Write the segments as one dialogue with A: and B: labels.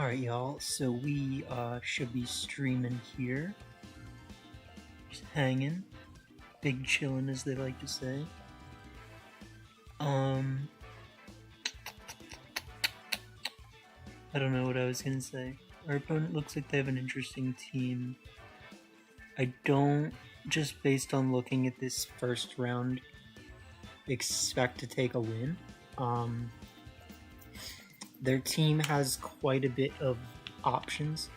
A: Alright, y'all, so we should be streaming here. Just hanging. Big chillin', as they like to say. I don't know what I was gonna say. Our opponent looks like they have an interesting team. I don't, just based on looking at this first round, expect to take a win. Their team has quite a bit of options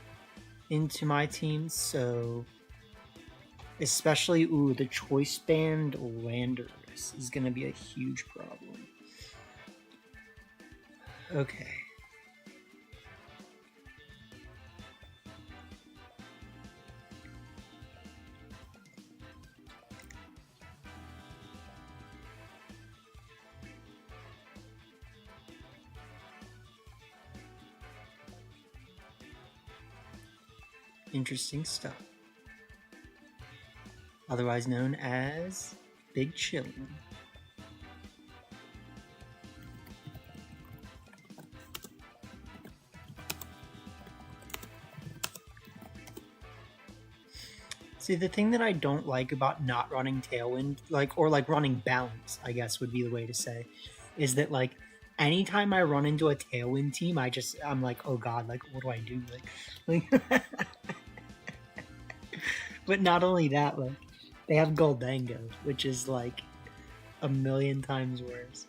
A: into my team, so especially, the choice band Landers is going to be a huge problem. Okay. Interesting stuff. Otherwise known as Big Chillin'. See, the thing that I don't like about not running Tailwind, or running Balance, I guess would be the way to say, is that, anytime I run into a Tailwind team, I'm like, oh god, what do I do? But not only that, they have Goldango, which is, a million times worse.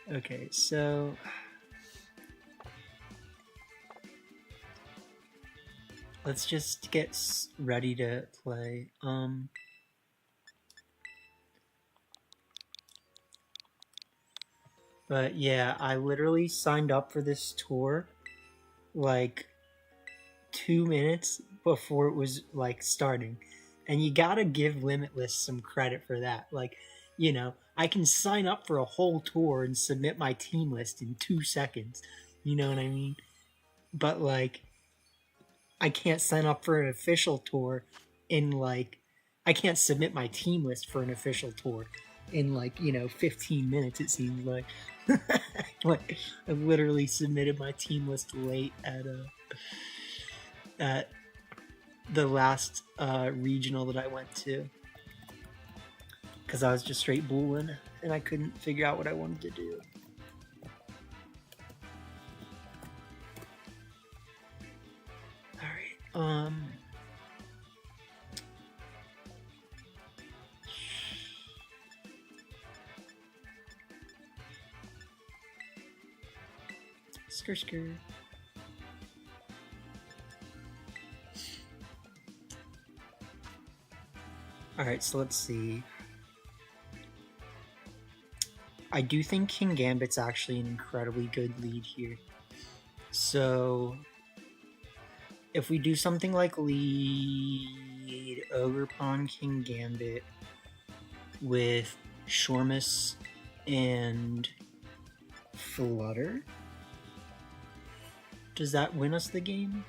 A: Okay, so... let's just get ready to play. But yeah, I literally signed up for this tour 2 minutes before it was starting. And you gotta give Limitless some credit for that. I can sign up for a whole tour and submit my team list in 2 seconds. You know what I mean? But I can't sign up for an official tour in I can't submit my team list for an official tour in 15 minutes, it seems like. I literally submitted my team list late at the last regional that I went to, because I was just straight booling and I couldn't figure out what I wanted to do. Alright, Skr. Alright, so let's see. I do think King Gambit's actually an incredibly good lead here. So if we do something like lead Ogre Pawn King Gambit with Shormus and Flutter, does that win us the game?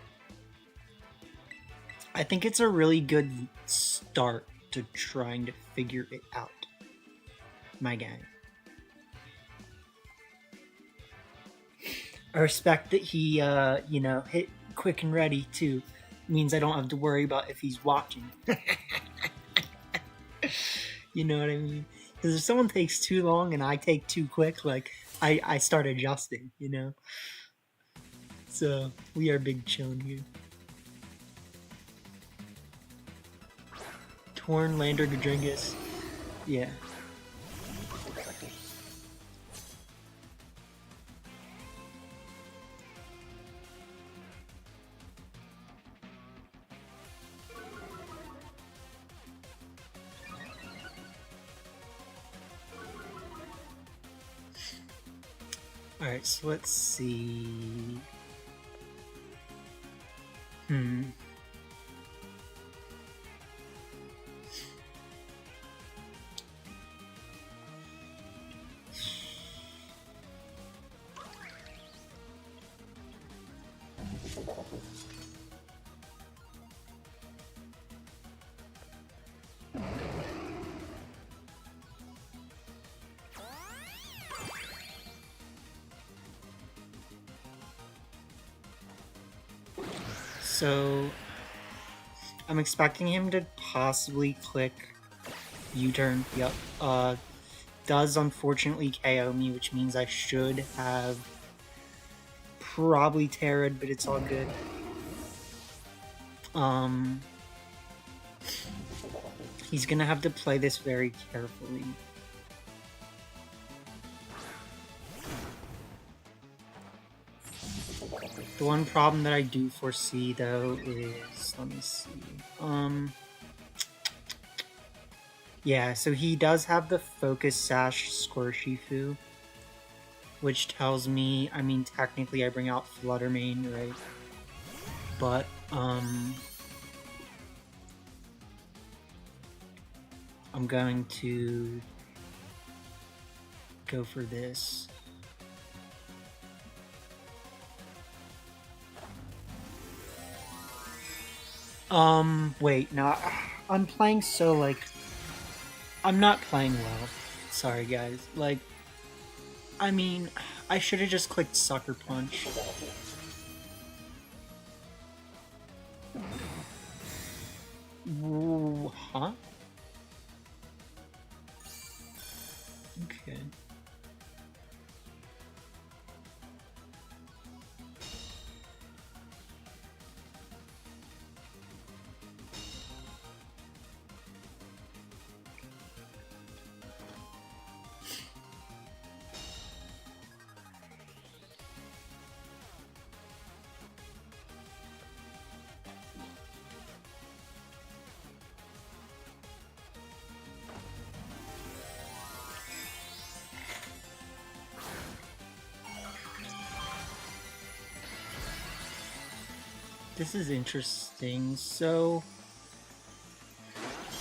A: I think it's a really good start to trying to figure it out, my gang. I respect that he, hit quick and ready too. Means I don't have to worry about if he's watching. You know what I mean? Because if someone takes too long and I take too quick, I start adjusting, you know? So, we are big chillin' here. Torn, Lander, Gadringus. Yeah. Alright, so let's see. So I'm expecting him to possibly click U-turn. Yep. Does unfortunately KO me, which means I should have probably Terra'd, but it's all good. He's gonna have to play this very carefully. The one problem that I do foresee, though, is... let me see. Yeah, so he does have the Focus Sash Squishifu, which tells me... I mean, technically I bring out Fluttermane, right? But, I'm going to go for this. Wait, no, I'm playing so, like, I'm not playing well. Sorry, guys. Like, I mean, I should have just clicked Sucker Punch. Ooh, huh? Okay. This is interesting. So,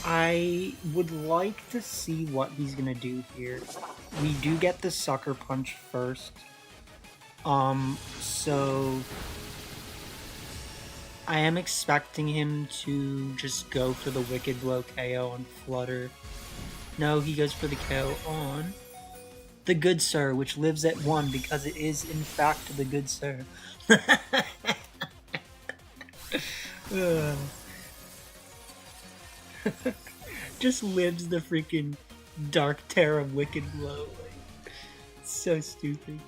A: I would like to see what he's gonna do here. We do get the Sucker Punch first. So... I am expecting him to just go for the Wicked Blow KO on Flutter. No, he goes for the KO on the Good Sir, which lives at 1 because it is, in fact, the Good Sir. Just lives the freaking Dark Terror Wicked Blow. Like, so stupid.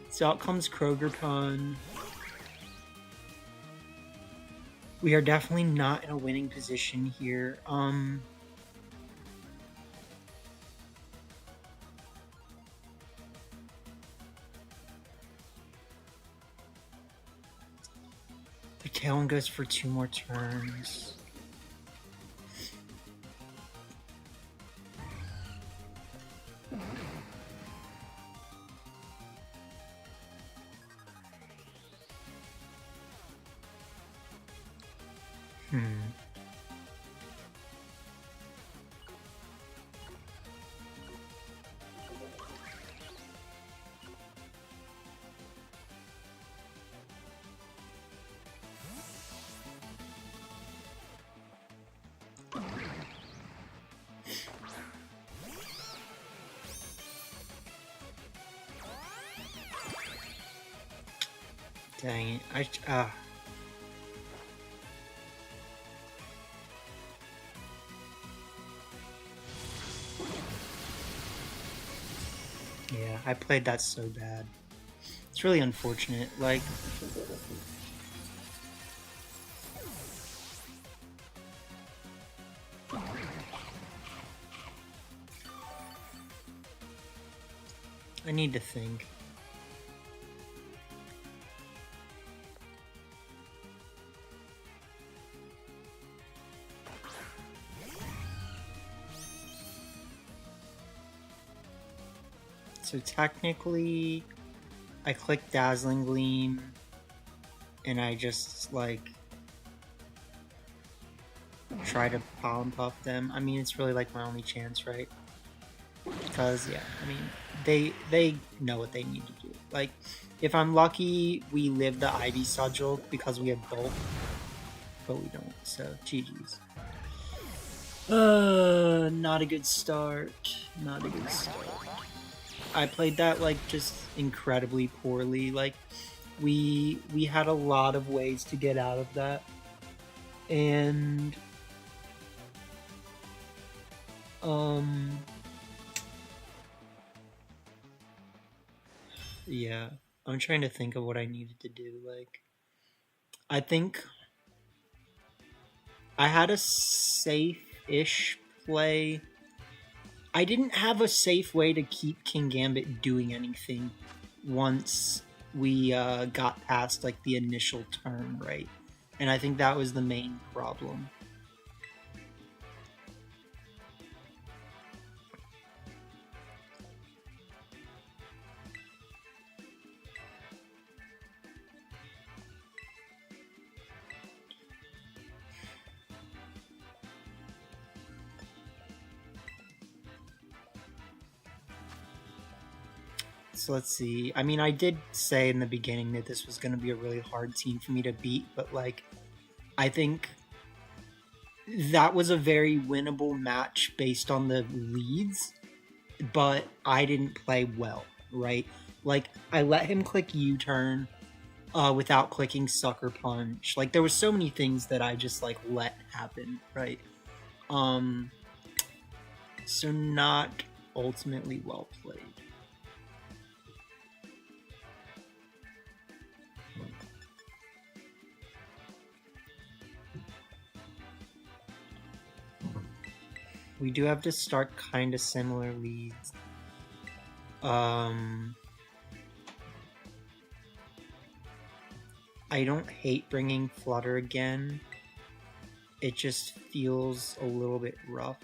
A: So out comes Krogercon. We are definitely not in a winning position here. The Kalen goes for 2 more turns. Dang it, yeah, I played that so bad. It's really unfortunate, like... I need to think. So technically, I click Dazzling Gleam, and I just, like, try to Pollen Puff them. I mean, it's really, like, my only chance, right? Because, yeah, I mean, they know what they need to do. Like, if I'm lucky, we live the Ivy Sigil because we have both, but we don't, so GG's. Not a good start. Not a good start. I played that like just incredibly poorly. Like we had a lot of ways to get out of that, and yeah, I'm trying to think of what I needed to do. Like I think I had a safe-ish play. I didn't have a safe way to keep King Gambit doing anything once we got past like the initial turn, right? And I think that was the main problem. So let's see. I mean, I did say in the beginning that this was going to be a really hard team for me to beat, but like, I think that was a very winnable match based on the leads, but I didn't play well, right? Like, I let him click U-turn without clicking Sucker Punch. Like, there was so many things that I just, like, let happen, right? So not ultimately well played. We do have to start kind of similar leads. I don't hate bringing Flutter again. It just feels a little bit rough.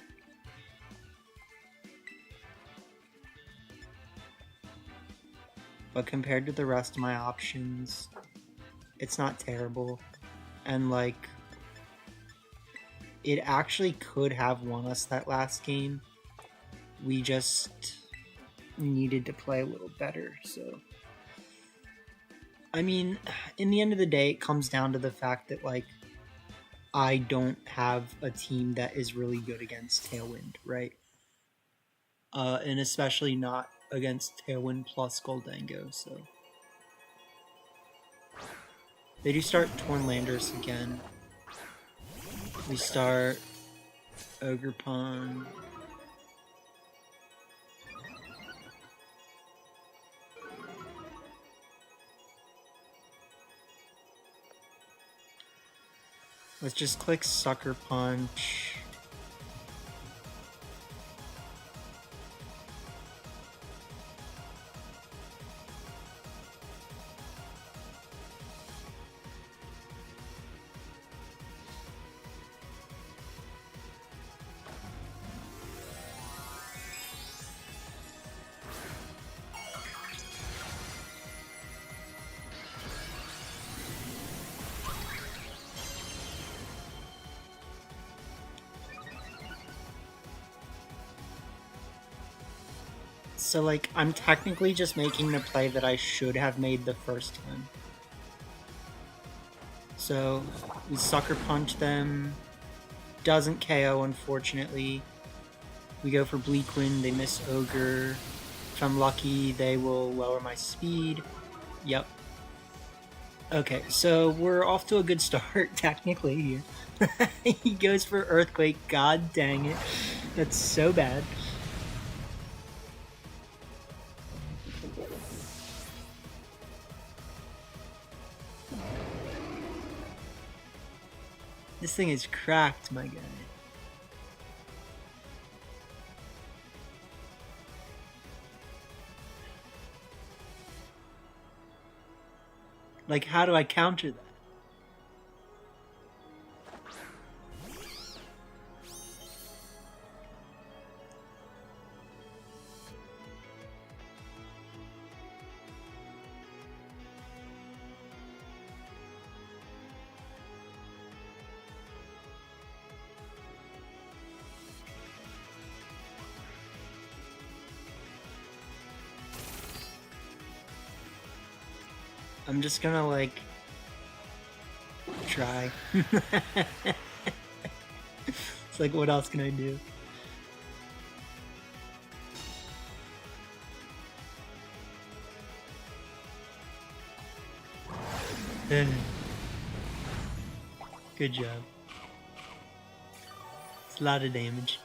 A: But compared to the rest of my options, it's not terrible. And like, it actually could have won us that last game. We just needed to play a little better, so. I mean, in the end of the day, it comes down to the fact that, like, I don't have a team that is really good against Tailwind, right? And especially not against Tailwind plus Goldango, so. They do start Torn Landers again. We start Ogerpon. Let's just click Sucker Punch. So, like, I'm technically just making the play that I should have made the first time. So, we Sucker Punch them. Doesn't KO, unfortunately. We go for Bleak Wind, they miss Ogre. If I'm lucky, they will lower my speed. Yep. Okay, so we're off to a good start, technically, here. He goes for Earthquake, god dang it. That's so bad. This thing is cracked, my guy. Like, how do I counter that? I'm just gonna, like, try. It's like, what else can I do? Good job. It's a lot of damage.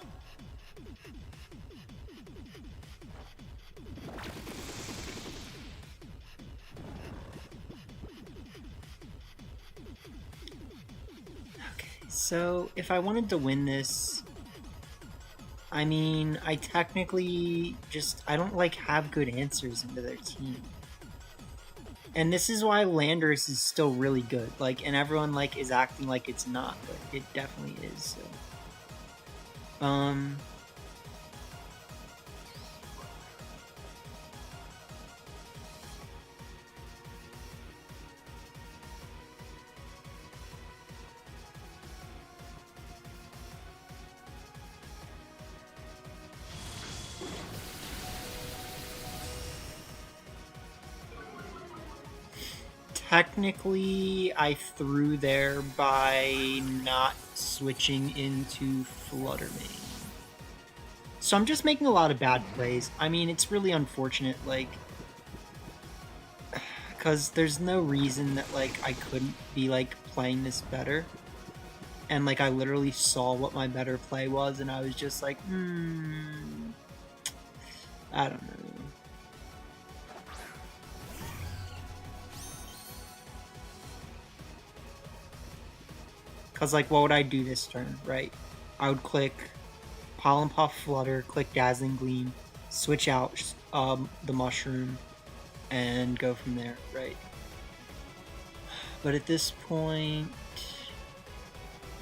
A: Okay, so if I wanted to win this, I mean, I technically just, I don't like have good answers into their team. And this is why Landorus is still really good. Like, and everyone like is acting like it's not, but it definitely is. So. Technically, I threw there by not switching into Flutter Mane. So I'm just making a lot of bad plays. I mean, it's really unfortunate, like, because there's no reason that, like, I couldn't be, like, playing this better. And, like, I literally saw what my better play was, and I was just like, I don't know. Because, like, what would I do this turn, right? I would click Pollen Puff Flutter, click Dazzling Gleam, switch out the Mushroom, and go from there, right? But at this point,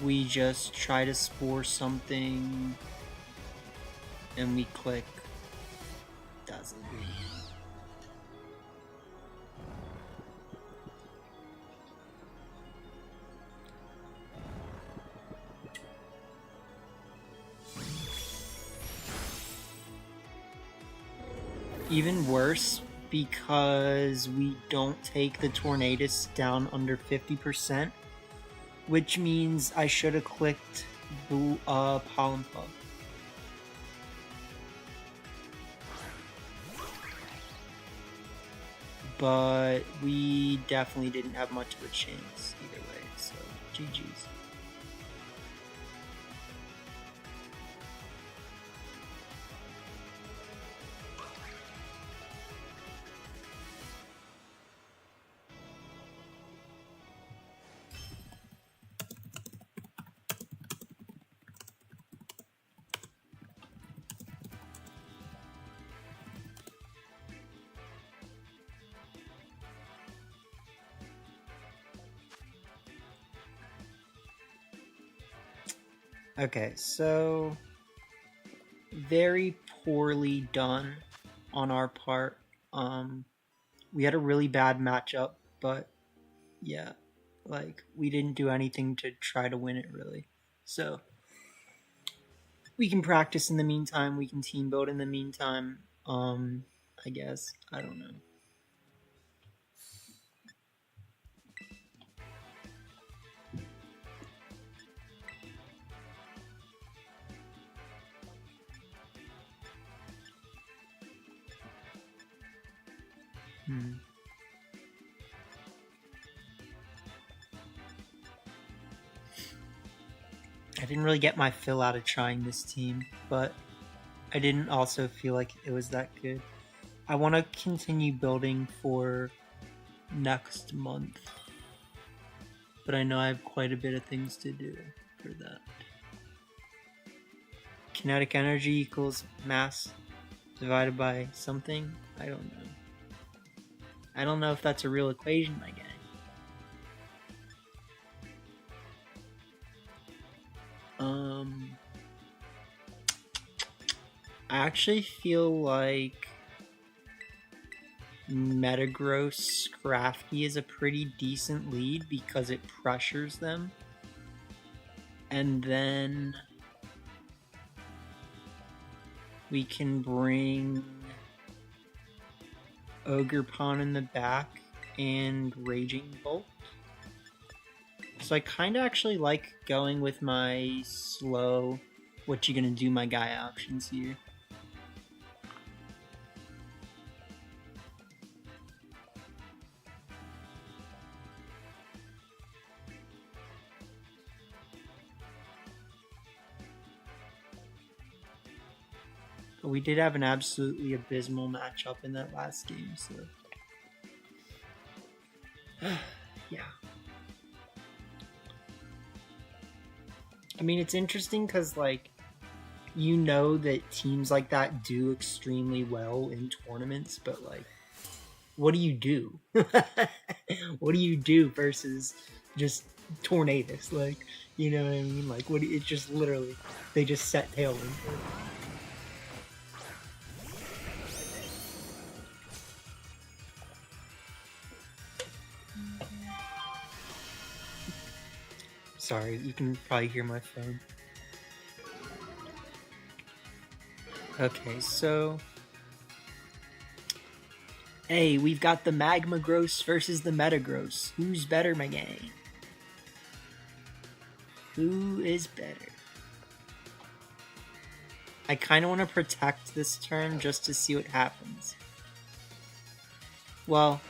A: we just try to Spore something, and we click Dazzling Gleam. Even worse, because we don't take the Tornadus down under 50%, which means I should have clicked Pollen Puff. But we definitely didn't have much of a chance either way, so GG's. Okay, so very poorly done on our part. We had a really bad matchup, but yeah, like we didn't do anything to try to win it really. So we can practice in the meantime, we can team build in the meantime. I guess. I don't know. I didn't really get my fill out of trying this team, but I didn't also feel like it was that good. I want to continue building for next month, but I know I have quite a bit of things to do for that. Kinetic energy equals mass divided by something? I don't know. I don't know if that's a real equation, my guy. I actually feel like Metagross Scrafty is a pretty decent lead because it pressures them. And then we can bring Ogerpon in the back and Raging Bolt. So I kind of actually like going with my slow, what you gonna do my guy options here. We did have an absolutely abysmal matchup in that last game, so yeah. I mean, it's interesting because, like, you know that teams like that do extremely well in tournaments, but, like, what do you do? What do you do versus just tornadoes? Like, you know what I mean? Like, what? It's just literally, they just set tail into it. Sorry, you can probably hear my phone. Okay, so... Hey, we've got the Magma Gross versus the Metagross. Who's better, my gang? Who is better? I kind of want to protect this turn just to see what happens. Well...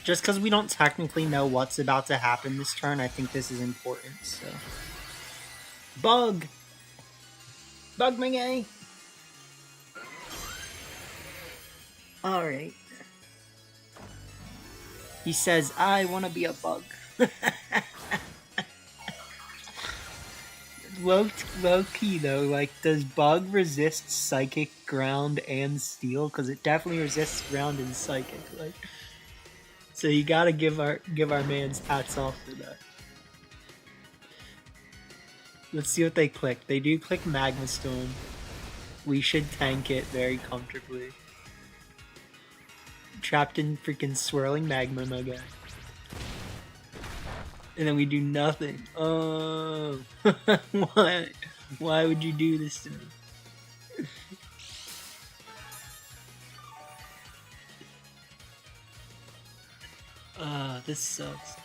A: Just because we don't technically know what's about to happen this turn, I think this is important, so... Bug! Bug my guy! Alright. He says, I want to be a bug. Low key though, like, does Bug resist Psychic, Ground, and Steel? Because it definitely resists Ground and Psychic, like... So you gotta give our man's hats off for that. Let's see what they click. They do click Magma Storm. We should tank it very comfortably. Trapped in freaking swirling magma, my guy. And then we do nothing. Oh, why? Why would you do this to me? This sucks.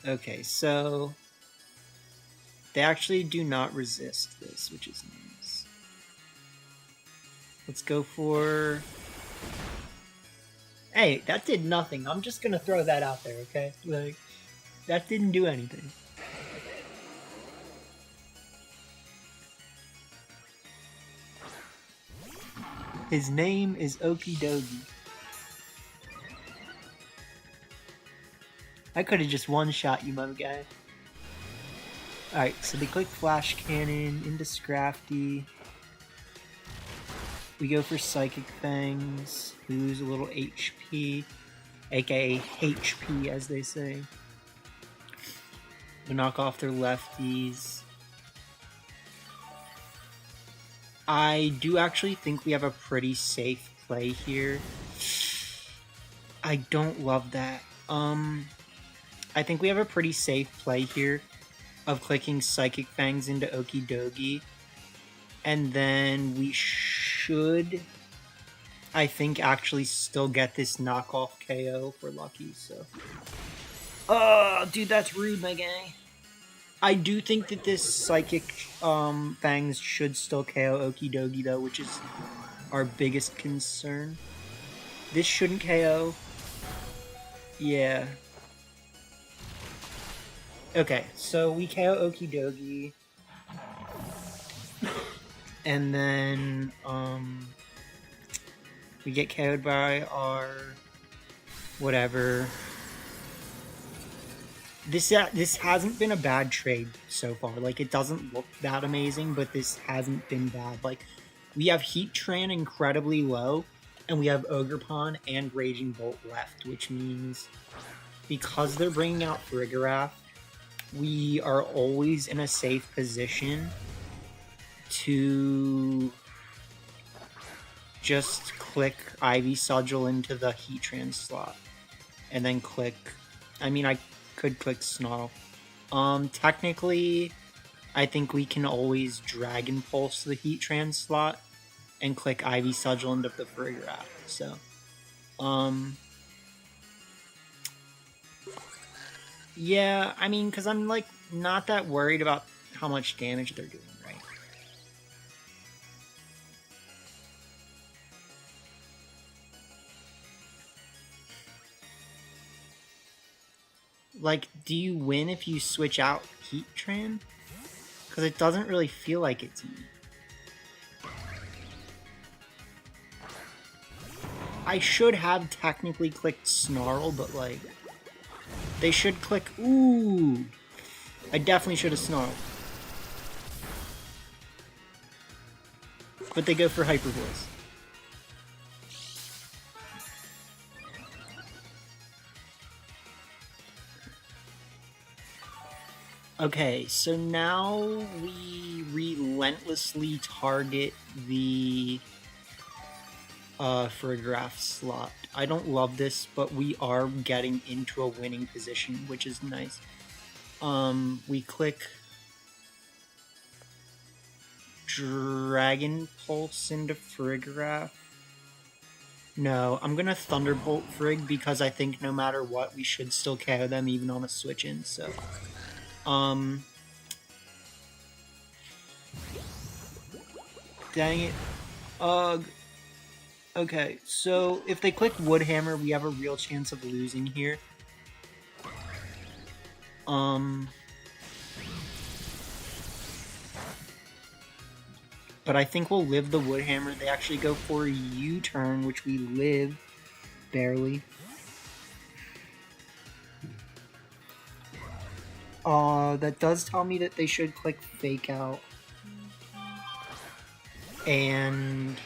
A: Okay, so they actually do not resist this, which is nice. Let's go for... Hey, that did nothing. I'm just gonna throw that out there, okay? Like, that didn't do anything. His name is Okie Dokie. I could have just one-shot you, my guy. Alright, so they click Flash Cannon into Scrafty. We go for Psychic Fangs, lose a little HP, aka HP as they say. We knock off their lefties. I do actually think we have a pretty safe play here. I don't love that. I think we have a pretty safe play here of clicking Psychic Fangs into Okie Dokie. And then we should, I think, actually still get this knockoff KO if we're lucky, so. Oh, dude, that's rude, my guy. I do think that this Psychic Fangs should still KO Okie Dokie, though, which is our biggest concern. This shouldn't KO. Yeah. Okay, so we KO Okie Dokie. And then, we get KO'd by our whatever. This hasn't been a bad trade so far. Like, it doesn't look that amazing, but this hasn't been bad. Like, we have Heatran incredibly low, and we have Ogerpon and Raging Bolt left, which means because they're bringing out Farigiraf, we are always in a safe position to just click Ivy Sigil into the Heatran slot. And then click... I mean, I could click Snarl. Technically, I think we can always Dragon Pulse the Heatran slot and click Ivy Sigil into the Farigiraf. So, Yeah, I mean, because I'm, like, not that worried about how much damage they're doing, right? Like, do you win if you switch out Heatran? Because it doesn't really feel like it to me. I should have technically clicked Snarl, but, like, they should click... Ooh! I definitely should have Snarled. But they go for Hyper Voice. Okay, so now we relentlessly target the Farigiraf slot. I don't love this, but we are getting into a winning position, which is nice. We click Dragon Pulse into Farigiraf. No, I'm gonna Thunderbolt Frig because I think no matter what, we should still KO them even on a switch in, so... Dang it. Ugh. Okay, so if they click Woodhammer, we have a real chance of losing here. But I think we'll live the Woodhammer. They actually go for a U-turn, which we live. Barely. That does tell me that they should click Fake Out. And...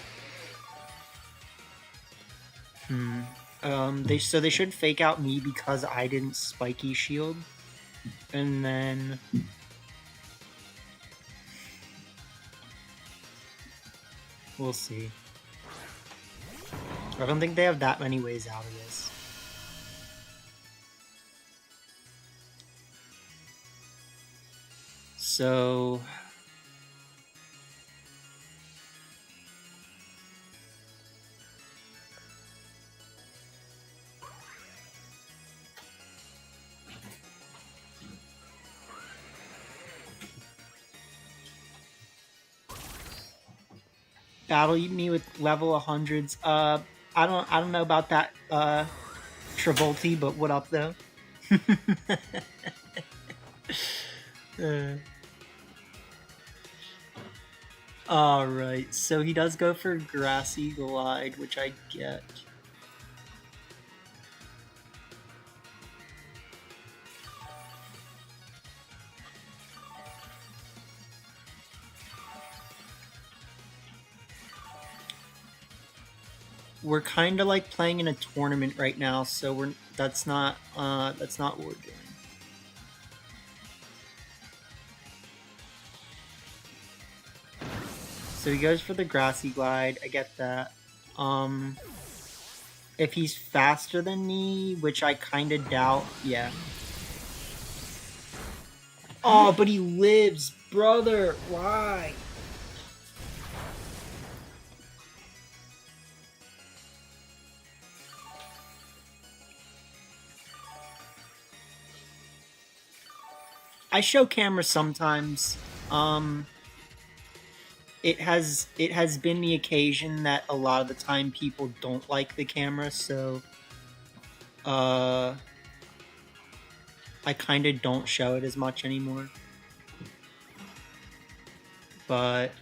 A: so they should Fake Out me because I didn't Spiky Shield. And then... We'll see. I don't think they have that many ways out of this. So... Battle me with level 100s. I don't know about that, Travolti, but what up though? Alright, so he does go for Grassy Glide, which I get. We're kind of like playing in a tournament right now, so that's not what we're doing. So he goes for the Grassy Glide. I get that. If he's faster than me, which I kind of doubt, yeah. Oh, but he lives, brother. Why? I show cameras sometimes. It has been the occasion that a lot of the time people don't like the camera, so I kind of don't show it as much anymore. But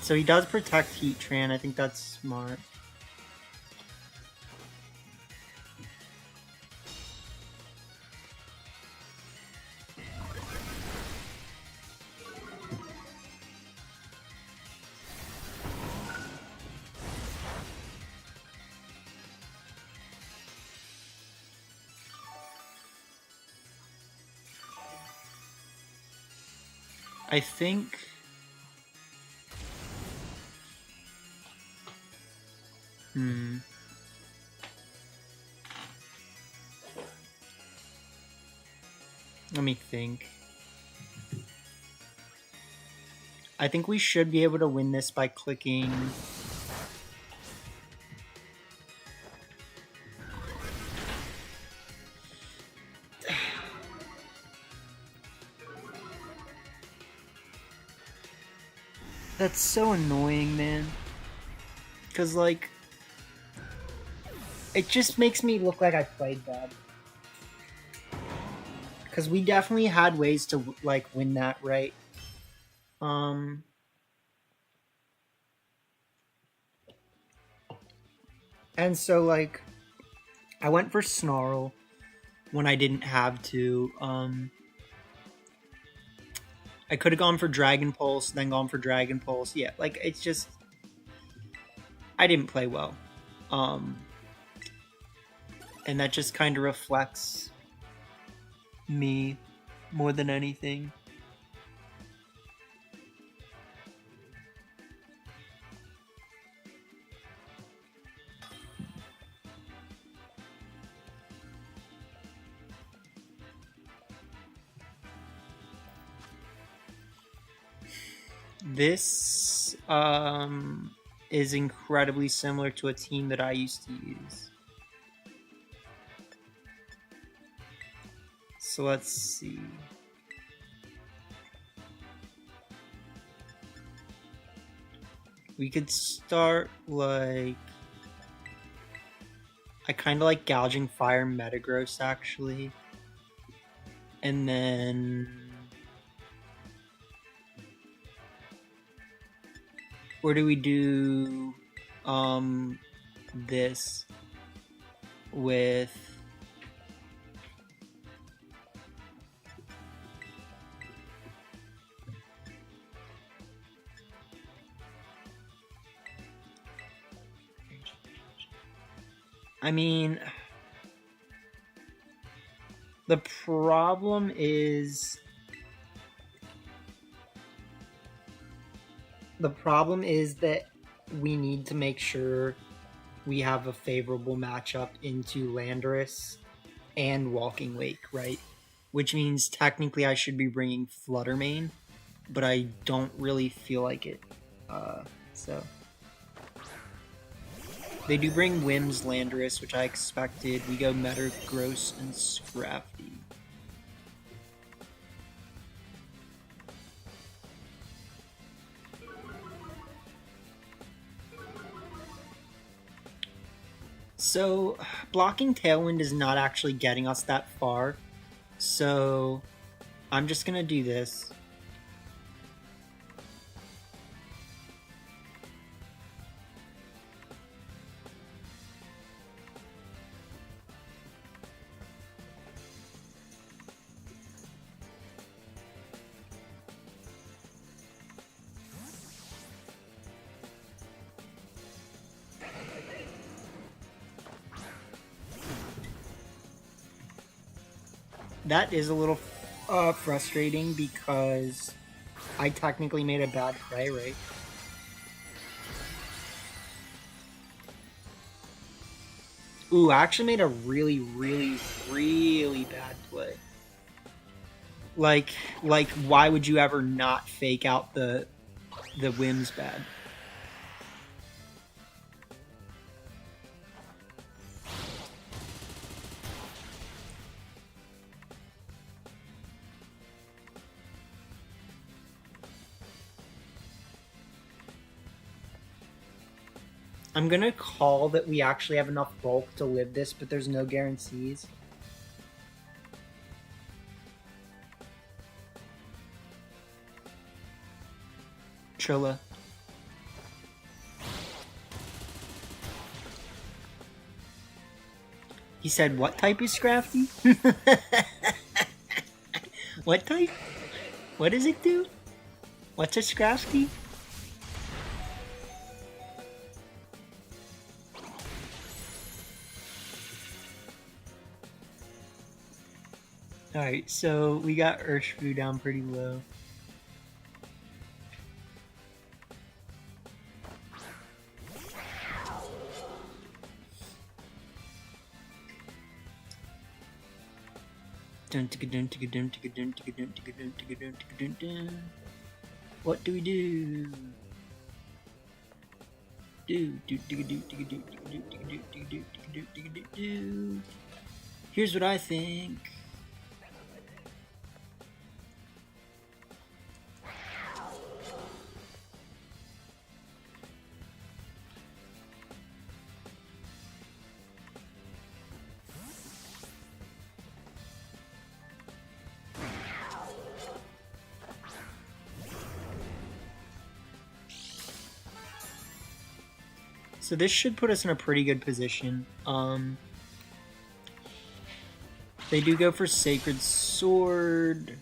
A: so he does protect Heatran. I think that's smart. I think... Let me think. I think we should be able to win this by clicking... That's so annoying, man. Because, like, it just makes me look like I played bad. Because we definitely had ways to, like, win that, right? And so, like, I went for Snarl when I didn't have to. I could have gone for Dragon Pulse, then gone for Dragon Pulse. Yeah, like, it's just... I didn't play well. And that just kind of reflects me more than anything. This is incredibly similar to a team that I used to use. So let's see. We could start, like... I kind of like Gouging Fire Metagross, actually. And then... Or do we do this with... I mean, the problem is that we need to make sure we have a favorable matchup into Landorus and Walking Lake, right? Which means technically I should be bringing Fluttermane, but I don't really feel like it. So they do bring Whim's Landorus, which I expected. We go Metagross and Scrafty. So, blocking Tailwind is not actually getting us that far. So, I'm just gonna do this. That is a little frustrating because I technically made a bad play, right? Ooh, I actually made a really, really, really bad play. Like, why would you ever not fake out the Whim's bad? I'm gonna call that we actually have enough bulk to live this, but there's no guarantees. Trilla. He said, what type is Scrafty? What type? What does it do? What's a Scrafty? Alright, so we got Urshifu down pretty low. What do we do? Here's what I think. So this should put us in a pretty good position. They do go for Sacred Sword.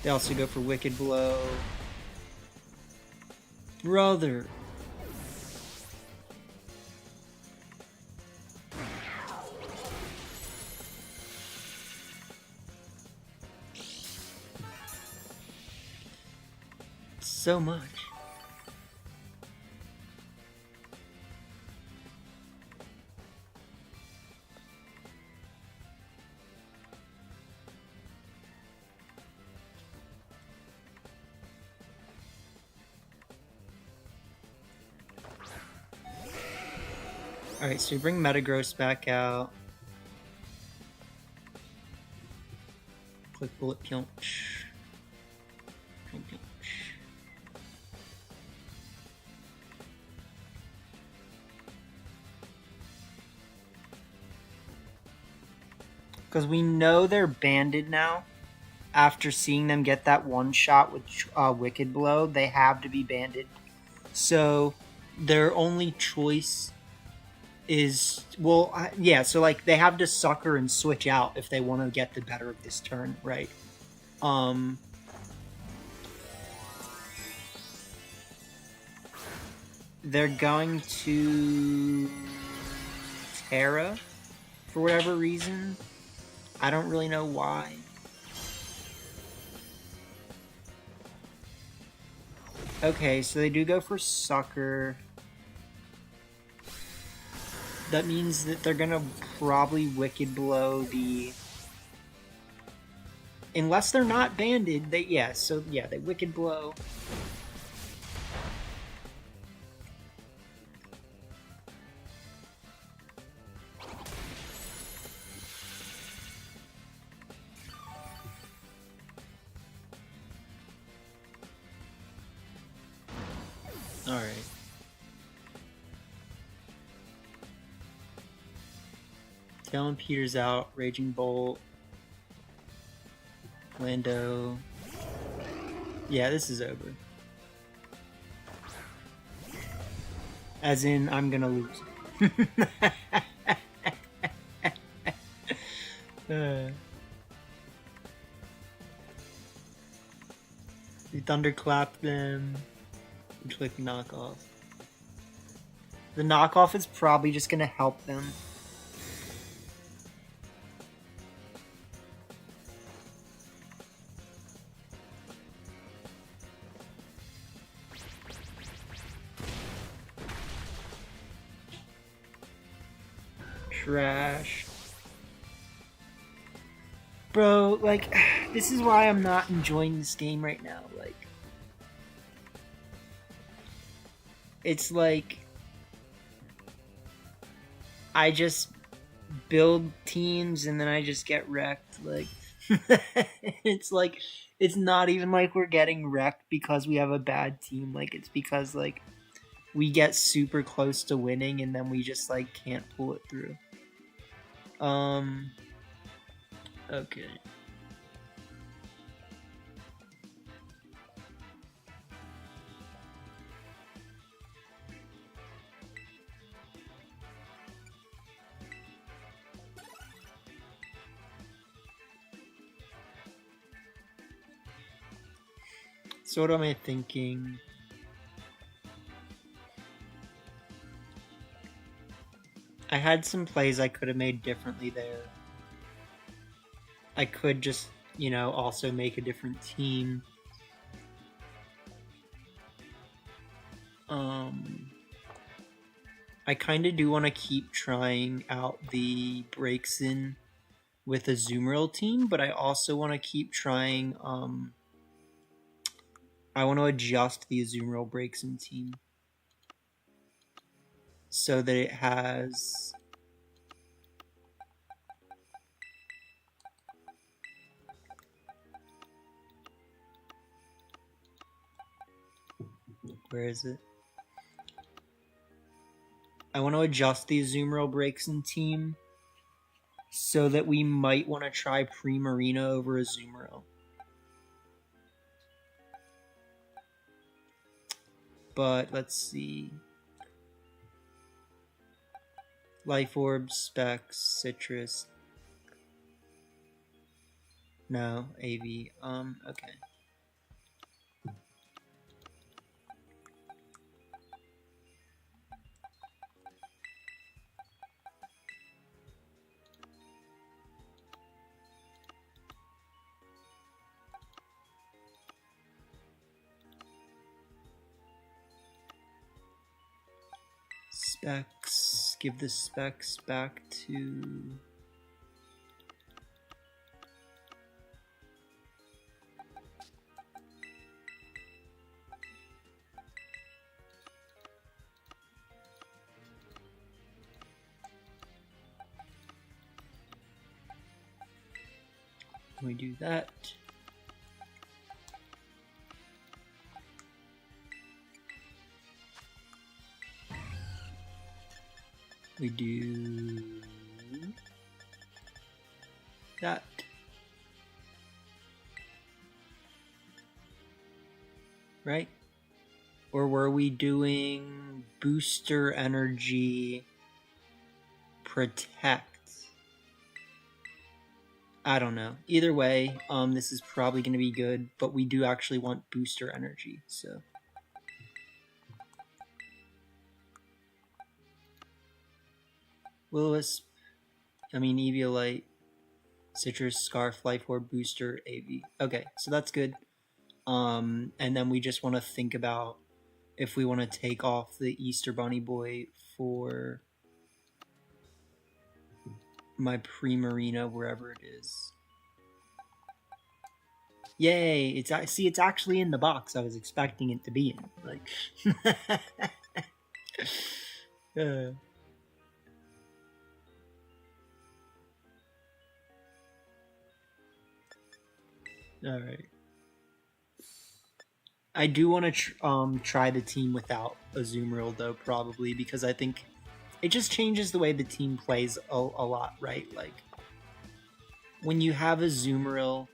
A: They also go for Wicked Blow. Brother. So much. Alright, so we bring Metagross back out. Click Bullet Punch. Because we know they're banded now. After seeing them get that one shot with Wicked Blow, they have to be banded. So their only choice is, well, yeah, so like they have to sucker and switch out if they want to get the better of this turn, right? They're going to Terra for whatever reason. I don't really know why. Okay, so they do go for Sucker. That means that they're gonna probably Wicked Blow the... Unless they're not banded, they they Wicked Blow. Alright. Talon Peter's out, Raging Bolt. Lando. Yeah, this is over. As in, I'm gonna lose. We thunderclap them. We click knockoff. The knockoff is probably just gonna help them. Trash. Bro, like, this is why I'm not enjoying this game right now. Like, it's like I just build teams and then I just get wrecked. Like, it's like, it's not even like we're getting wrecked because we have a bad team. Like, it's because, like, we get super close to winning and then we just, like, can't pull it through. Okay. So what am I thinking? I had some plays I could have made differently there. I could just, you know, also make a different team. I kind of do want to keep trying out the breaks in with a Azumarill team, but I also want to keep trying, I want to adjust the Azumarill breaks in team so that it has... Where is it? I want to adjust the Azumarill breaks in team so that we might want to try Primarina over Azumarill. But let's see. Life Orb, Specs, Citrus. No, AV. Okay. Specs. Give the specs back to... We do that. We do that. Right? Or were we doing booster energy protect? I don't know. Either way, this is probably going to be good, but we do actually want booster energy, so... Will-O-Wisp, Eviolite, Citrus, Scarf, Life Orb, Booster, AV. Okay, so that's good. And then we just want to think about if we want to take off the Easter Bunny Boy for my Primarina, wherever it is. Yay! It's actually in the box I was expecting it to be in. Like... Alright. I do want to try the team without Azumarill, though, probably, because I think it just changes the way the team plays a lot, right? Like, when you have Azumarill,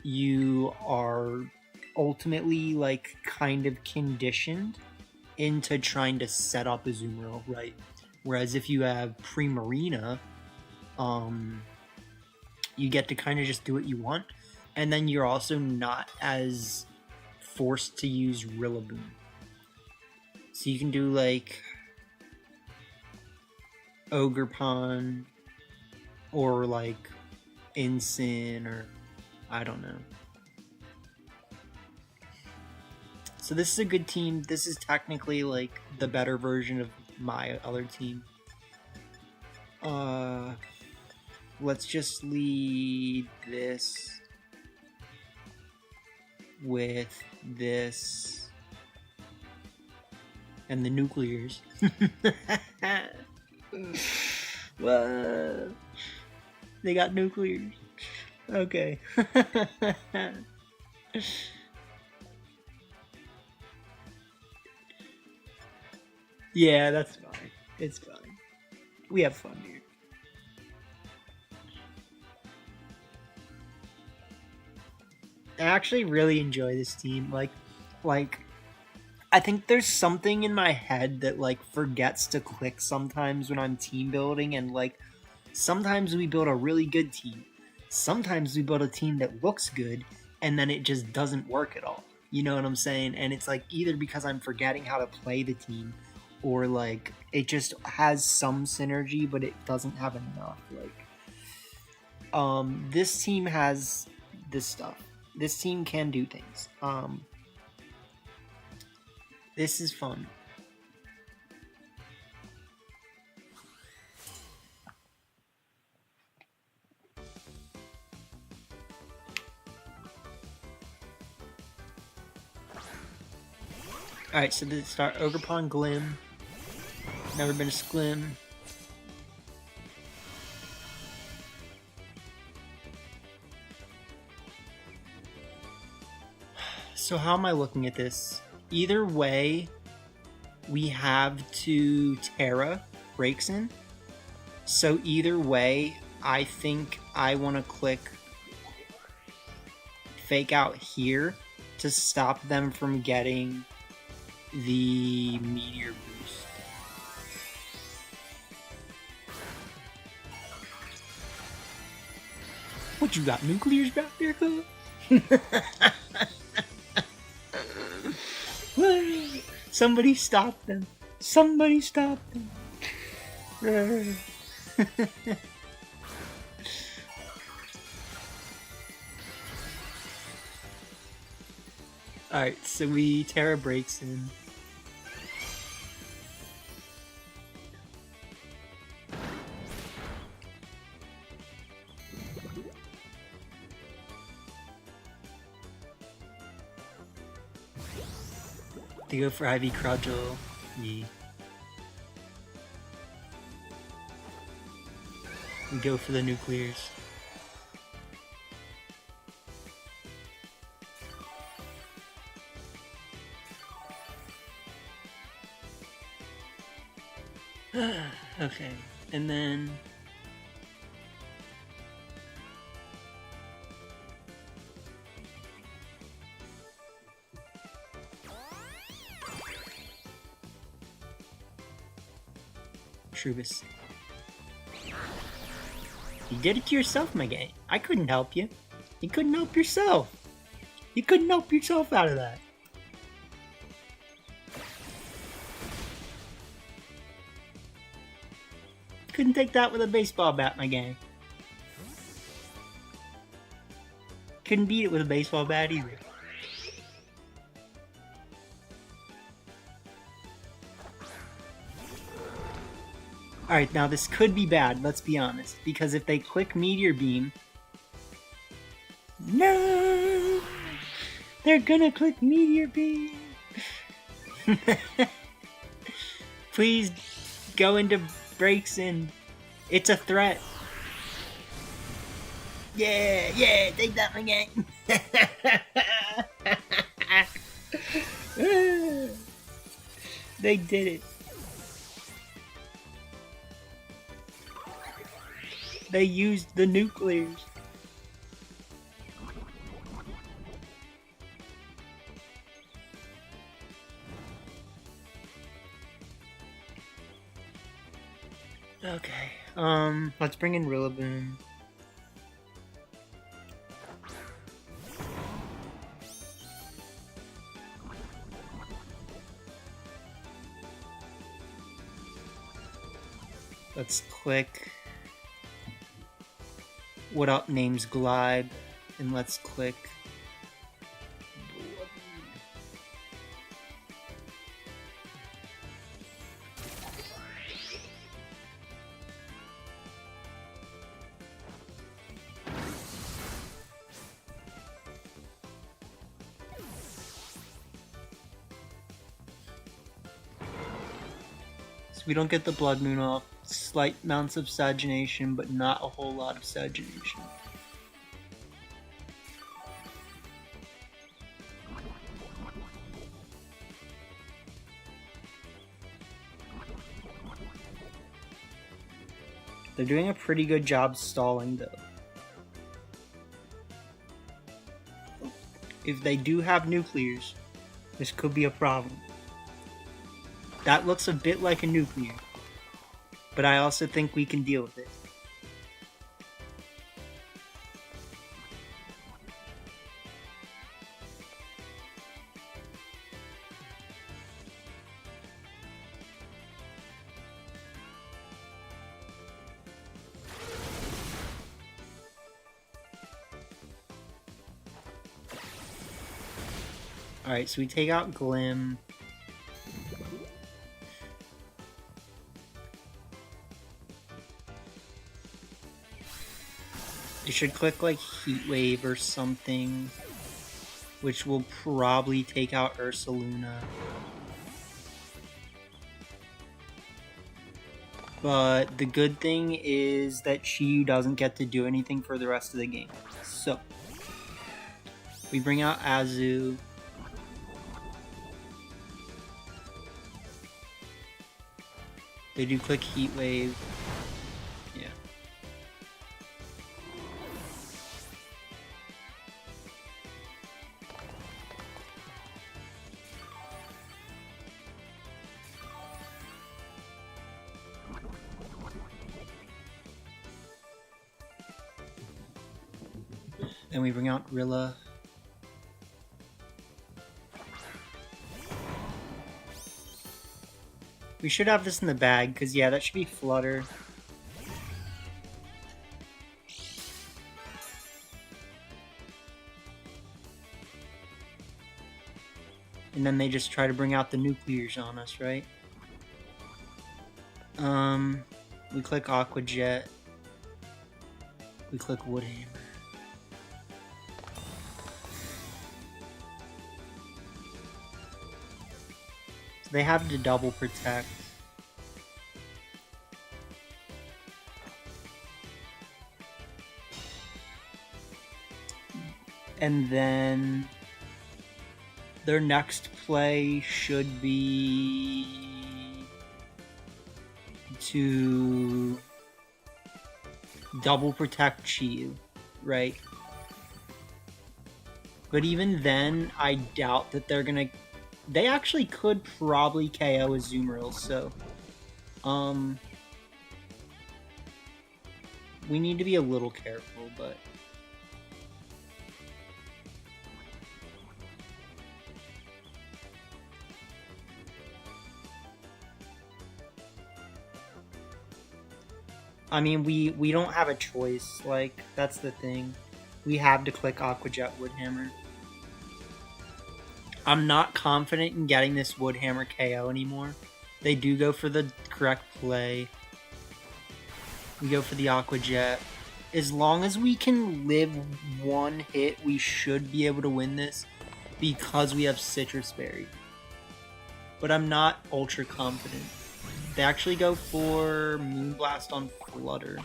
A: you are ultimately, like, kind of conditioned into trying to set up Azumarill, right? Whereas if you have Primarina, you get to kind of just do what you want. And then you're also not as forced to use Rillaboom. So you can do like Ogerpon or like Incin or I don't know. So this is a good team. This is technically like the better version of my other team. Let's just lead this with this and the nuclears. Whoa. They got nuclears. Okay. Yeah, that's fine. It's fine. We have fun here. I actually really enjoy this team. Like, I think there's something in my head that, like, forgets to click sometimes when I'm team building, and, like, sometimes we build a really good team. Sometimes we build a team that looks good, and then it just doesn't work at all. You know what I'm saying? And it's, like, either because I'm forgetting how to play the team, or, like, it just has some synergy, but it doesn't have enough. Like, this team has this stuff. This team can do things. This is fun. Alright, so to start, Ogerpon Glim. Never been a Sklim. So how am I looking at this? Either way, we have to Terra Breaksin. So either way, I think I want to click Fake Out here to stop them from getting the Meteor Boost. What, you got nuclears back there, cuz? Somebody stop them. Somebody stop them. Alright, so Terra breaks in. They go for Ivy Crudgel. Yeah. We go for the nuclears. Okay, and then Trubus. You did it to yourself, my guy. I couldn't help you. You couldn't help yourself. You couldn't help yourself out of that. Couldn't take that with a baseball bat, my guy. Couldn't beat it with a baseball bat either. Alright, now this could be bad, let's be honest. Because if they click Meteor Beam... No! They're gonna click Meteor Beam! Please go into breaks in. It's a threat. Yeah, yeah, take that again. They did it. They used the nuclears. Okay, let's bring in Rillaboom. Let's click What Up names Glide, and let's click so we don't get the Blood Moon off. Slight amounts of Sagination, but not a whole lot of Sagination. They're doing a pretty good job stalling, though. If they do have nuclears, this could be a problem. That looks a bit like a nuclear, but I also think we can deal with it. Alright, so we take out Glim. You should click like Heat Wave or something, which will probably take out Ursaluna. But the good thing is that Chiyu doesn't get to do anything for the rest of the game. So, we bring out Azu. They do click Heat Wave. Yeah. Then we bring out Rilla. We should have this in the bag, because yeah, that should be Flutter. And then they just try to bring out the nuclears on us, right? We click Aqua Jet. We click Woodhammer. So they have to double protect. And then their next play should be to double protect Chiyu, right? But even then, I doubt that they're gonna... They actually could probably KO Azumarill, so... we need to be a little careful, but... I mean, we don't have a choice, like, that's the thing. We have to click Aqua Jet Woodhammer. I'm not confident in getting this Woodhammer KO anymore. They do go for the correct play. We go for the Aqua Jet. As long as we can live one hit, we should be able to win this because we have Citrus Berry. But I'm not ultra confident. They actually go for Moonblast on Flutter.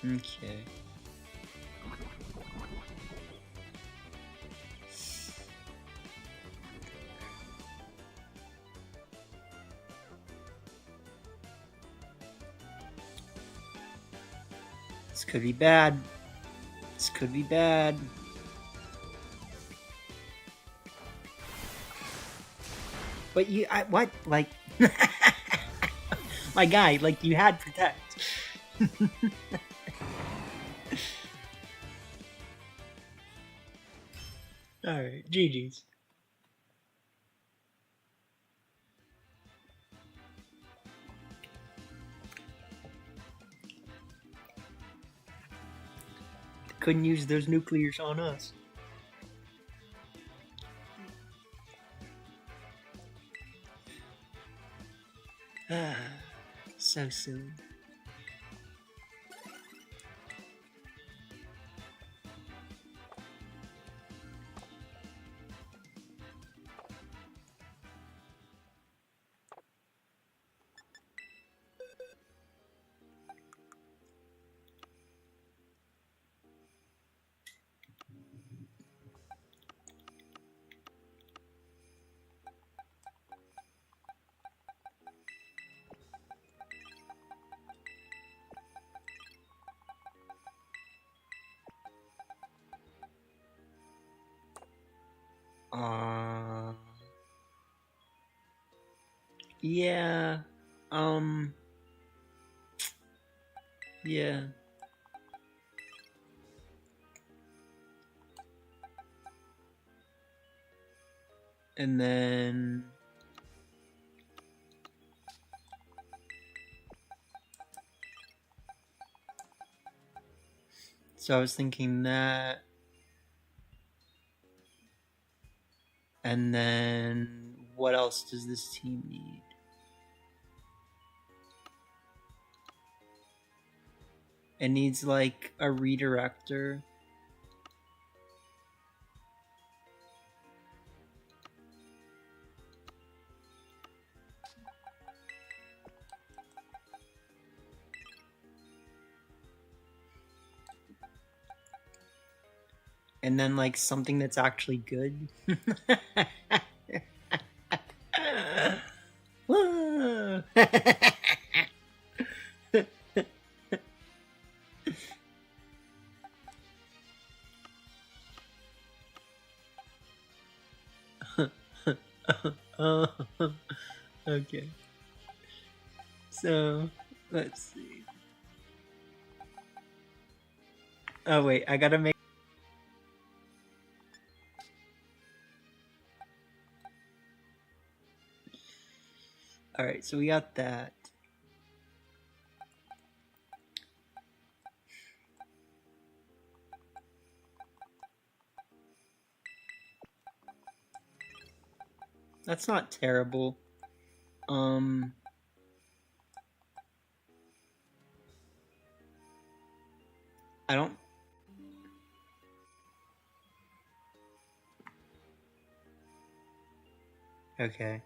A: Okay. This could be bad. This could be bad. But you, what? Like, my guy, like, you had Protect. Alright, GG's. Couldn't use those nuclears on us. Ah, so silly. Yeah, yeah. And then... So I was thinking that... And then... What else does this team need? It needs, like, a redirector. And then, like, something that's actually good. Oh, okay. So, let's see. Oh, wait, I gotta make... Alright, so we got that. That's not terrible. I don't... Okay.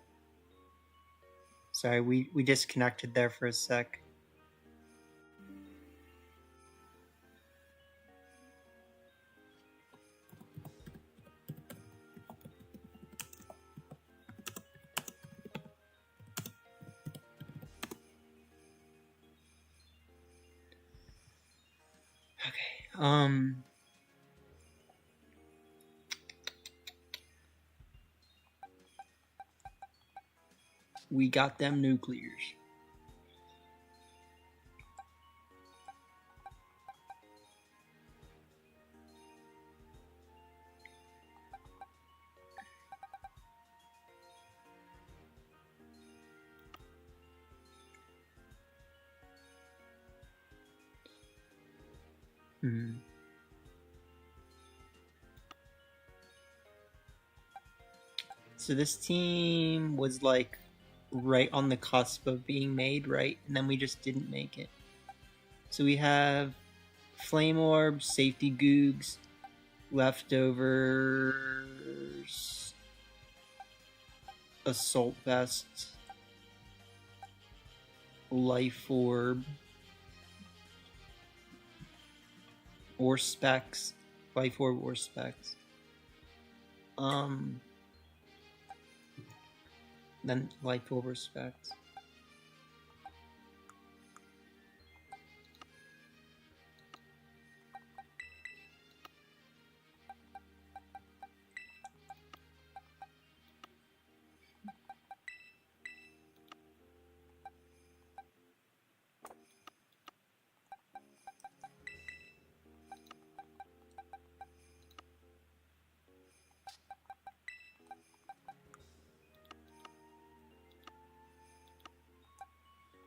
A: Sorry, we disconnected there for a sec. Okay. We got them nuclears. Hmm. So this team was like right on the cusp of being made, right? And then we just didn't make it. So we have Flame Orbs, Safety Googs, Leftovers, Assault Vest, Life Orb, or Specs. Life Orb or Specs. Then Life Orb or Specs.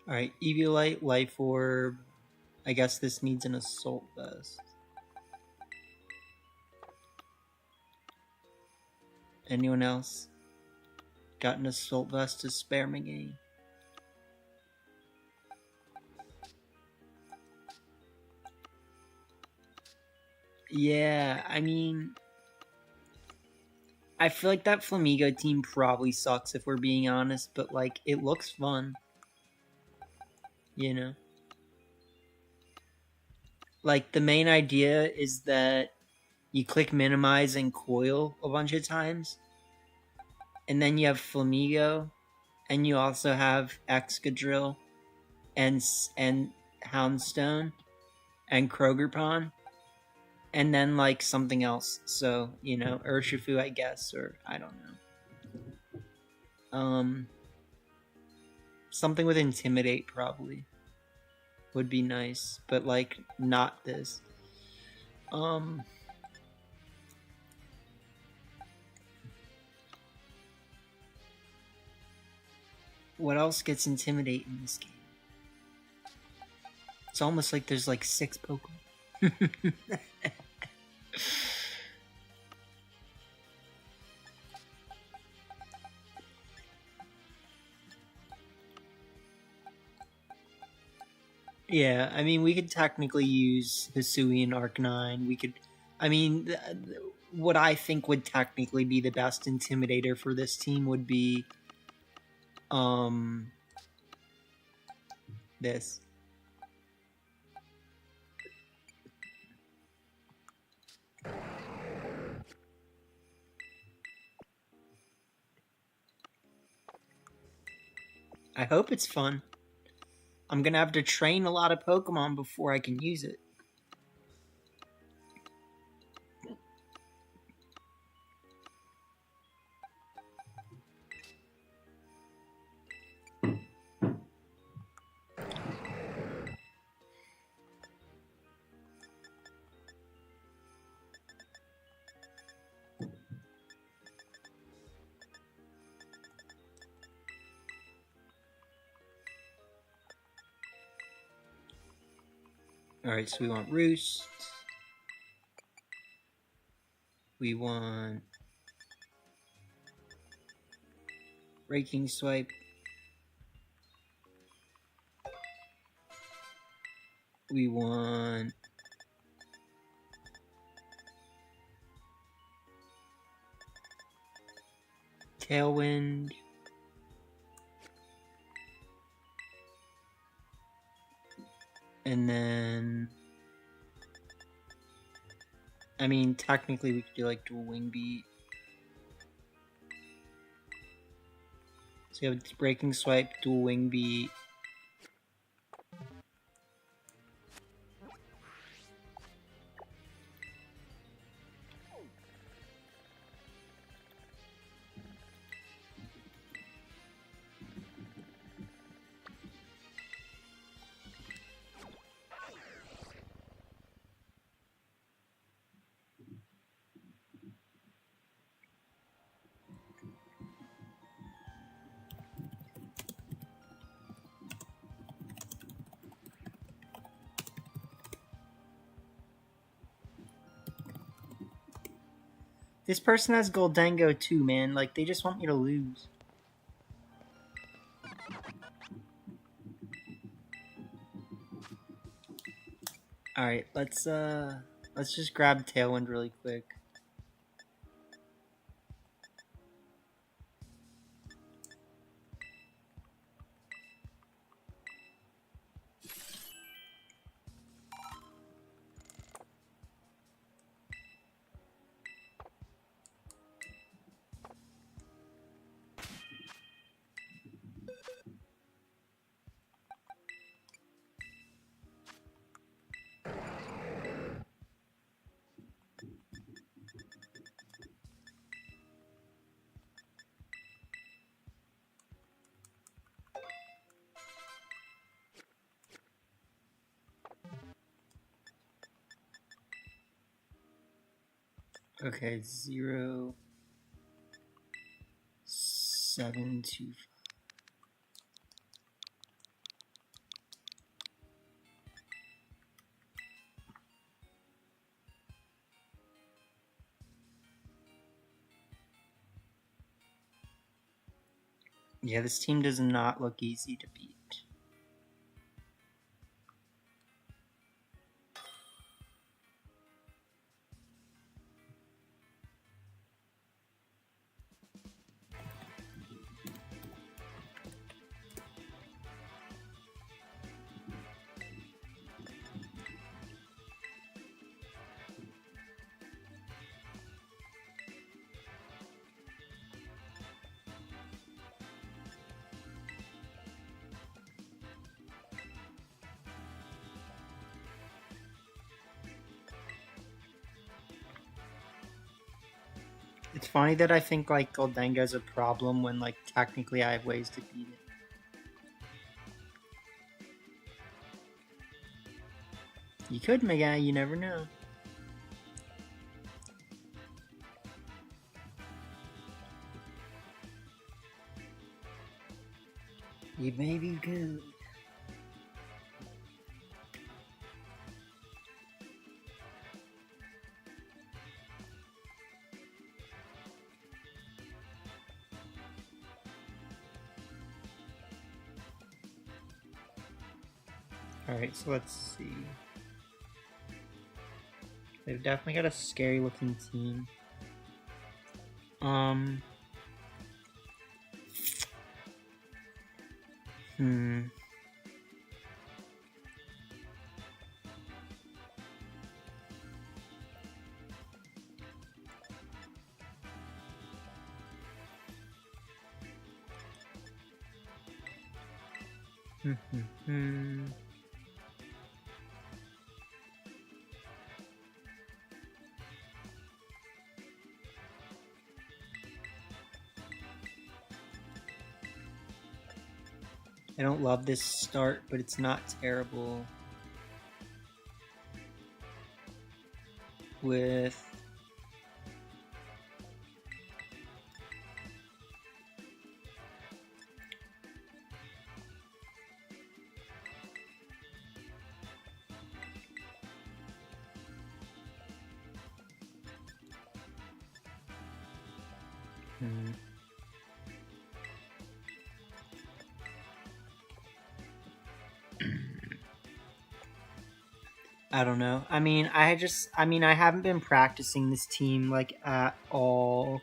A: Alright, Eviolite, Life Orb. I guess this needs an Assault Vest. Anyone else got an Assault Vest to spare McGee? Yeah, I mean... I feel like that Flamigo team probably sucks if we're being honest, but like, it looks fun. You know? Like, the main idea is that you click minimize and coil a bunch of times, and then you have Flamigo, and you also have Excadrill, and Houndstone, and Krogerpon, and then like something else. So, you know, Urshifu, I guess, or I don't know. Something with Intimidate probably would be nice, but like not this. What else gets Intimidate in this game? It's almost like there's like 6 Pokemon. Yeah, I mean, we could technically use Hisuian Arcanine. We could, I mean, what I think would technically be the best Intimidator for this team would be, this. I hope it's fun. I'm gonna have to train a lot of Pokemon before I can use it. Alright, so we want Roost. We want Raking Swipe. We want Tailwind. And then, I mean, technically we could do like dual Wing Beat. So you have Breaking Swipe, dual Wing Beat. This person has Goldango too, man. Like, they just want me to lose. Alright, let's just grab Tailwind really quick. Okay, 0, 7, 2, 5. Yeah, this team does not look easy to beat. It's funny that I think, like, Goldanga's a problem when, like, technically I have ways to beat it. You could, my guy, you never know. You may be good. Alright, so let's see. They've definitely got a scary looking team. I don't love this start, but it's not terrible. With Hmm. I don't know. I mean, I haven't been practicing this team like at all,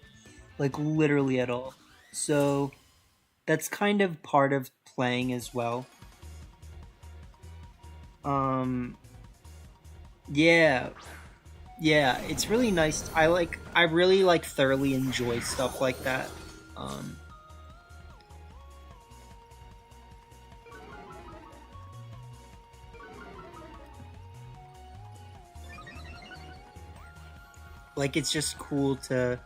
A: like literally at all. So that's kind of part of playing as well. Um, yeah, yeah, it's really nice. I really like thoroughly enjoy stuff like that. Um, like it's just cool to,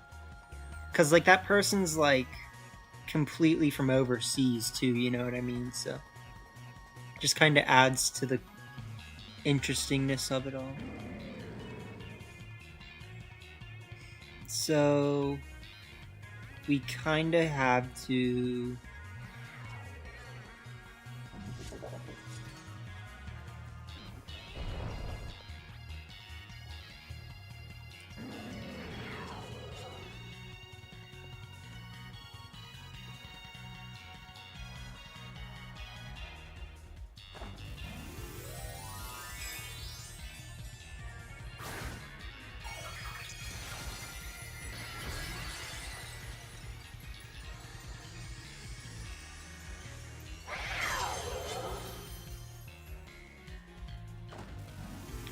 A: cause like that person's like completely from overseas too. You know what I mean? So just kind of adds to the interestingness of it all. So we kind of have to.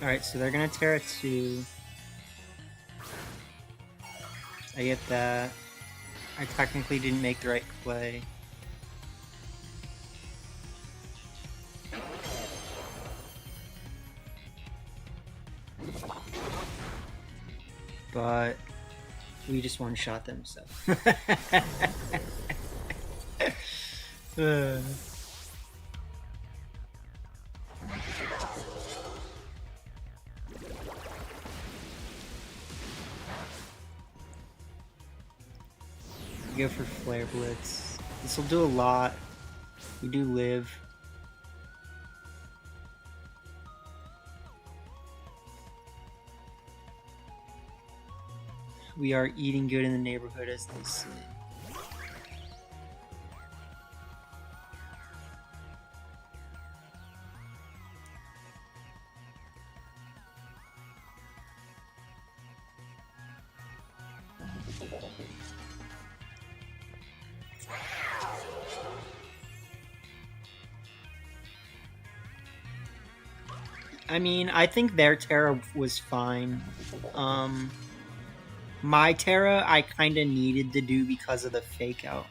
A: Alright, so they're gonna Terra 2. I get that. I technically didn't make the right play. But we just one-shot them, so. Go for Flare Blitz. This will do a lot. We do live. We are eating good in the neighborhood, as they say. I mean, I think their Terra was fine. My Terra, I kind of needed to do because of the fake out.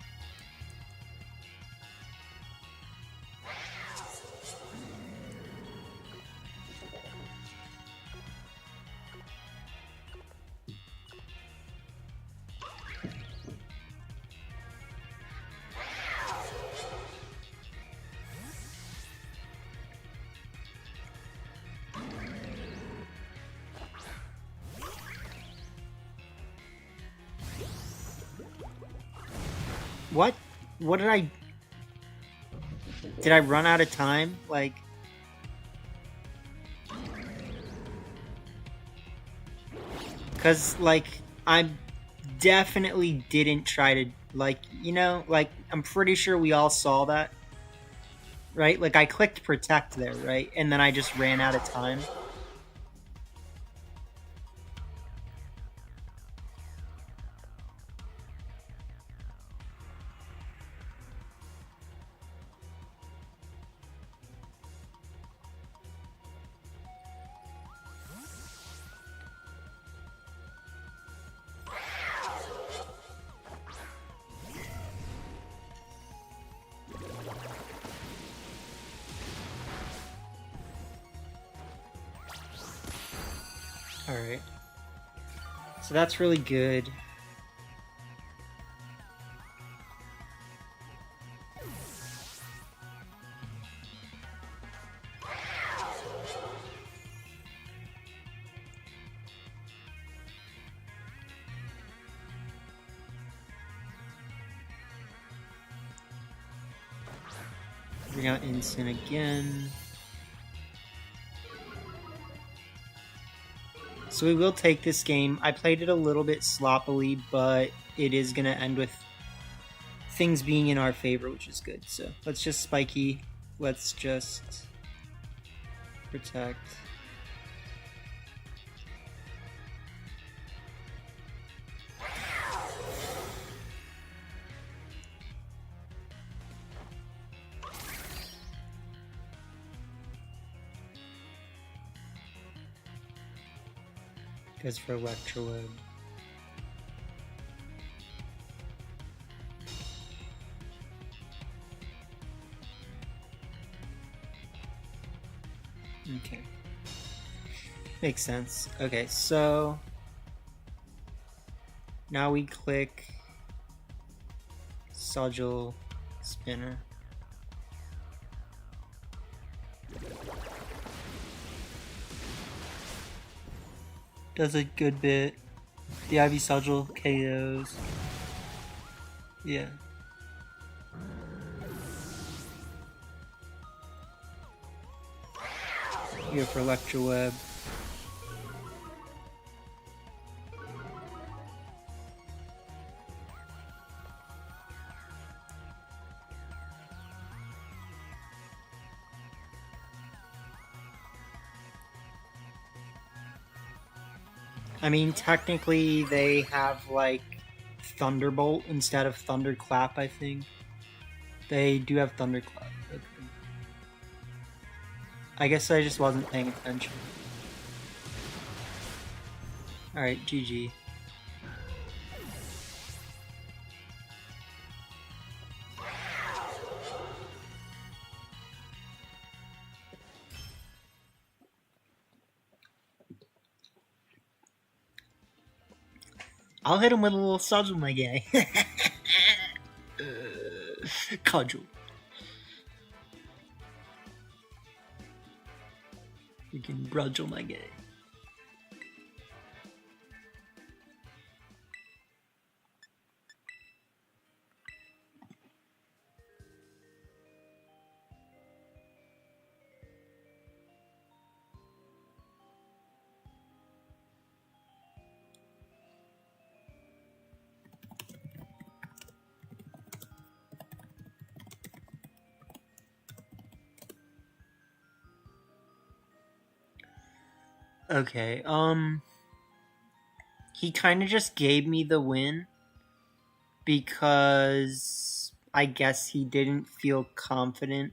A: What? What did I... Did I run out of time? Like... Because, like, I definitely didn't try to, like, you know, like, I'm pretty sure we all saw that. Right? Like, I clicked protect there, right? And then I just ran out of time. Alright. So that's really good. Bring out Instant again. So we will take this game. I played it a little bit sloppily, but it is going to end with things being in our favor, which is good. So let's just spiky. Let's just protect. Goes for Electroweb. Okay. Makes sense. Okay, so now we click Sigil Spinner. Does a good bit. The Ivy Sigil KOs. Yeah. Here for Electroweb. I mean, technically they have like Thunderbolt instead of Thunderclap, I think. They do have Thunderclap. Okay. I guess I just wasn't paying attention. Alright, GG. I'll hit him with a little Sigil, my guy. Cudgel. Freaking Brudgel, my guy. Okay, he kind of just gave me the win because I guess he didn't feel confident.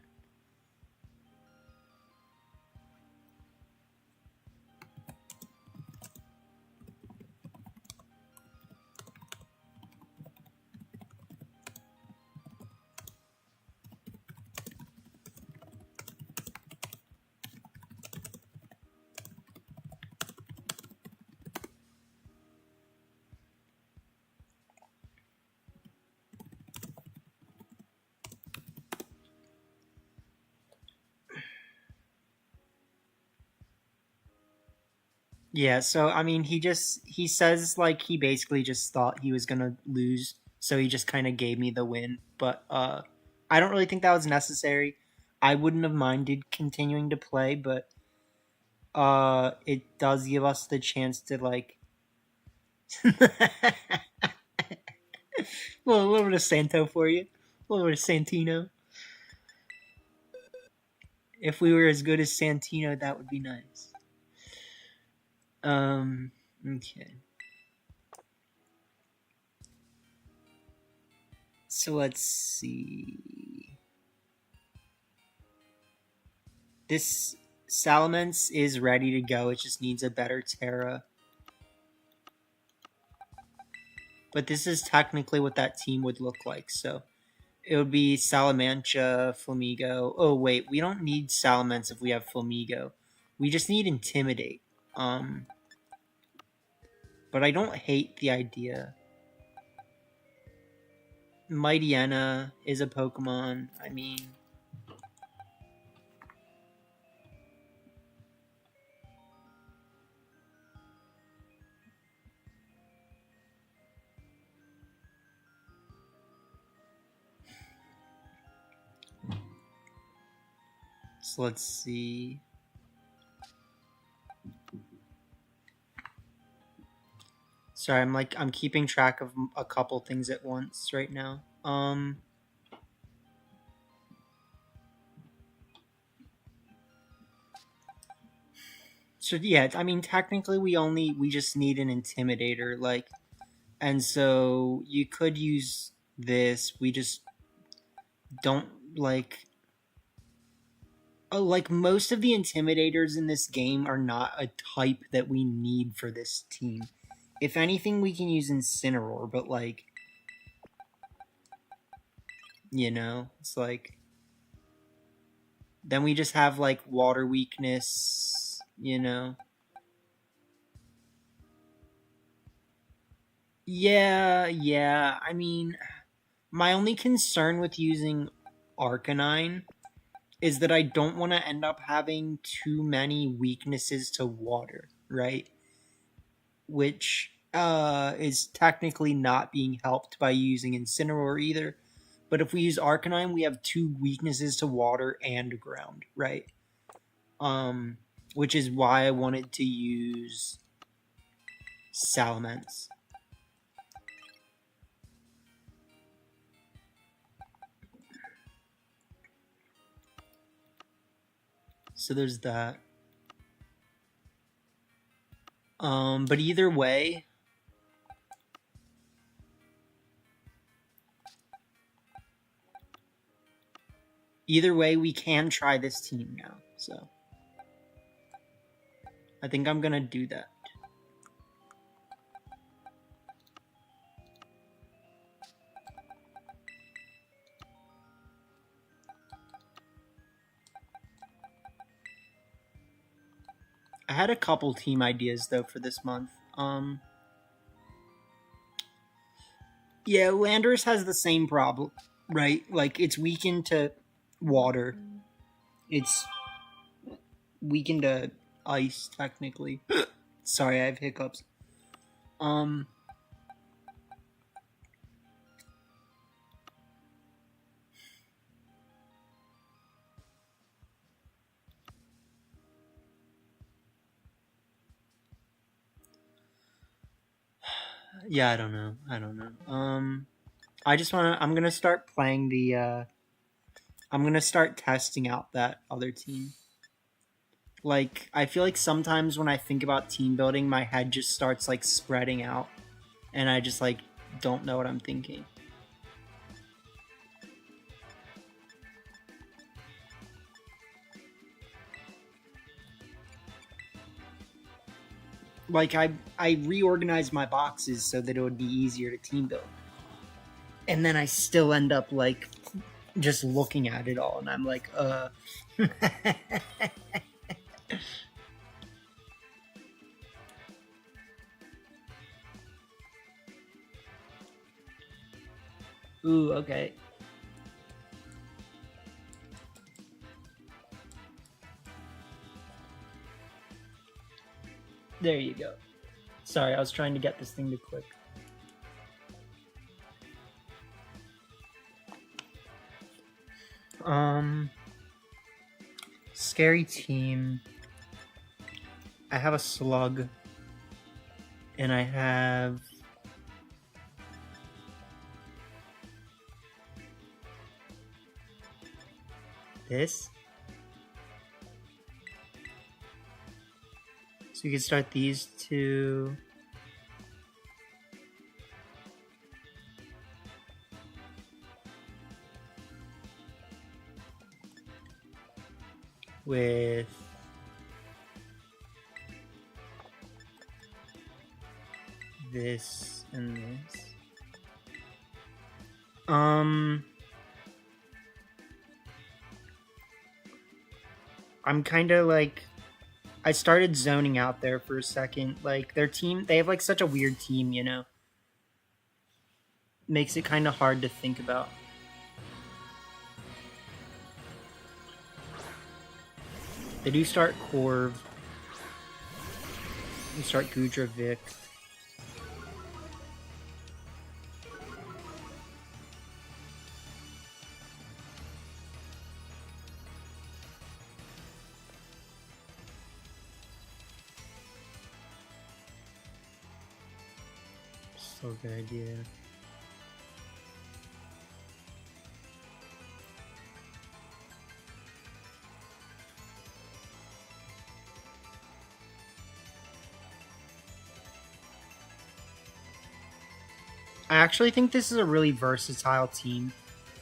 A: Yeah, so I mean, he says like he basically just thought he was gonna lose, so he just kind of gave me the win. But I don't really think that was necessary. I wouldn't have minded continuing to play, but it does give us the chance to like well, a little bit of Santo for you, a little bit of Santino. If we were as good as Santino, that would be nice. Okay. So let's see. This Salamence is ready to go. It just needs a better Terra. But this is technically what that team would look like. So it would be Salamancha, Flamigo. Oh, wait. We don't need Salamence if we have Flamigo. We just need Intimidate. But I don't hate the idea. Mightyena is a Pokemon. I mean... So let's see. Sorry, I'm keeping track of a couple things at once right now. So yeah, I mean technically we just need an intimidator, like, and so you could use this. We just don't like most of the intimidators in this game are not a type that we need for this team. If anything, we can use Incineroar, but like, it's like then we just have like water weakness, Yeah. I mean, my only concern with using Arcanine is that I don't want to end up having too many weaknesses to water, right? Which is technically not being helped by using Incineroar either. But if we use Arcanine, we have 2 weaknesses to water and ground, right? Which is why I wanted to use Salamence. So there's that. But either way, we can try this team now. So I think I'm gonna do that. I had a couple team ideas though for this month. Yeah, Landorus has the same problem, right? Like it's weakened to water. It's weakened to ice technically. Sorry, I have hiccups. Yeah, I don't know. I just I'm gonna start playing the I'm gonna start testing out that other team. Like, I feel like sometimes when I think about team building, my head just starts like spreading out, and I just like don't know what I'm thinking. Like I reorganized my boxes so that it would be easier to team build, and then I still end up like just looking at it all, and I'm like, Ooh, okay. There you go. Sorry, I was trying to get this thing to click. Scary team. I have a slug. And I have this. So you can start these 2. With this and this. I'm kind of like, I started zoning out there for a second. Like their team, they have like such a weird team, Makes it kind of hard to think about. They do start Corv. They start Gudra-Vic. Still a good idea. I actually think this is a really versatile team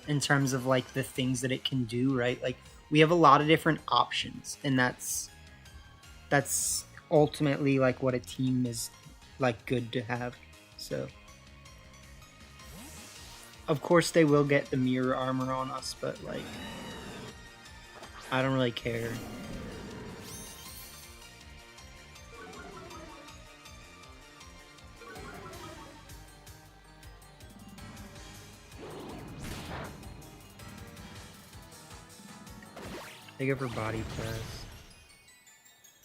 A: in terms of like the things that it can do, right? Like we have a lot of different options, and that's ultimately like what a team is like good to have. So of course they will get the mirror armor on us, but like I don't really care. They go for body press.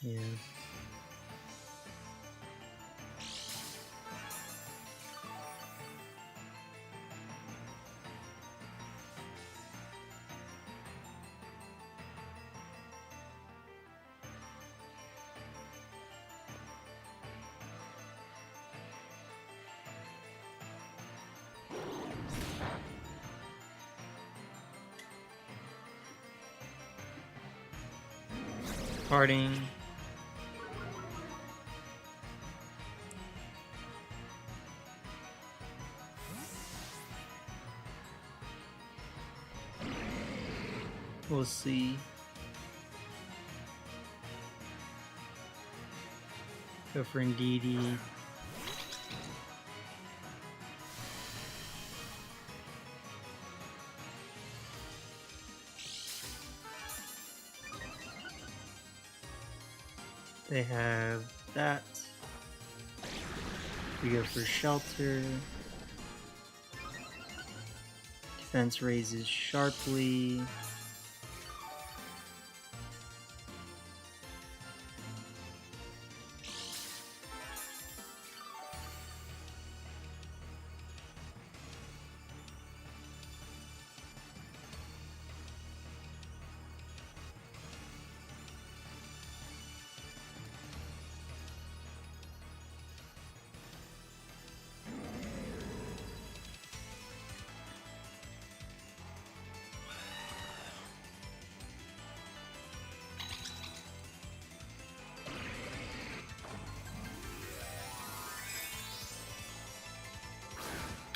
A: Yeah. Parting. We'll see. Go for Indeedee. They have that. We go for Shelter. Defense raises sharply.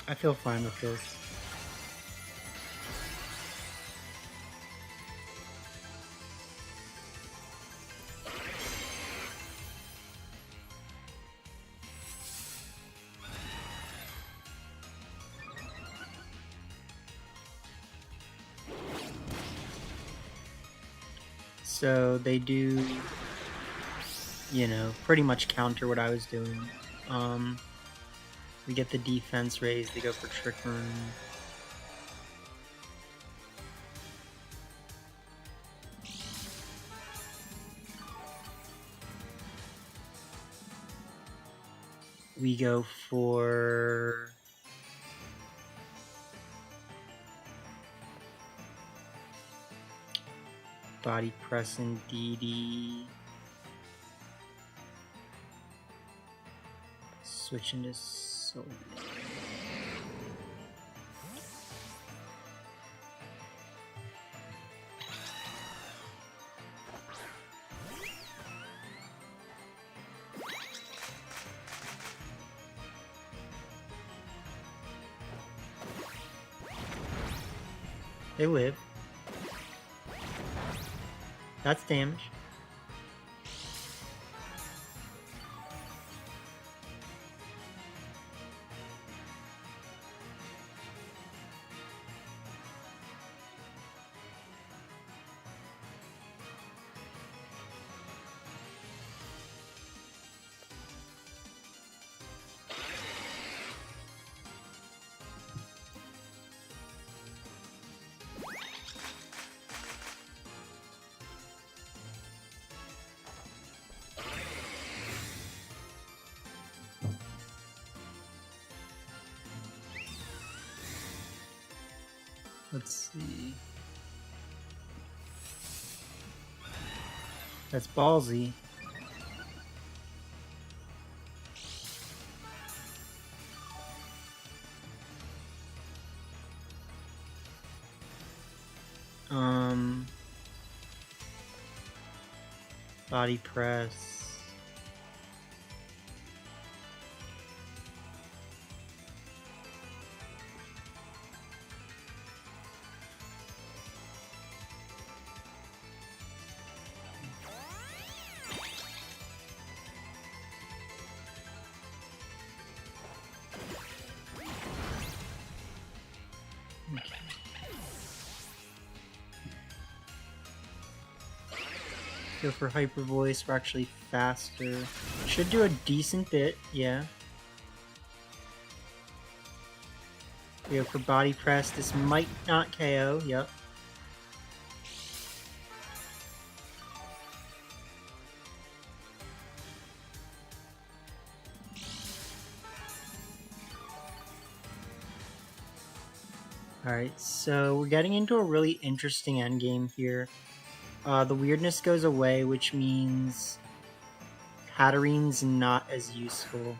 A: I feel fine with this. So they do, you know, pretty much counter what I was doing. We get the defense raise, they go for Trick Room. We go for Body Press and DD. Switch into Soul. They live. That's damage. Let's see. That's ballsy. Body press. Go for Hyper Voice, we're actually faster. Should do a decent bit, yeah. We go for Body Press, this might not KO, yep. Alright, so we're getting into a really interesting endgame here. The weirdness goes away, which means Hatterene's not as useful.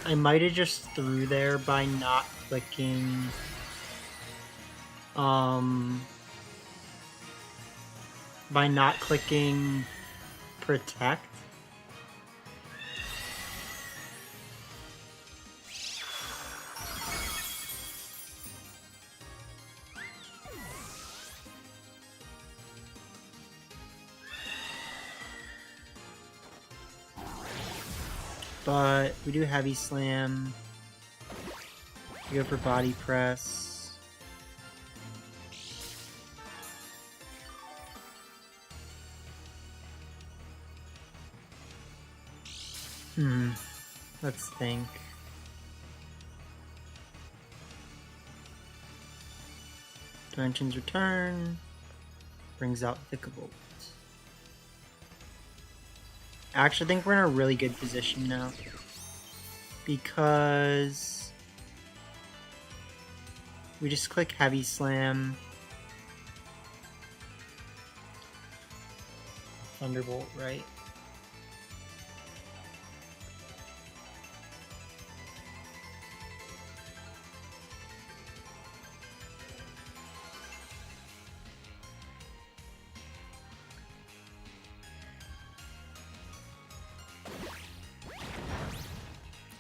A: I might have just threw there by not clicking protect. But we do Heavy Slam. We go for Body Press. Let's think. Dimensions Return. Brings out Vicavolt. I actually think we're in a really good position now. Because we just click Heavy Slam. Thunderbolt, right?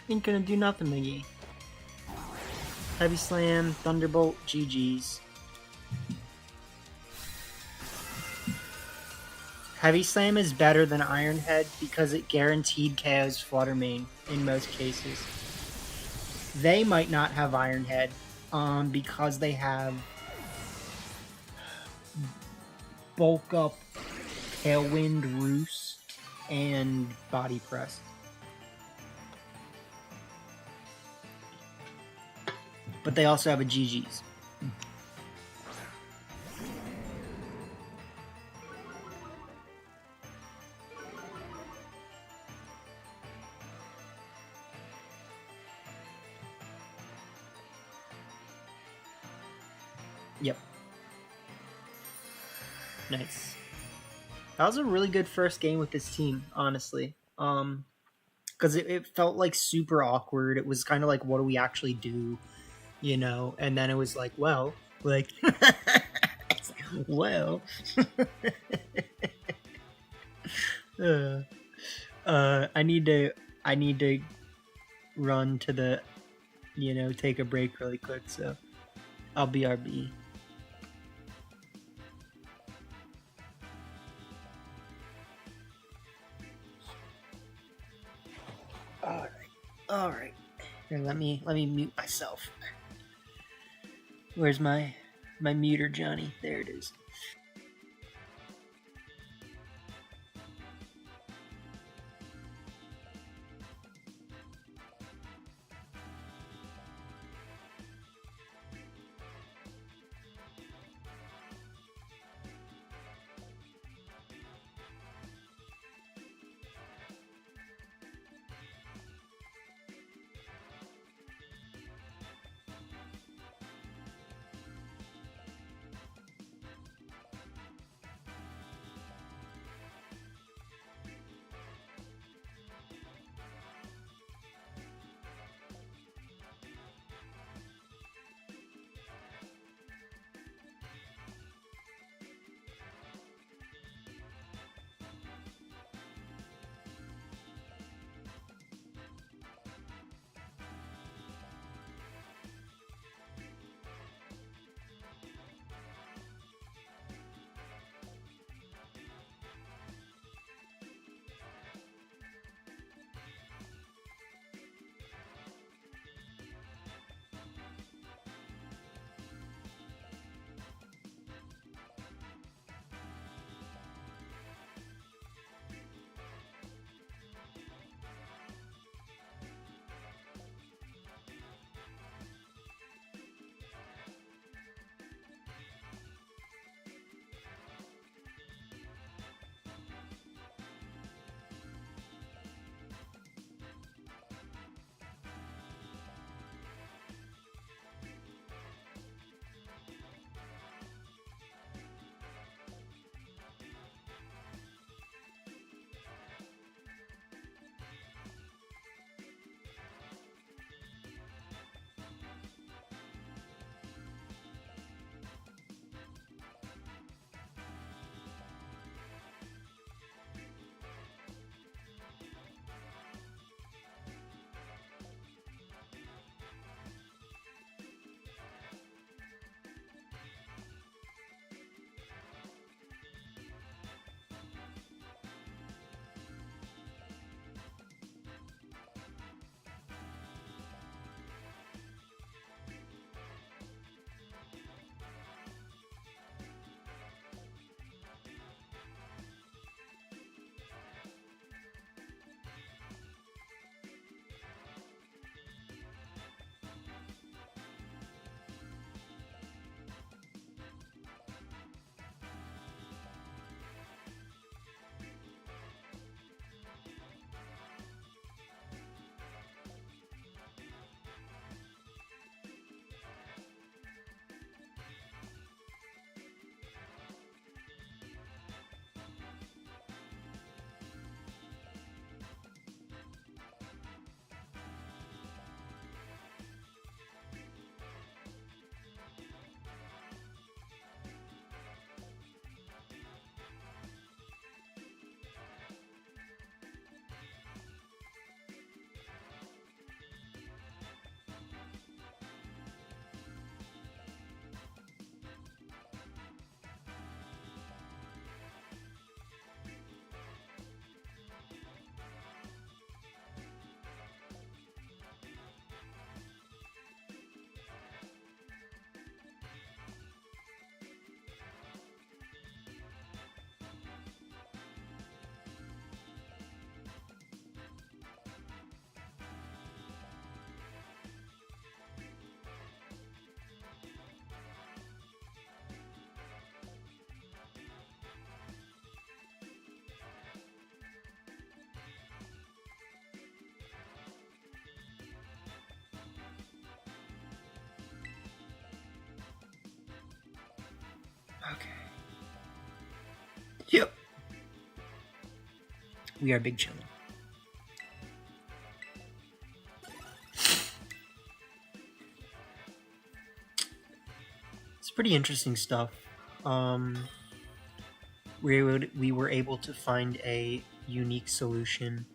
A: Ain't gonna do nothing, Miggy. Heavy Slam, Thunderbolt, GG's. Heavy Slam is better than Iron Head because it guaranteed KOs Flutter Mane in most cases. They might not have Iron Head because they have Bulk Up, Tailwind, Roost, and Body Press. But they also have a GG's. Yep. Nice. That was a really good first game with this team, honestly. Because it felt like super awkward. It was kind of like, what do we actually do? You know, and then it was like, well, like, well, I need to run to the, take a break really quick, so I'll BRB. All right. Here, let me mute myself. Where's my muter, Johnny? There it is. Yep. We are big chillin'. It's pretty interesting stuff. We were able to find a unique solution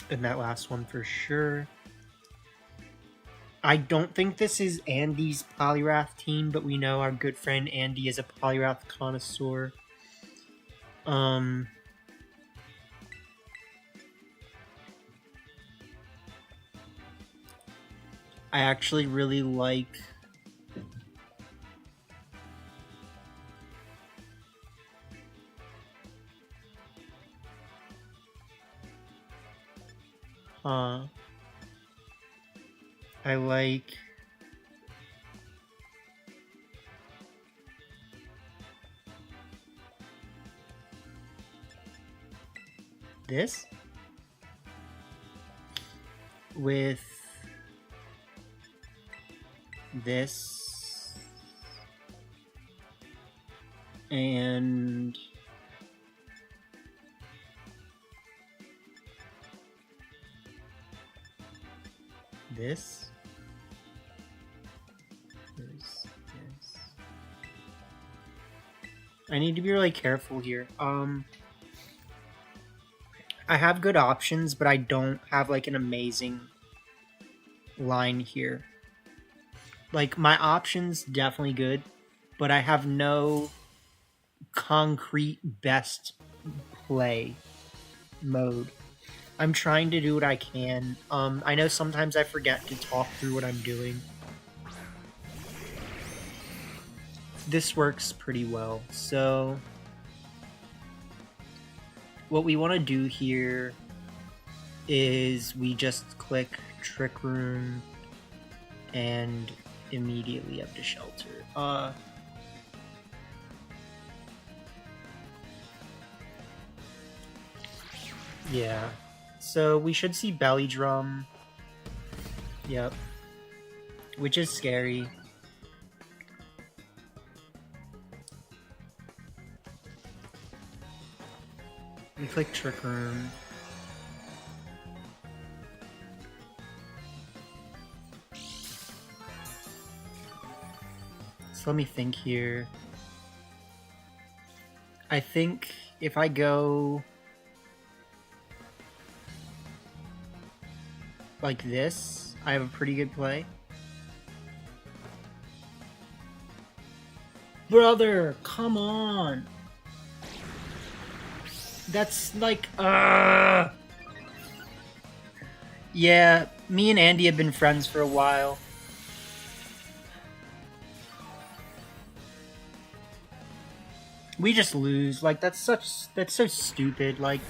A: in that last one for sure. I don't think this is Andy's Polyrath team, but we know our good friend Andy is a Polyrath connoisseur. I actually really like I like this with this and this. I need to be really careful here. I have good options, but I don't have like an amazing line here. Like my options definitely good, but I have no concrete best play mode. I'm trying to do what I can. I know sometimes I forget to talk through what I'm doing. This works pretty well. So what we want to do here is we just click Trick Room and immediately up to Shelter. Yeah. So we should see Belly Drum. Yep. Which is scary. We click Trick Room. So let me think here. I think if I go like this, I have a pretty good play. Brother, come on! That's like, yeah, me and Andy have been friends for a while. We just lose. Like, that's so stupid. Like,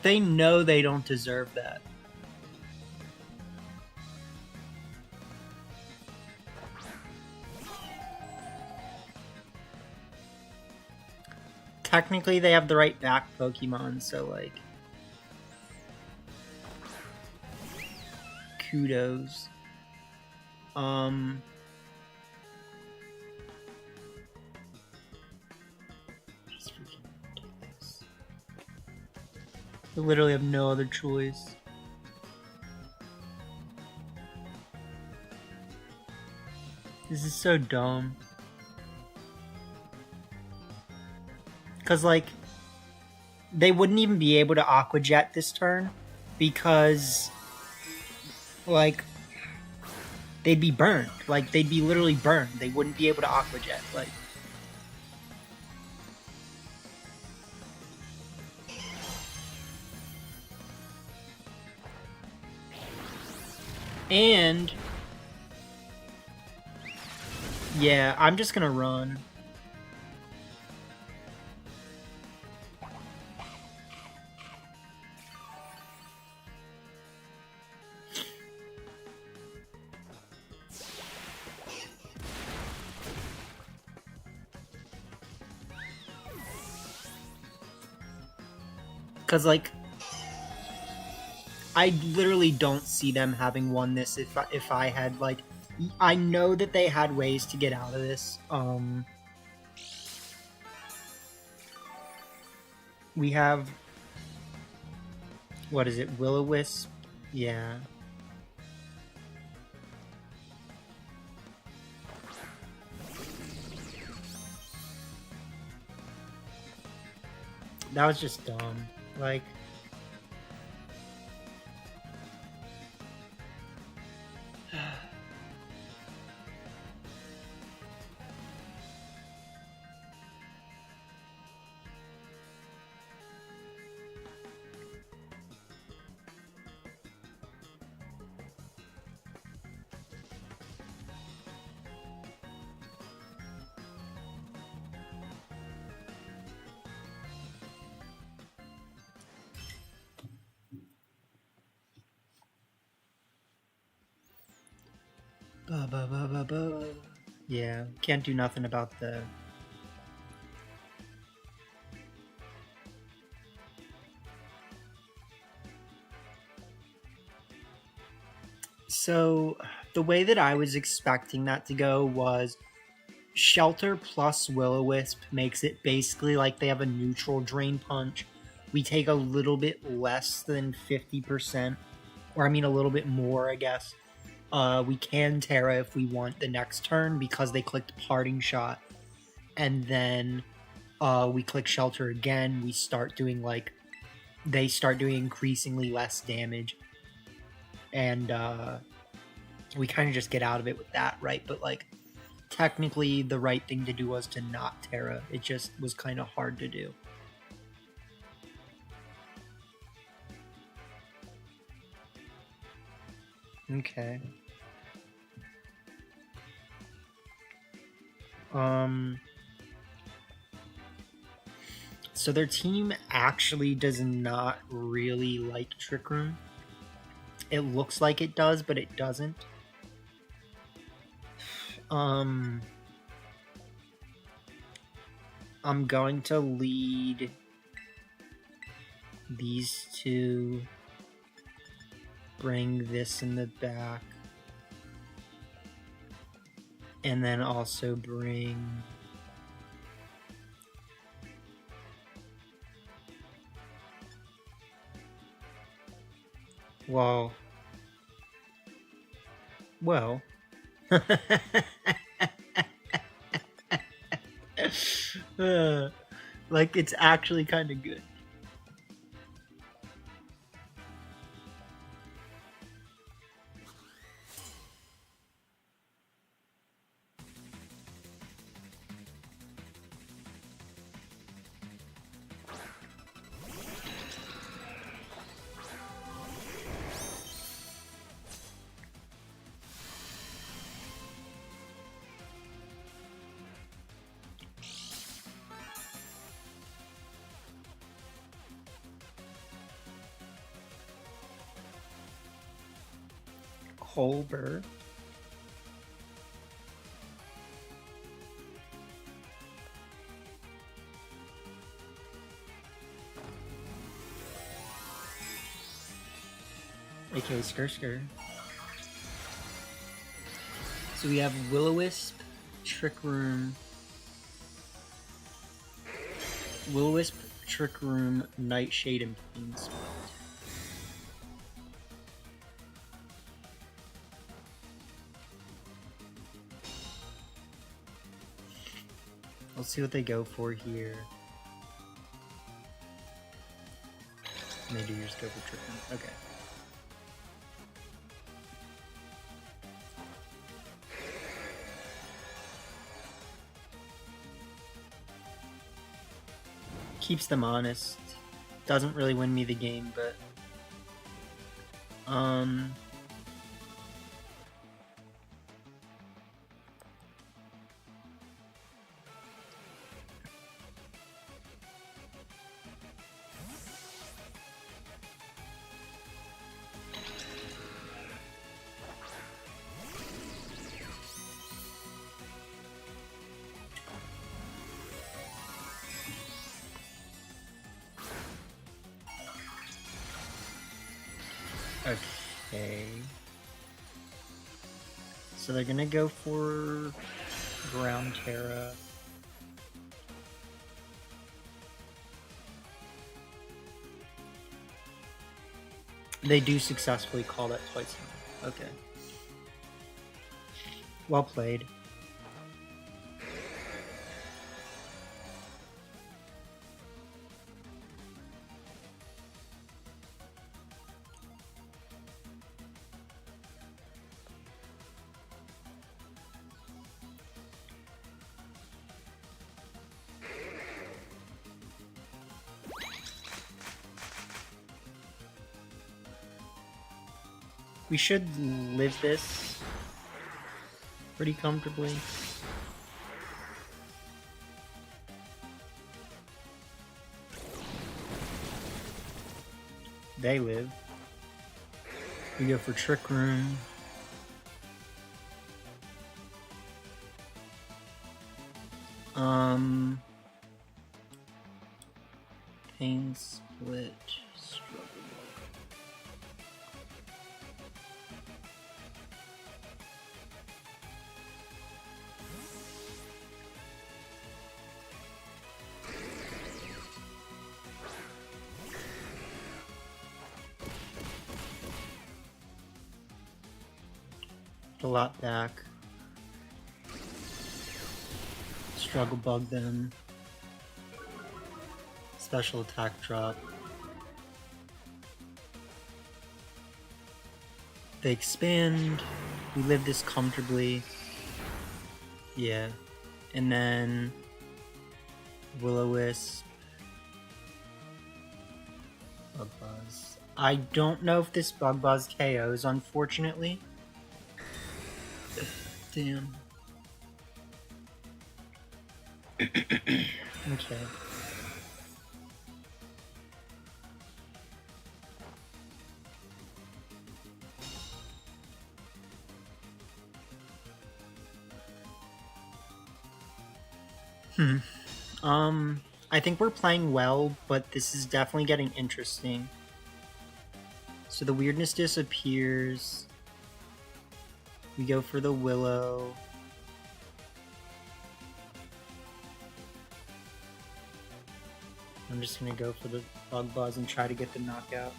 A: they know they don't deserve that. Technically, they have the right back Pokemon, so, like, kudos. I literally have no other choice. This is so dumb. Because, like, they wouldn't even be able to Aqua Jet this turn because, like, they'd be burned. Like, they'd be literally burned. They wouldn't be able to Aqua Jet. Like, and Yeah, I'm just gonna run. Cause like, I literally don't see them having won this if I had like, I know that they had ways to get out of this. We have, what is it, Will-O-Wisp? Yeah. That was just dumb. Like, yeah, can't do nothing about the. So, the way that I was expecting that to go was Shelter plus Will-O-Wisp makes it basically like they have a neutral Drain Punch. We take a little bit less than 50%, or I mean a little bit more, I guess. We can Terra if we want the next turn because they clicked Parting Shot, and then we click Shelter again. We start doing like they start doing increasingly less damage, and we kind of just get out of it with that, right? But like technically, the right thing to do was to not Terra. It just was kind of hard to do. Okay. So their team actually does not really like Trick Room. It looks like it does, but it doesn't. I'm going to lead these two. Bring this in the back. And then also bring... Well... like, it's actually kind of good. Holber. AKA Skr. So we have Will-O-Wisp, Trick Room, Will-O-Wisp, Trick Room, Nightshade, and Pain Spot. Let's see what they go for here. And they do just go for Trick Room. Okay. Keeps them honest. Doesn't really win me the game, but Okay. So they're gonna go for Ground Terra. They do successfully call that twice now. Okay. Well played. We should live this pretty comfortably. They live. We go for Trick Room. Pain Split. Struggle. A lot back. Struggle Bug them. Special attack drop. They expand. We live this comfortably. Yeah. And then Will-O-Wisp. Bug Buzz. I don't know if this Bug Buzz KOs, unfortunately. Damn. Okay. I think we're playing well, but this is definitely getting interesting. So the weirdness disappears. We go for the Willow. I'm just gonna go for the Bug Buzz and try to get the knockout.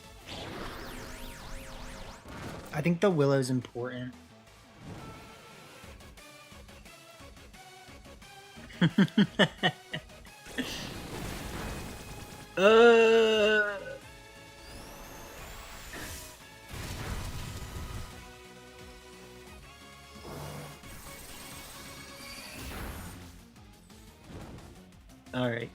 A: I think the Willow's important. Alright,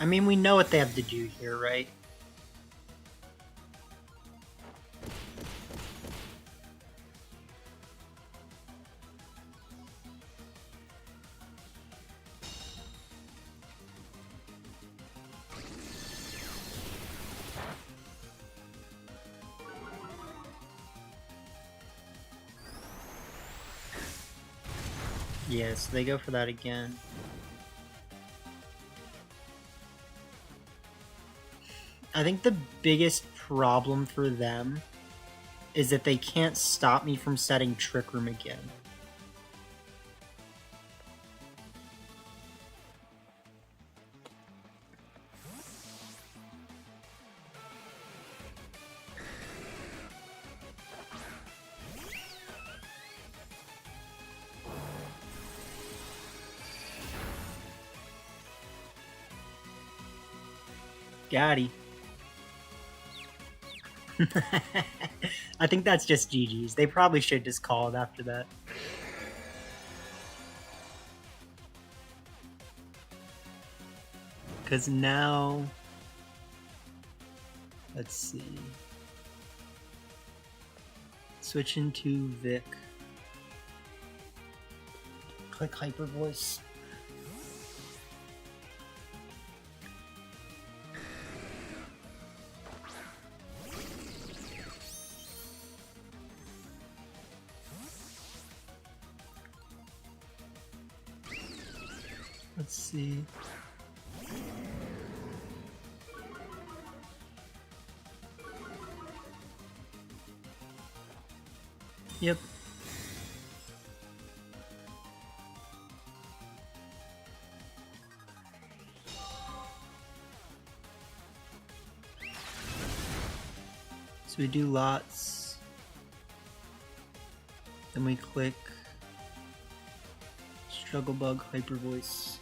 A: I mean, we know what they have to do here, right? Yes, they go for that again. I think the biggest problem for them is that they can't stop me from setting Trick Room again. Got I think that's just GG's. They probably should just call it after that. Because now... Let's see. Switch into Vic. click Hyper Voice. Let's see. Yep. So we do lots. Then we click Struggle Bug Hyper Voice.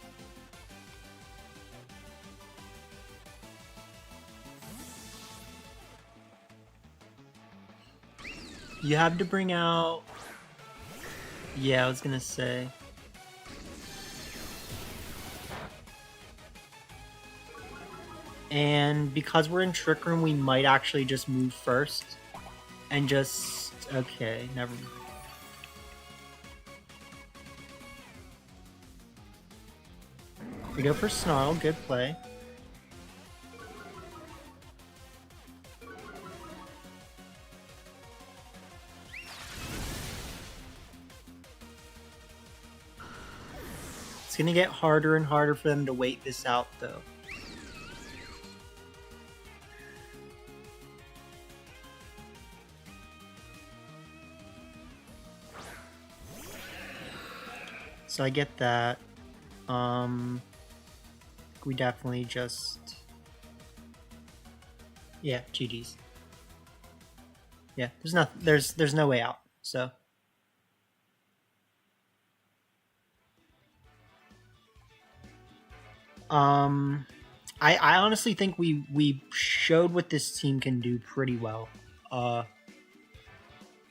A: You have to bring out... Yeah, I was gonna say. And because we're in Trick Room, we might actually just move first. And just... Okay, never mind. We go for Snarl, good play. It's gonna get harder and harder for them to wait this out, though. So I get that. We definitely just... Yeah, GG's. Yeah, there's no way out, so... I honestly think we showed what this team can do pretty well.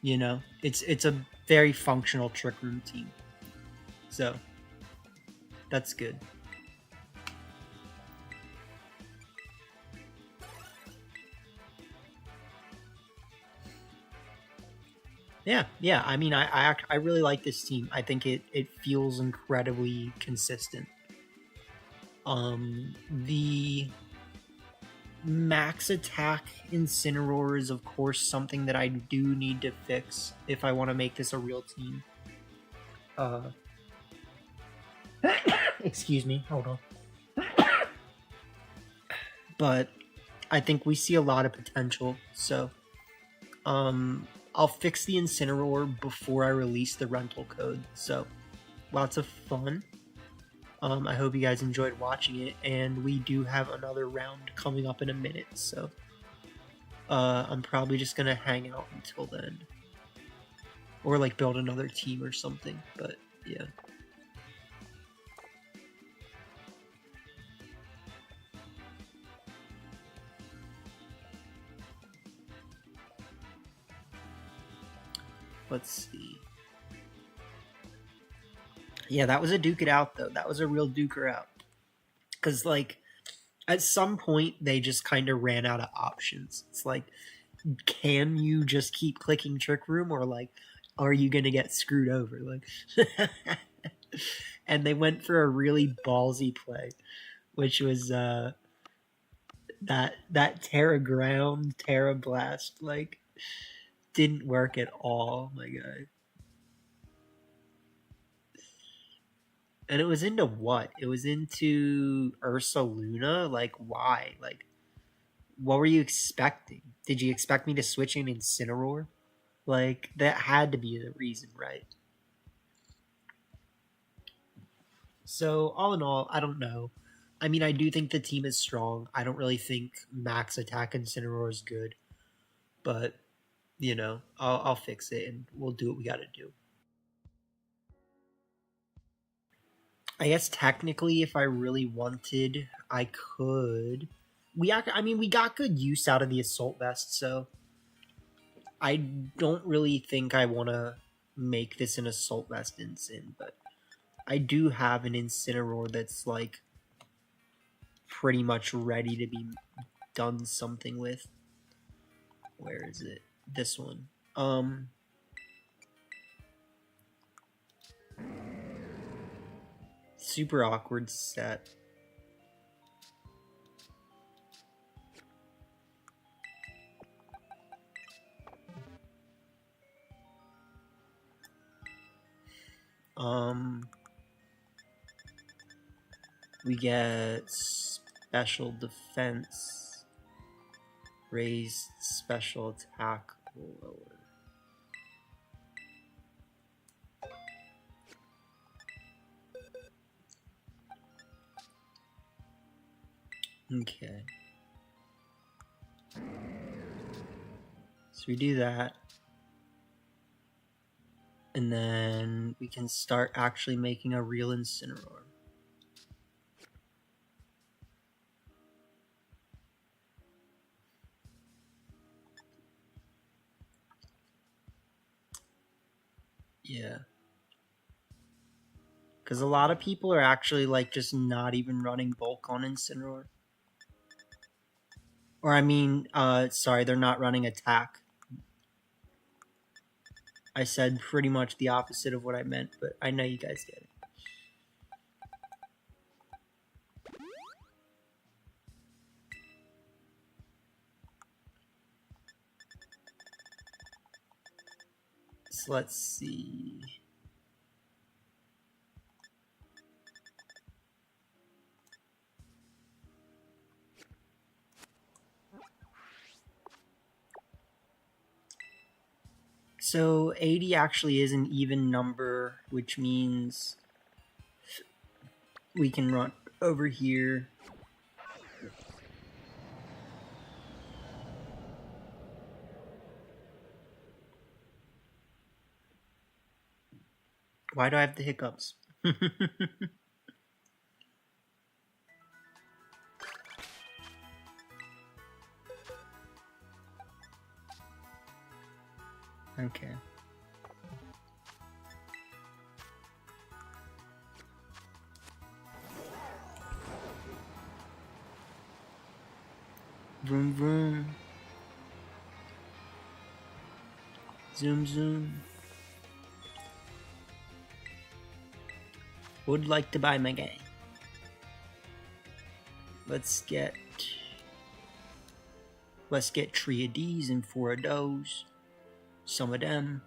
A: You know, it's a very functional Trick Room team. So, that's good. Yeah. I mean, I really like this team. I think it feels incredibly consistent. The max attack Incineroar is, of course, something that I do need to fix if I want to make this a real team. Excuse me, hold on. But I think we see a lot of potential, so I'll fix the Incineroar before I release the rental code. So lots of fun. I hope you guys enjoyed watching it, and we do have another round coming up in a minute, so I'm probably just gonna hang out until then, or like build another team or something. But yeah. Let's see. Yeah, that was a duke it out, though. That was a real duker out. Because, like, at some point, they just kind of ran out of options. It's like, can you just keep clicking Trick Room, or, like, are you going to get screwed over? Like, and they went for a really ballsy play, which was that Terra Ground, Terra Blast, like, didn't work at all, my guy. And it was into what? It was into Ursa Luna? Like, why? Like, what were you expecting? Did you expect me to switch in Incineroar? Like, that had to be the reason, right? So, all in all, I don't know. I mean, I do think the team is strong. I don't really think max attack Incineroar is good. But, you know, I'll fix it, and we'll do what we gotta do. I guess technically, if I really wanted, I could. I mean, we got good use out of the Assault Vest, so I don't really think I want to make this an Assault Vest Incin, but I do have an Incineroar that's, like, pretty much ready to be done something with. Where is it? This one. Super awkward set. We get special defense, raised special attack lower. Okay. So we do that. And then we can start actually making a real Incineroar. Yeah. Because a lot of people are actually like just not even running bulk on Incineroar. Or I mean, sorry, they're not running attack. I said pretty much the opposite of what I meant, but I know you guys get it. So let's see. So 80 actually is an even number, which means we can run over here. Why do I have the hiccups? Okay. Vroom vroom. Zoom zoom. Would like to buy my game. Let's get 3 of these and 4 of those. Some of them.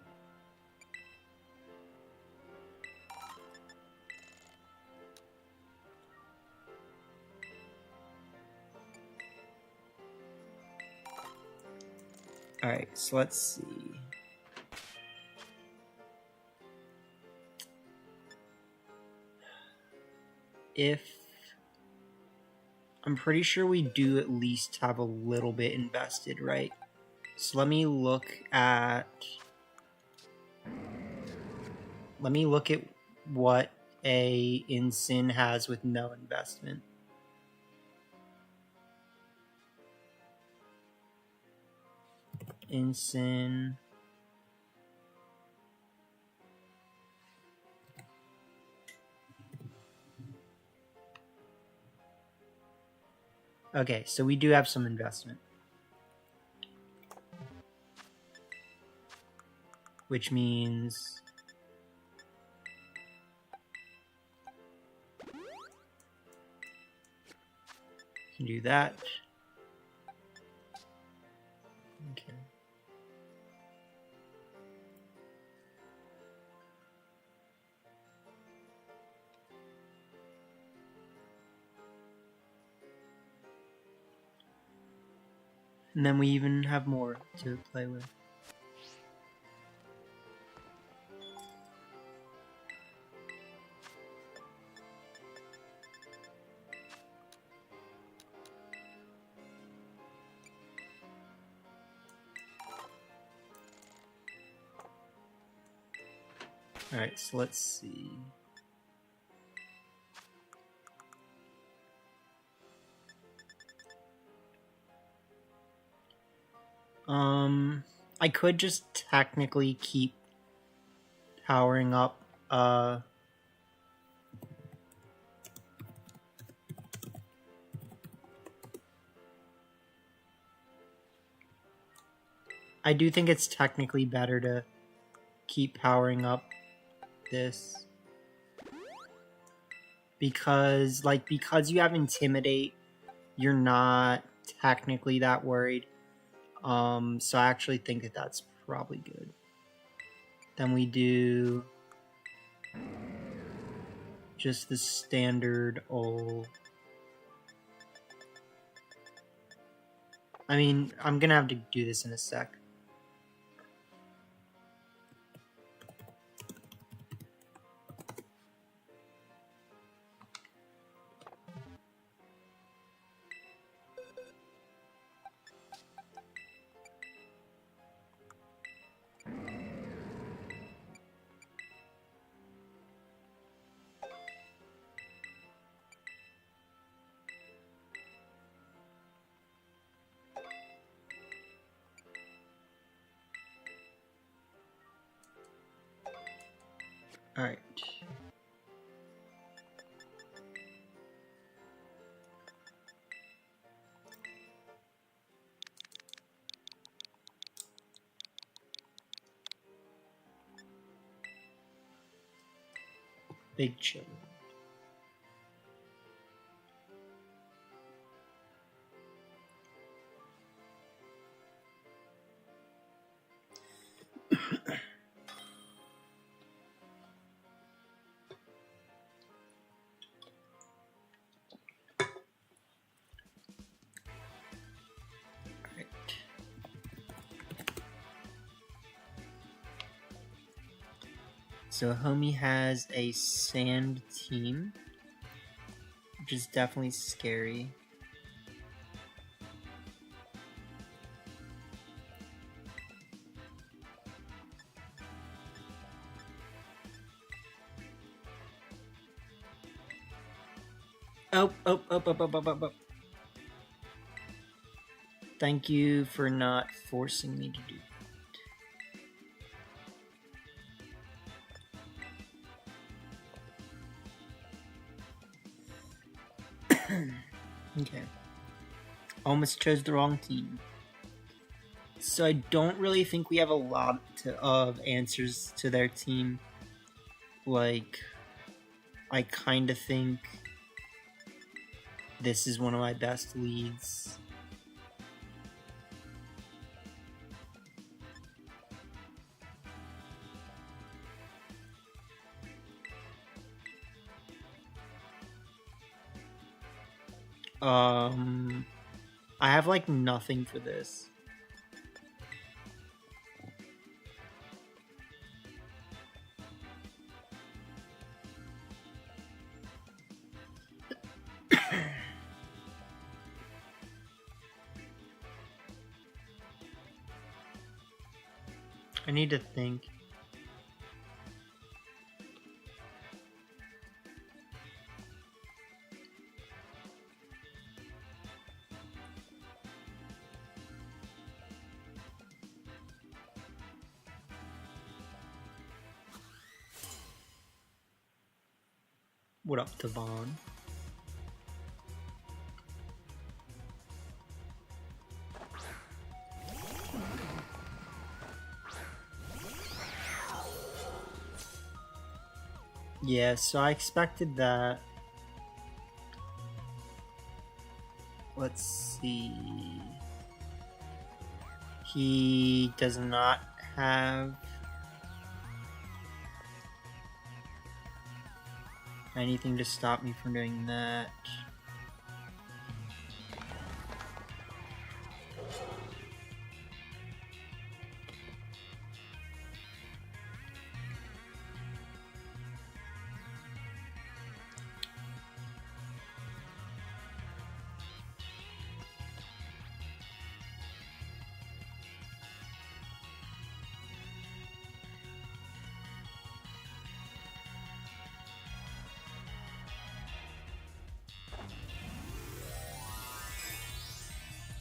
A: Alright, so let's see. If I'm pretty sure we do at least have a little bit invested, right? So let me look at what a Incin has with no investment. Incin. Okay, so we do have some investment. Which means we can do that. Okay. And then we even have more to play with. Alright, so let's see. I could just technically keep powering up, I do think it's technically better to keep powering up this. because you have Intimidate, you're not technically that worried. So I actually think that that's probably good. Then we do just the standard old. I mean, I'm gonna have to do this in a sec. All right. Big chili. So Homie has a sand team, which is definitely scary. Oh. Thank you for not forcing me to do that. Okay. Almost chose the wrong team. So I don't really think we have a lot of answers to their team. Like, I kind of think this is one of my best leads. I have like nothing for this. I need to think. What up, Devon? Yeah, so I expected that. Let's see. He does not have anything to stop me from doing that.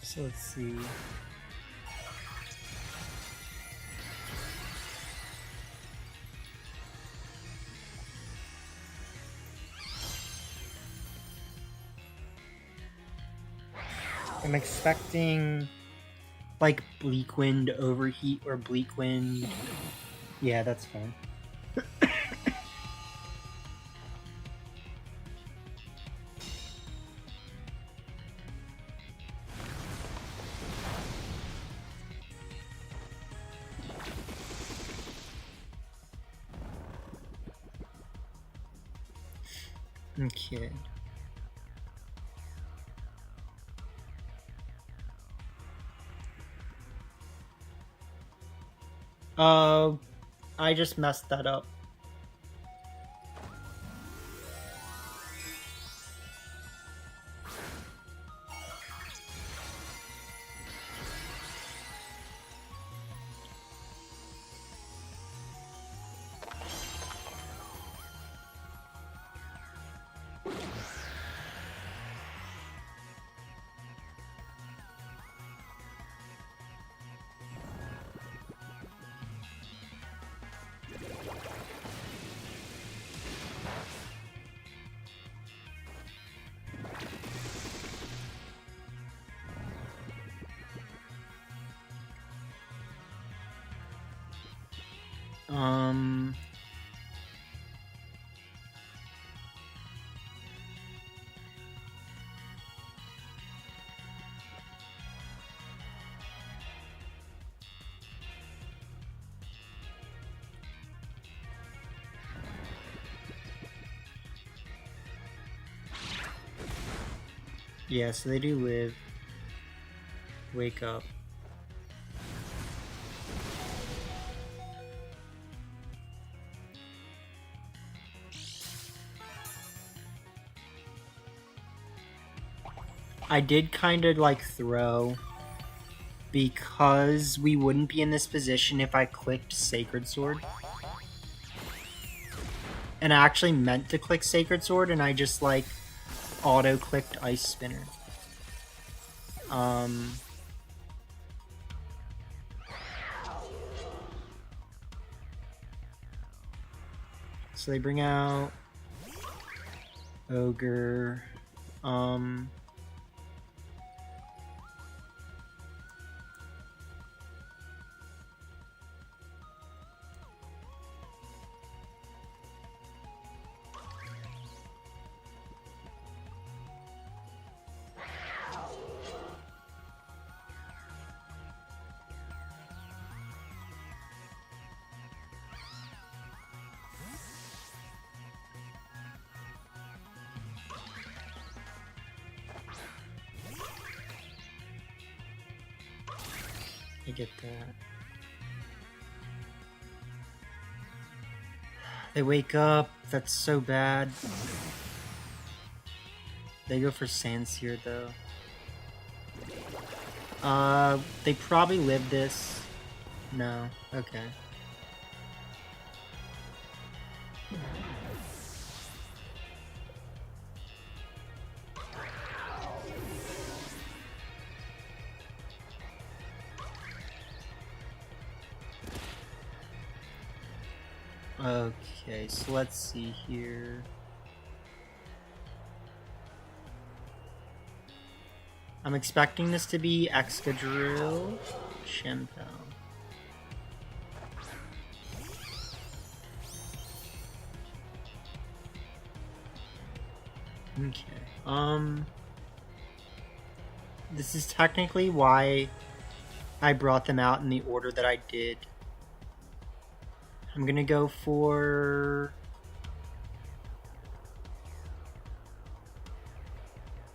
A: So let's see. I'm expecting like Bleak Wind Overheat or Bleak Wind. Yeah, that's fine. Okay. I just messed that up. Yeah, so they do live. Wake up. I did kind of like throw because we wouldn't be in this position if I clicked Sacred Sword. And I actually meant to click Sacred Sword and I just like auto-clicked Ice Spinner. So they bring out Ogre. I get that. They wake up. That's so bad. They go for Sandsear though. They probably live this. No. Okay. Okay, so let's see here. I'm expecting this to be Excadrill, Shenpao. Okay. This is technically why I brought them out in the order that I did. I'm gonna go for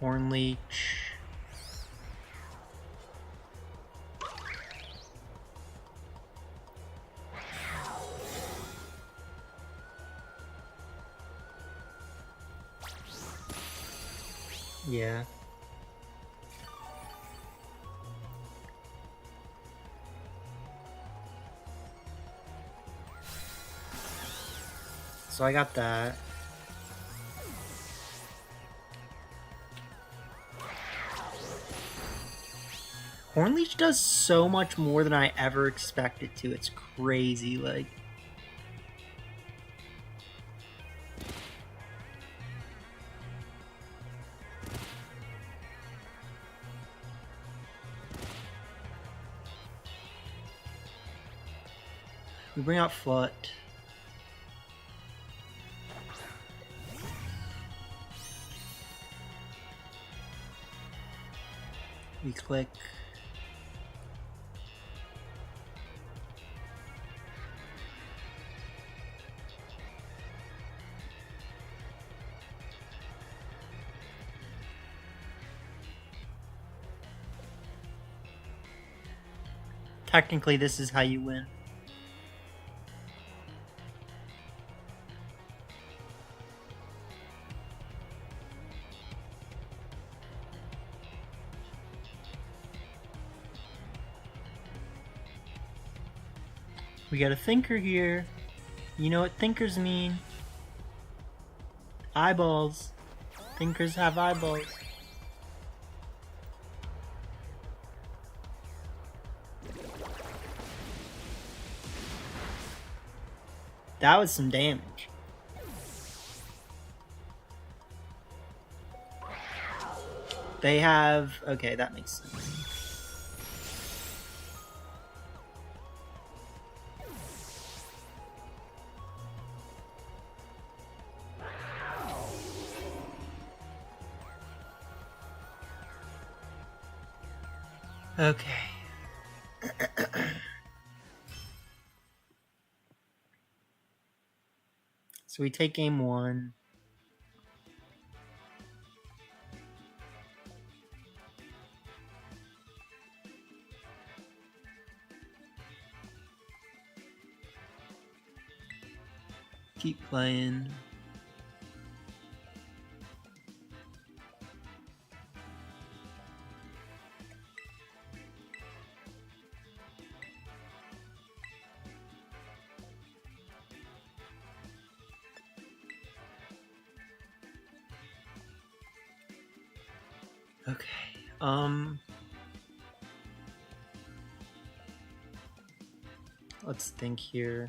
A: Hornleech. Yeah. So I got that. Hornleech does so much more than I ever expected to. It's crazy, like. We bring out Flut. We click. technically this is how you win. We got a thinker here. You know what thinkers mean? Eyeballs. Thinkers have eyeballs. That was some damage. They have... Okay, that makes sense. Okay. So we take game 1. Keep playing. Okay. Let's think here.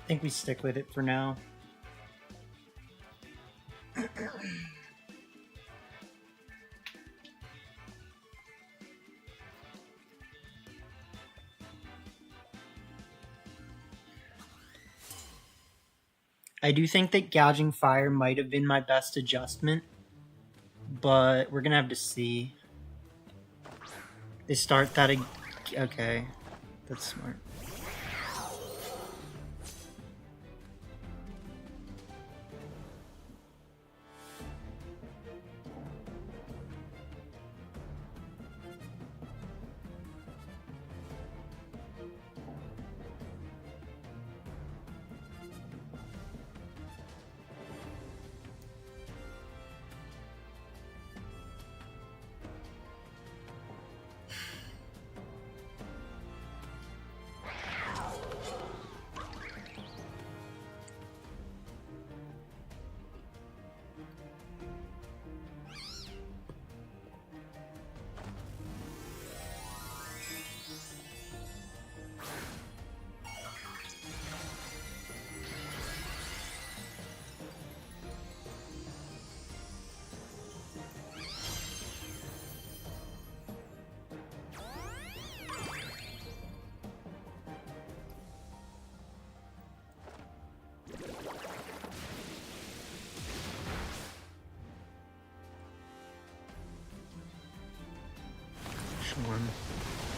A: I think we stick with it for now. I do think that gouging fire might have been my best adjustment, but we're gonna have to see. They start that okay, that's smart.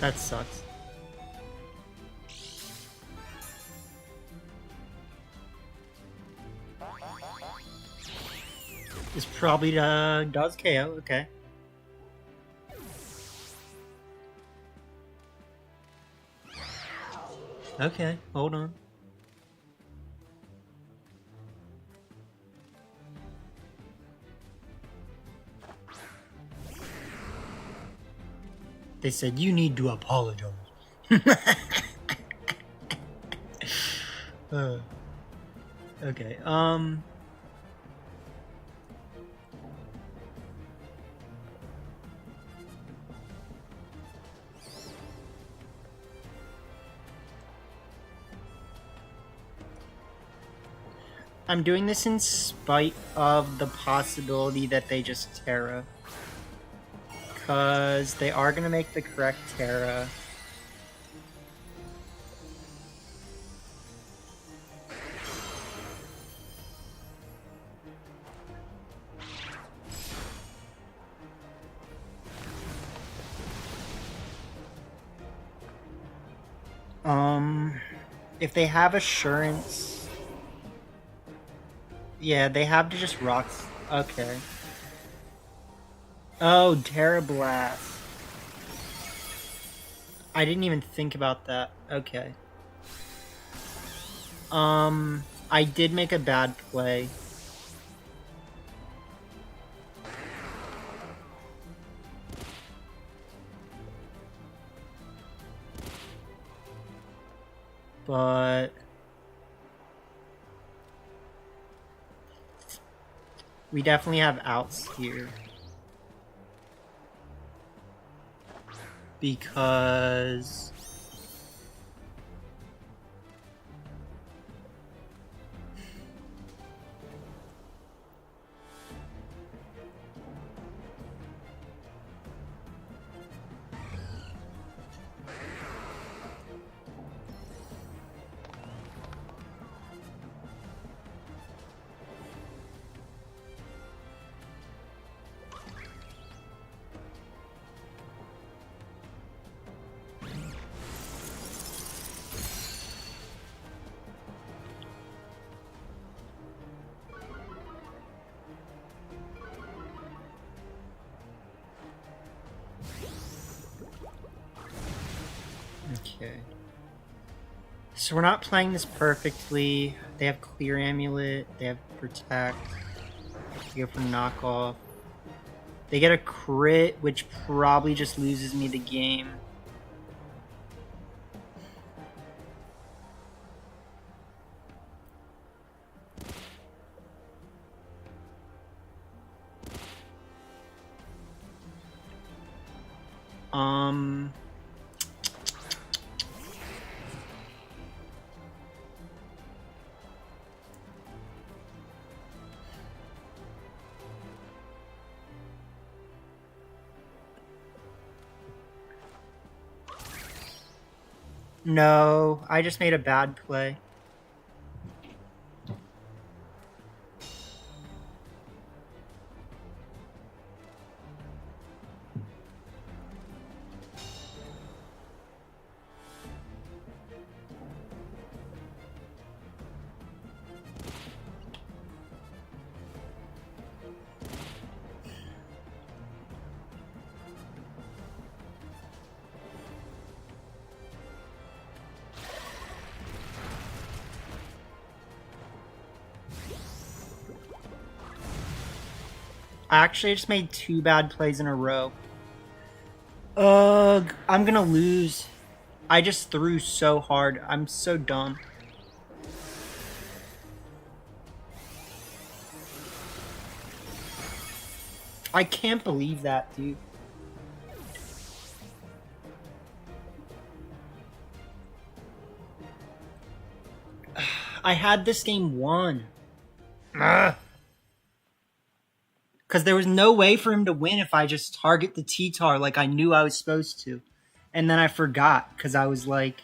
A: That sucks. This probably does KO, okay. Okay, hold on. They said, you need to apologize. Okay, I'm doing this in spite of the possibility that they just Terra. Because they are going to make the correct Terra. If they have Assurance... Yeah, they have to just rock... Okay. Oh, Terra Blast. I didn't even think about that. Okay. I did make a bad play. But... we definitely have outs here. Because... Okay. So we're not playing this perfectly. They have Clear Amulet, they have Protect, they go for Knockoff. They get a crit, which probably just loses me the game. No, I just made a bad play. I actually just made 2 bad plays in a row. Ugh, I'm gonna lose. I just threw so hard. I'm so dumb. I can't believe that, dude. I had this game won. Ugh. Because there was no way for him to win if I just target the T-Tar like I knew I was supposed to. And then I forgot, because I was like...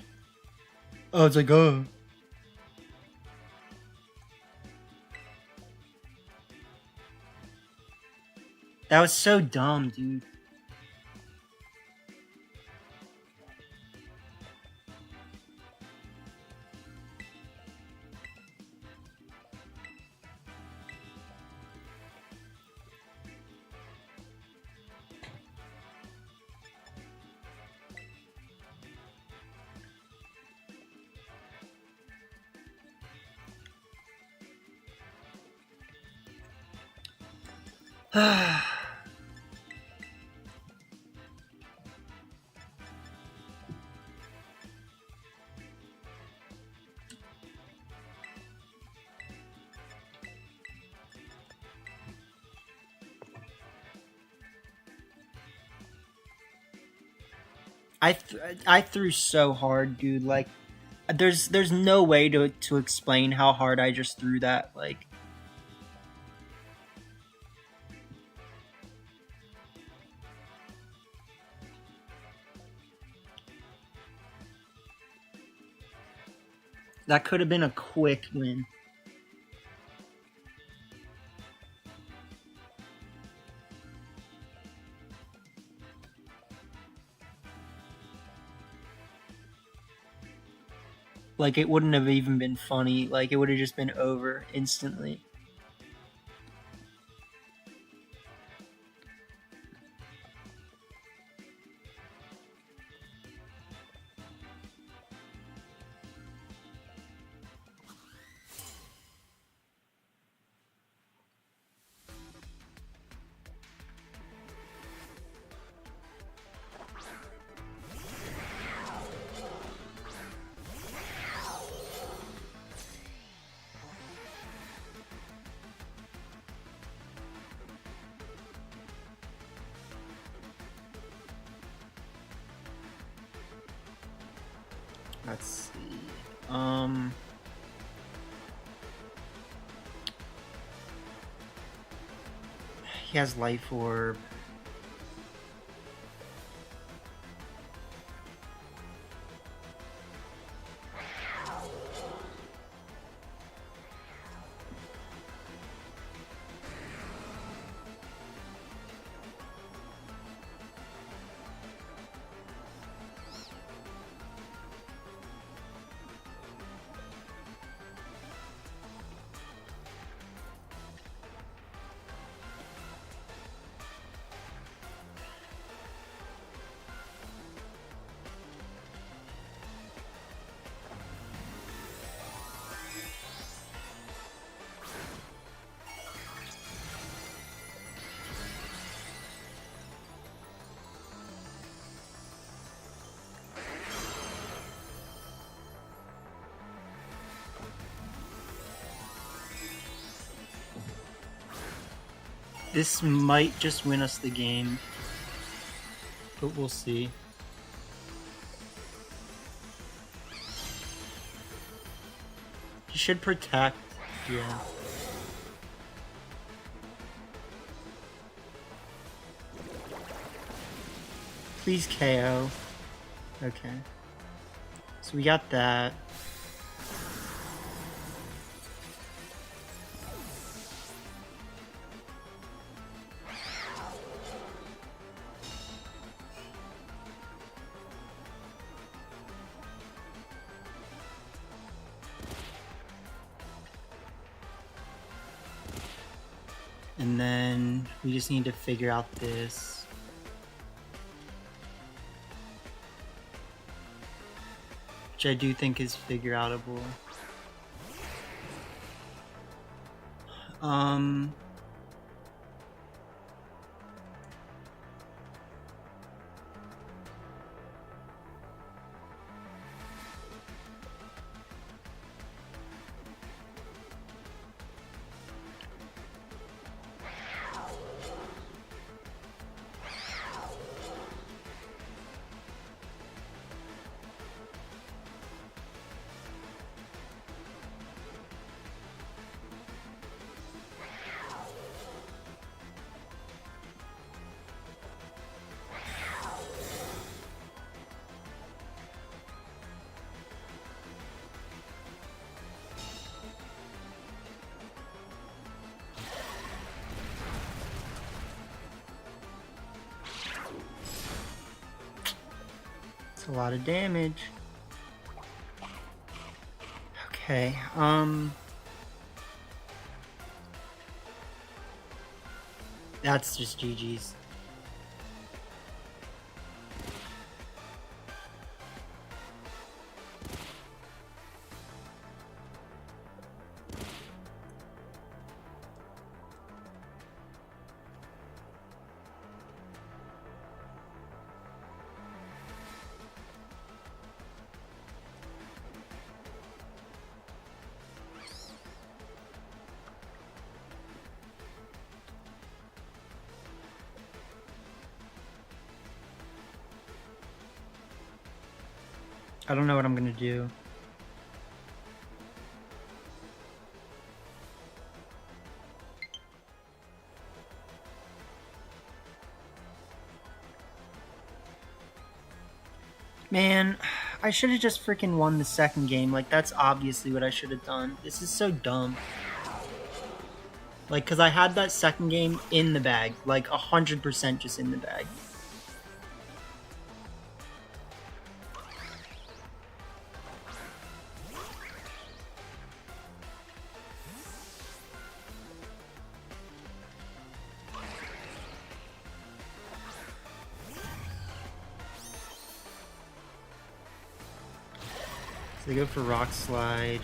A: Oh, it's like, oh. That was so dumb, dude. I threw so hard, dude. Like, there's no way to explain how hard I just threw that. Like, that could have been a quick win. Like, it wouldn't have even been funny. Like, it would have just been over instantly. Let's see. He has Life Orb. This might just win us the game, but we'll see. He should protect, yeah. Please KO. Okay. So we got that. And then we just need to figure out this. Which I do think is figure outable. A lot of damage. Okay, that's just GG's. I don't know what I'm gonna do. Man, I should have just freaking won the second game. Like, that's obviously what I should have done. This is so dumb. Like, because I had that second game in the bag. Like, 100% just in the bag. So they go for Rock Slide.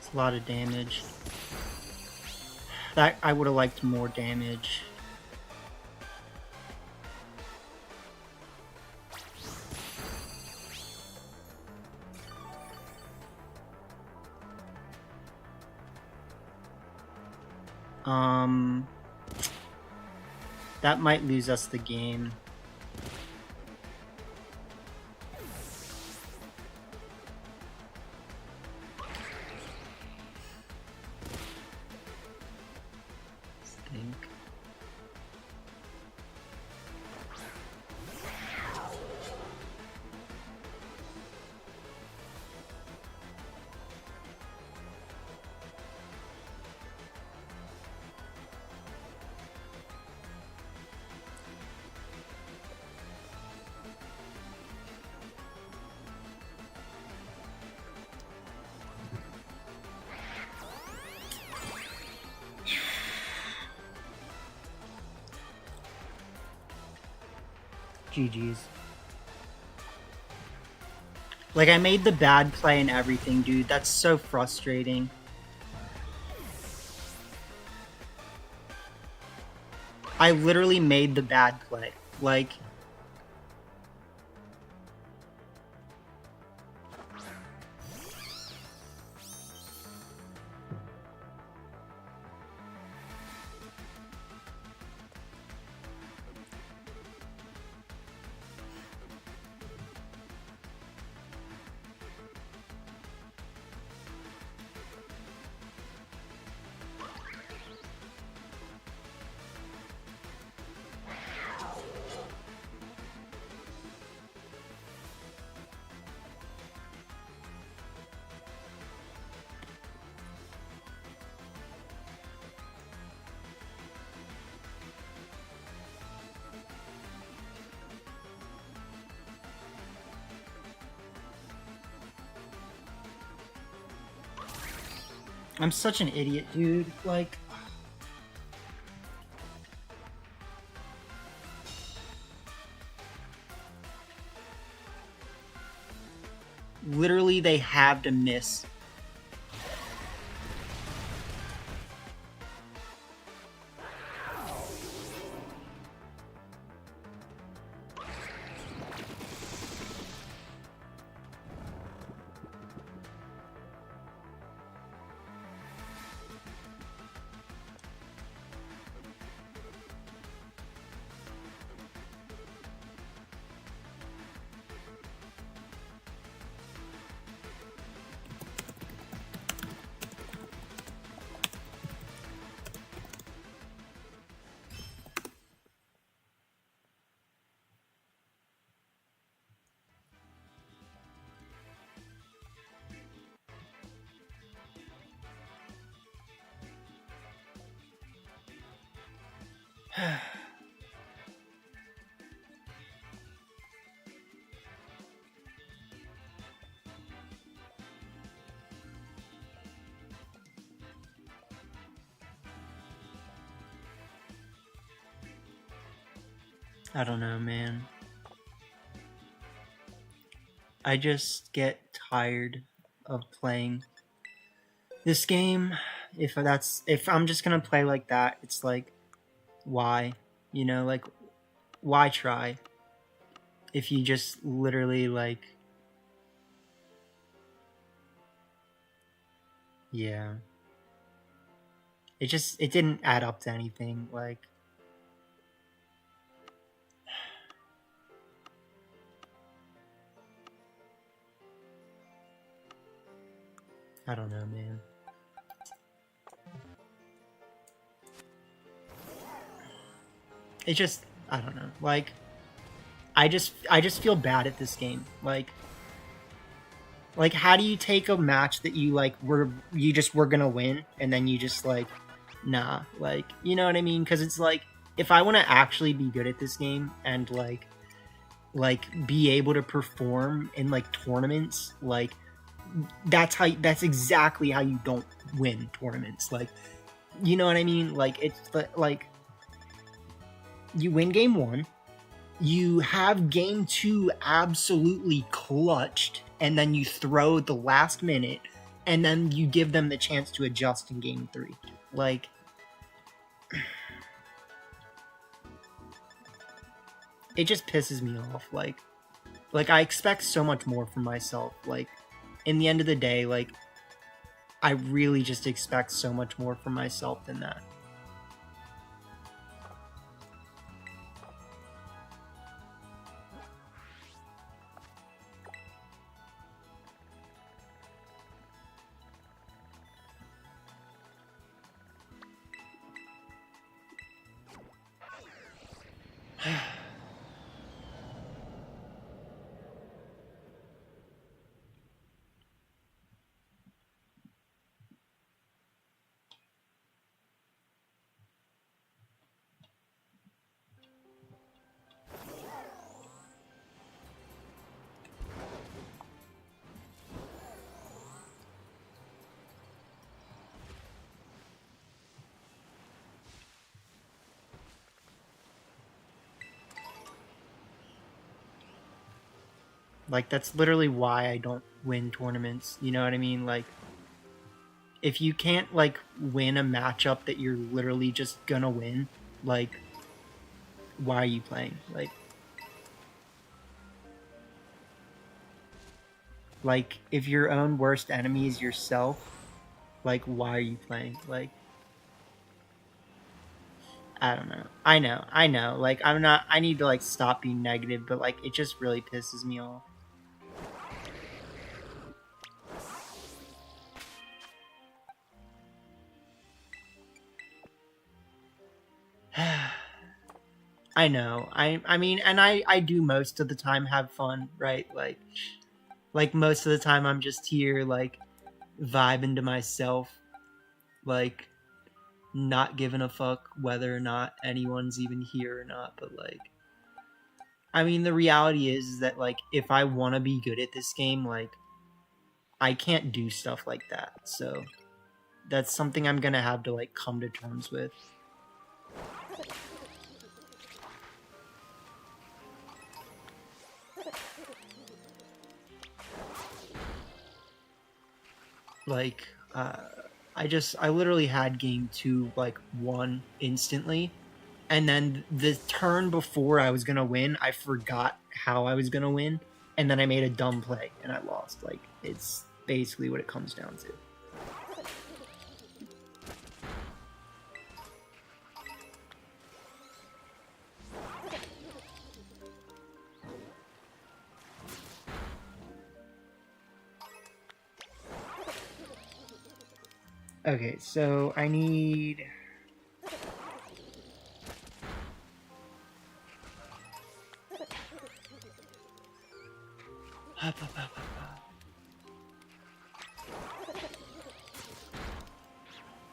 A: A lot of damage. That I would have liked more damage. That might lose us the game. Stink. GG's. Like, I made the bad play and everything, dude. That's so frustrating. I literally made the bad play. Like... I'm such an idiot, dude. Like... Literally, they have to miss. I don't know, man. I just get tired of playing this game. If I'm just gonna play like that, it's like, why? You know, like, why try? If you just literally, like, yeah. It didn't add up to anything, like, I don't know, man. It just, I don't know, like, I just feel bad at this game, like, how do you take a match that you, like, were gonna win, and then you just, like, nah, like, you know what I mean? Because it's like, if I want to actually be good at this game and, like, be able to perform in, like, tournaments, like, that's exactly how you don't win tournaments, like, you know what I mean? Like, it's, like, you win game 1, you have game 2 absolutely clutched, and then you throw the last minute, and then you give them the chance to adjust in game 3. Like, it just pisses me off. Like, I expect so much more from myself. Like, in the end of the day, like, I really just expect so much more from myself than that. Like, that's literally why I don't win tournaments. You know what I mean? Like, if you can't, like, win a matchup that you're literally just gonna win, like, why are you playing? Like, if your own worst enemy is yourself, like, why are you playing? Like, I don't know. I know. Like, I need to, like, stop being negative, but, like, it just really pisses me off. I know. I mean, and I do most of the time have fun, right? Like, most of the time I'm just here, like, vibing to myself, like, not giving a fuck whether or not anyone's even here or not. But, like, I mean, the reality is that, like, if I want to be good at this game, like, I can't do stuff like that. So that's something I'm gonna have to, like, come to terms with. Like, I literally had game 2, like, won instantly, and then the turn before I was gonna win, I forgot how I was gonna win, and then I made a dumb play and I lost. Like, it's basically what it comes down to. Okay, so I need...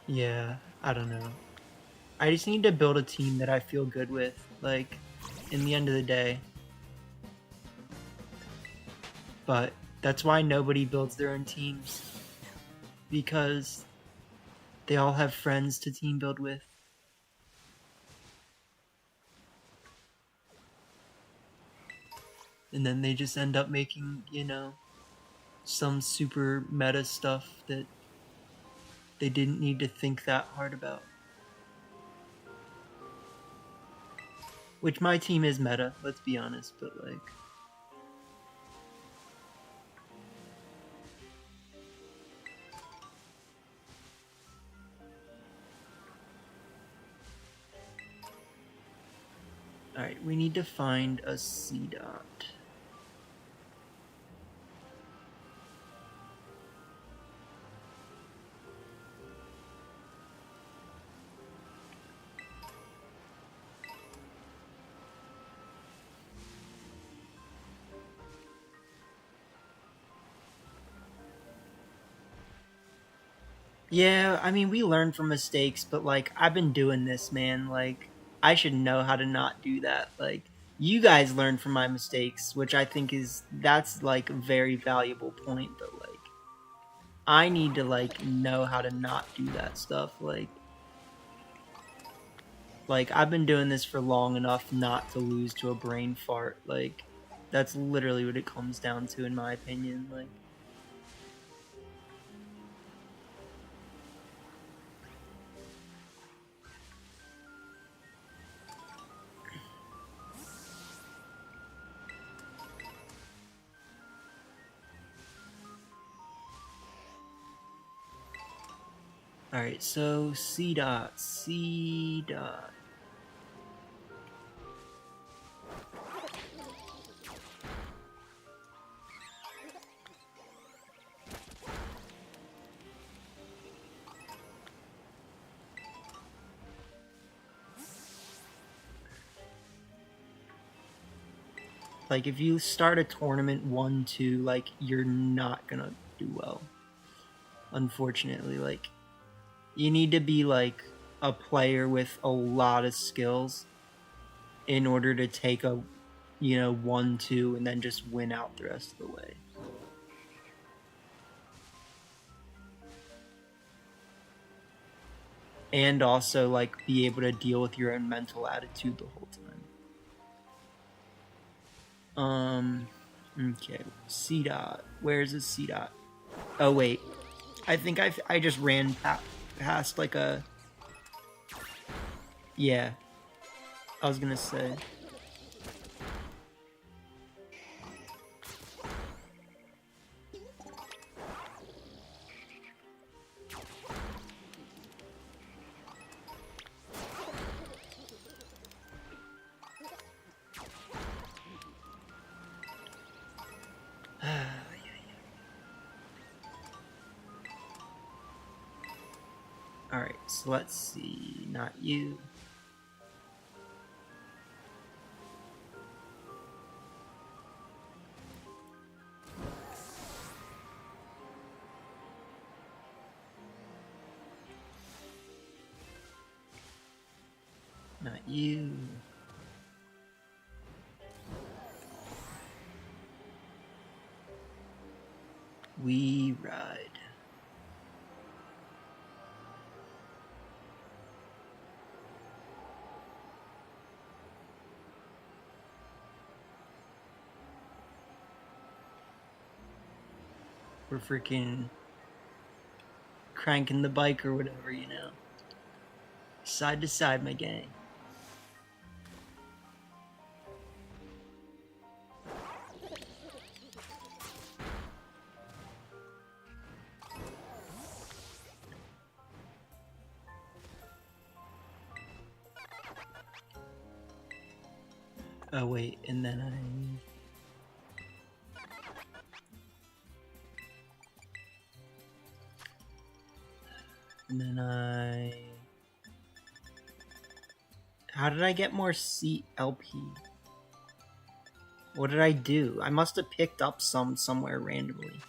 A: Yeah, I don't know. I just need to build a team that I feel good with, like, in the end of the day. But that's why nobody builds their own teams. Because they all have friends to team build with. And then they just end up making, you know, some super meta stuff that they didn't need to think that hard about. Which my team is meta, let's be honest, but like... Alright, we need to find a C dot. Yeah, I mean, we learn from mistakes, but like, I've been doing this, man. Like, I should know how to not do that. Like, you guys learn from my mistakes, which I think that's like a very valuable point, but like, I need to like know how to not do that stuff. Like I've been doing this for long enough not to lose to a brain fart. Like, that's literally what it comes down to, in my opinion. Like, alright, so C dot, C dot. Like, if you start a tournament 1-2, like, you're not gonna do well. Unfortunately, like, you need to be, like, a player with a lot of skills in order to take a, you know, 1-2 and then just win out the rest of the way. And also, like, be able to deal with your own mental attitude the whole time. Okay, C dot. Where's the C dot? Oh, wait. I think I just ran past, like, a... Yeah. I was gonna say. Alright, so let's see. Not you. Not you. We ride. We're freaking cranking the bike or whatever, you know. Side to side, my gang. Oh wait, and then how did I get more CLP? What did I do? I must have picked up somewhere randomly.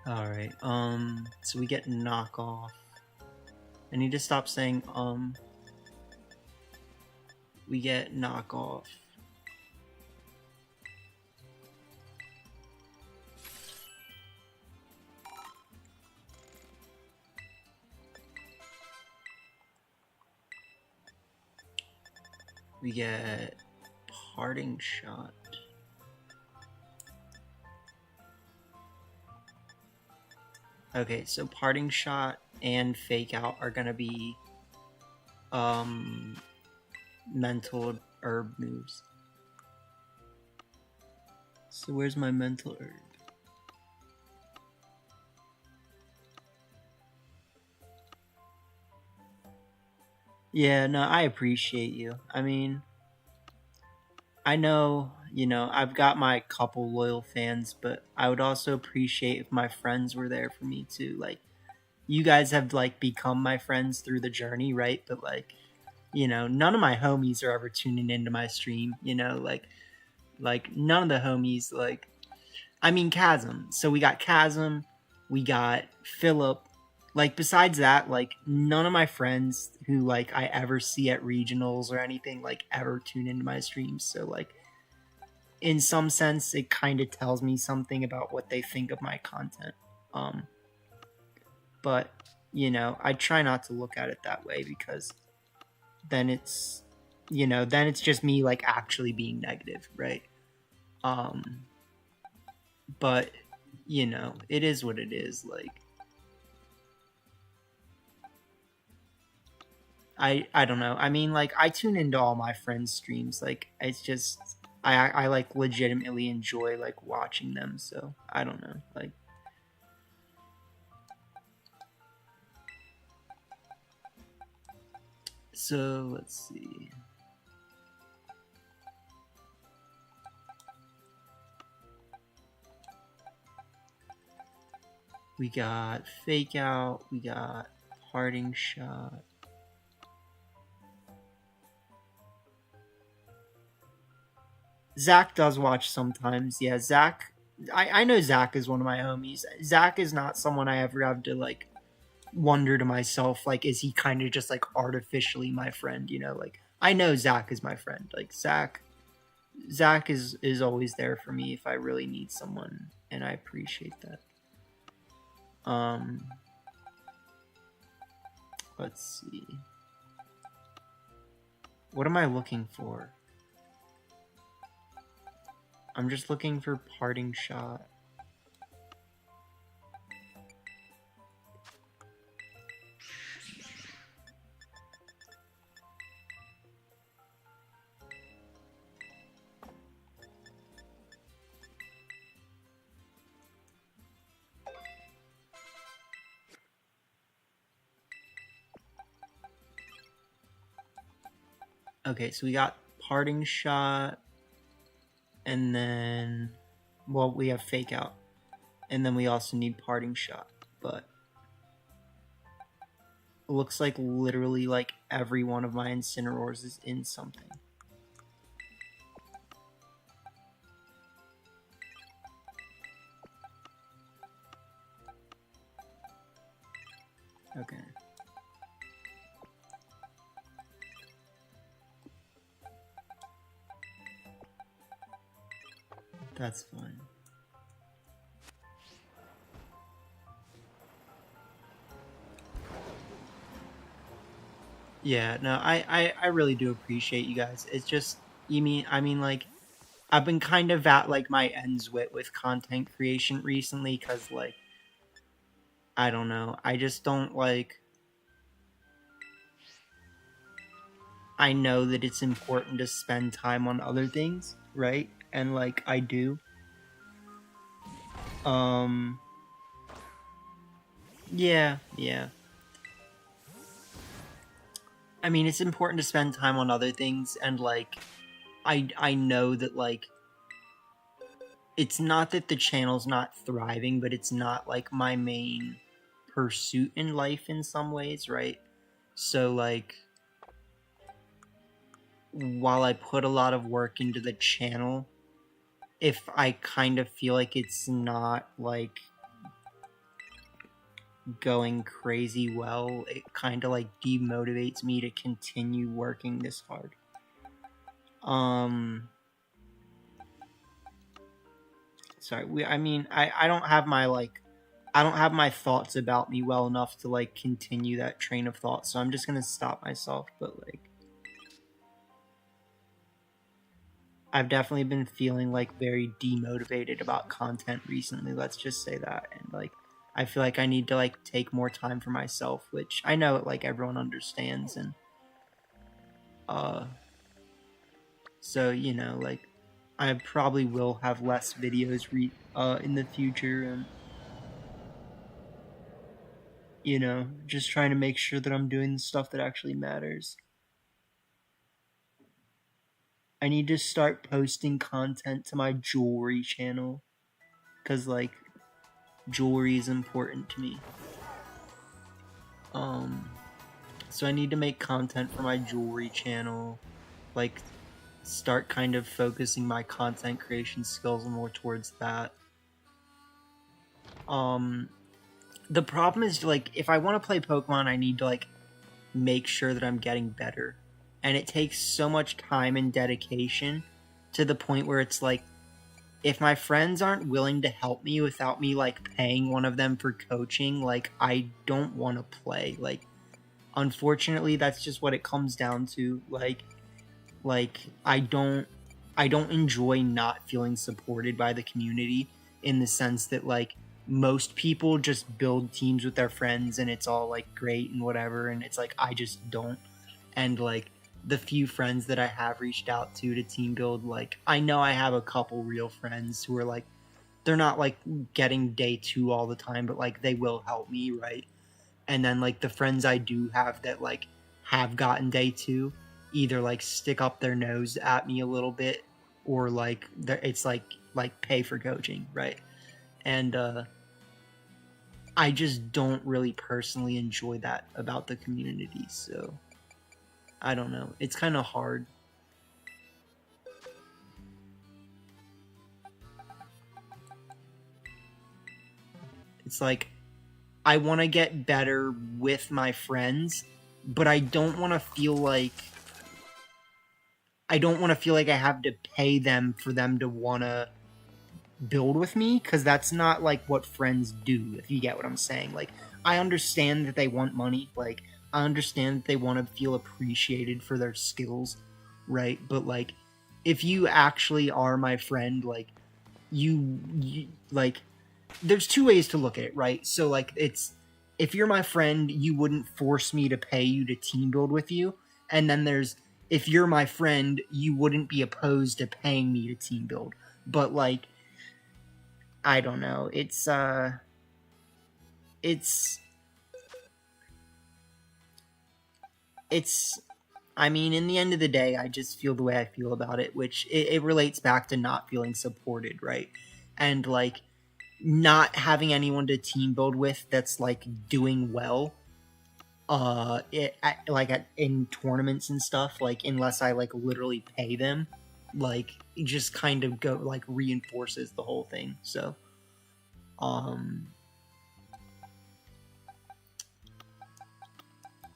A: Alright, so we get knockoff. I need to stop saying, we get knockoff. We get parting shot. Okay, so parting shot and fake out are gonna be mental herb moves. So where's my mental herb? Yeah, no, I appreciate you. I mean, I know, you know, I've got my couple loyal fans, but I would also appreciate if my friends were there for me too. Like, you guys have like become my friends through the journey, right? But like, you know, none of my homies are ever tuning into my stream, you know, like none of the homies, like, I mean, Chasm. So we got Chasm, we got Philip. Like, besides that, like, none of my friends who, like, I ever see at regionals or anything, like, ever tune into my streams. So, like, in some sense, it kind of tells me something about what they think of my content. But, you know, I try not to look at it that way because then it's, you know, then it's just me, like, actually being negative, right? But, you know, it is what it is, like, I don't know. I mean, like, I tune into all my friends' streams. Like, it's just I like legitimately enjoy like watching them. So I don't know. Like, so let's see. We got fake out. We got parting shot. Zach does watch sometimes. Yeah, Zach. I know Zach is one of my homies. Zach is not someone I ever have to like wonder to myself, like, is he kind of just like artificially my friend? You know, like I know Zach is my friend. Like Zach is always there for me if I really need someone, and I appreciate that. Let's see. What am I looking for? I'm just looking for parting shot. Okay, so we got parting shot, and then, well, we have fake out, and then we also need parting shot, but it looks like literally like every one of my Incineroars is in something. Okay. That's fine. Yeah, no, I really do appreciate you guys. It's just, I mean, like, I've been kind of at, like, my ends with content creation recently, because, like, I don't know, I just don't, like, I know that it's important to spend time on other things, right? And, like, I do. Yeah. I mean, it's important to spend time on other things, and, like, I know that, like, it's not that the channel's not thriving, but it's not, like, my main pursuit in life in some ways, right? So, like, while I put a lot of work into the channel, if I kind of feel like it's not, like, going crazy well, it kind of, like, demotivates me to continue working this hard. Sorry, I mean, I don't have my, like, I don't have my thoughts about me well enough to, like, continue that train of thought, so I'm just gonna stop myself, but, like, I've definitely been feeling like very demotivated about content recently, let's just say that. And like I feel like I need to like take more time for myself, which I know like everyone understands. And uh so you know, like I probably will have less videos in the future, and you know, just trying to make sure that I'm doing the stuff that actually matters. I need to start posting content to my jewelry channel, because like jewelry is important to me. So I need to make content for my jewelry channel, like start kind of focusing my content creation skills more towards that. The problem is like if I want to play Pokemon, I need to like make sure that I'm getting better, and it takes so much time and dedication to the point where it's like if my friends aren't willing to help me without me like paying one of them for coaching, like I don't want to play. Like unfortunately that's just what it comes down to. Like I don't enjoy not feeling supported by the community, in the sense that like most people just build teams with their friends and it's all like great and whatever, and it's like I just don't. And like the few friends that I have reached out to team build, like I know I have a couple real friends who are like they're not like getting day 2 all the time, but like they will help me, right? And then like the friends I do have that like have gotten day 2 either like stick up their nose at me a little bit, or like it's like pay for coaching, right? And I just don't really personally enjoy that about the community, so I don't know, it's kind of hard. It's like I want to get better with my friends, but I don't want to feel like I have to pay them for them to want to build with me, because that's not like what friends do, if you get what I'm saying. Like I understand that they want money, like I understand that they want to feel appreciated for their skills, right? But like if you actually are my friend, like you like there's two ways to look at it, right? So like it's if you're my friend, you wouldn't force me to pay you to team build with you. And then there's if you're my friend, you wouldn't be opposed to paying me to team build. But like I don't know. It's I mean, in the end of the day, I just feel the way I feel about it, which it relates back to not feeling supported, right? And like not having anyone to team build with that's like doing well in tournaments and stuff, like unless I like literally pay them, like it just kind of go like reinforces the whole thing. So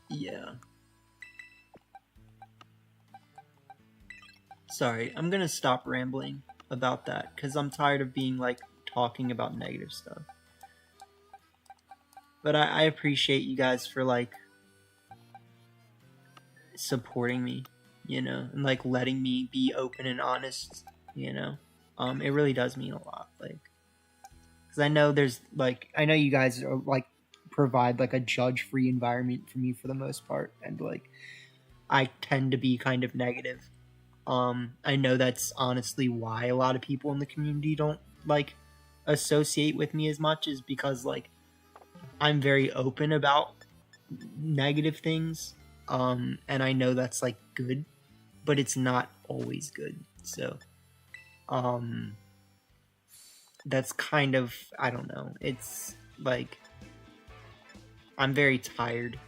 A: yeah, sorry, I'm gonna stop rambling about that because I'm tired of being like talking about negative stuff. But I appreciate you guys for like supporting me, you know, and like letting me be open and honest, you know. It really does mean a lot, like, because I know there's like I know you guys are like provide like a judge-free environment for me for the most part, and like I tend to be kind of negative. I know that's honestly why a lot of people in the community don't like associate with me as much, is because like I'm very open about negative things. And I know that's like good, but it's not always good. So that's kind of, I don't know. It's like I'm very tired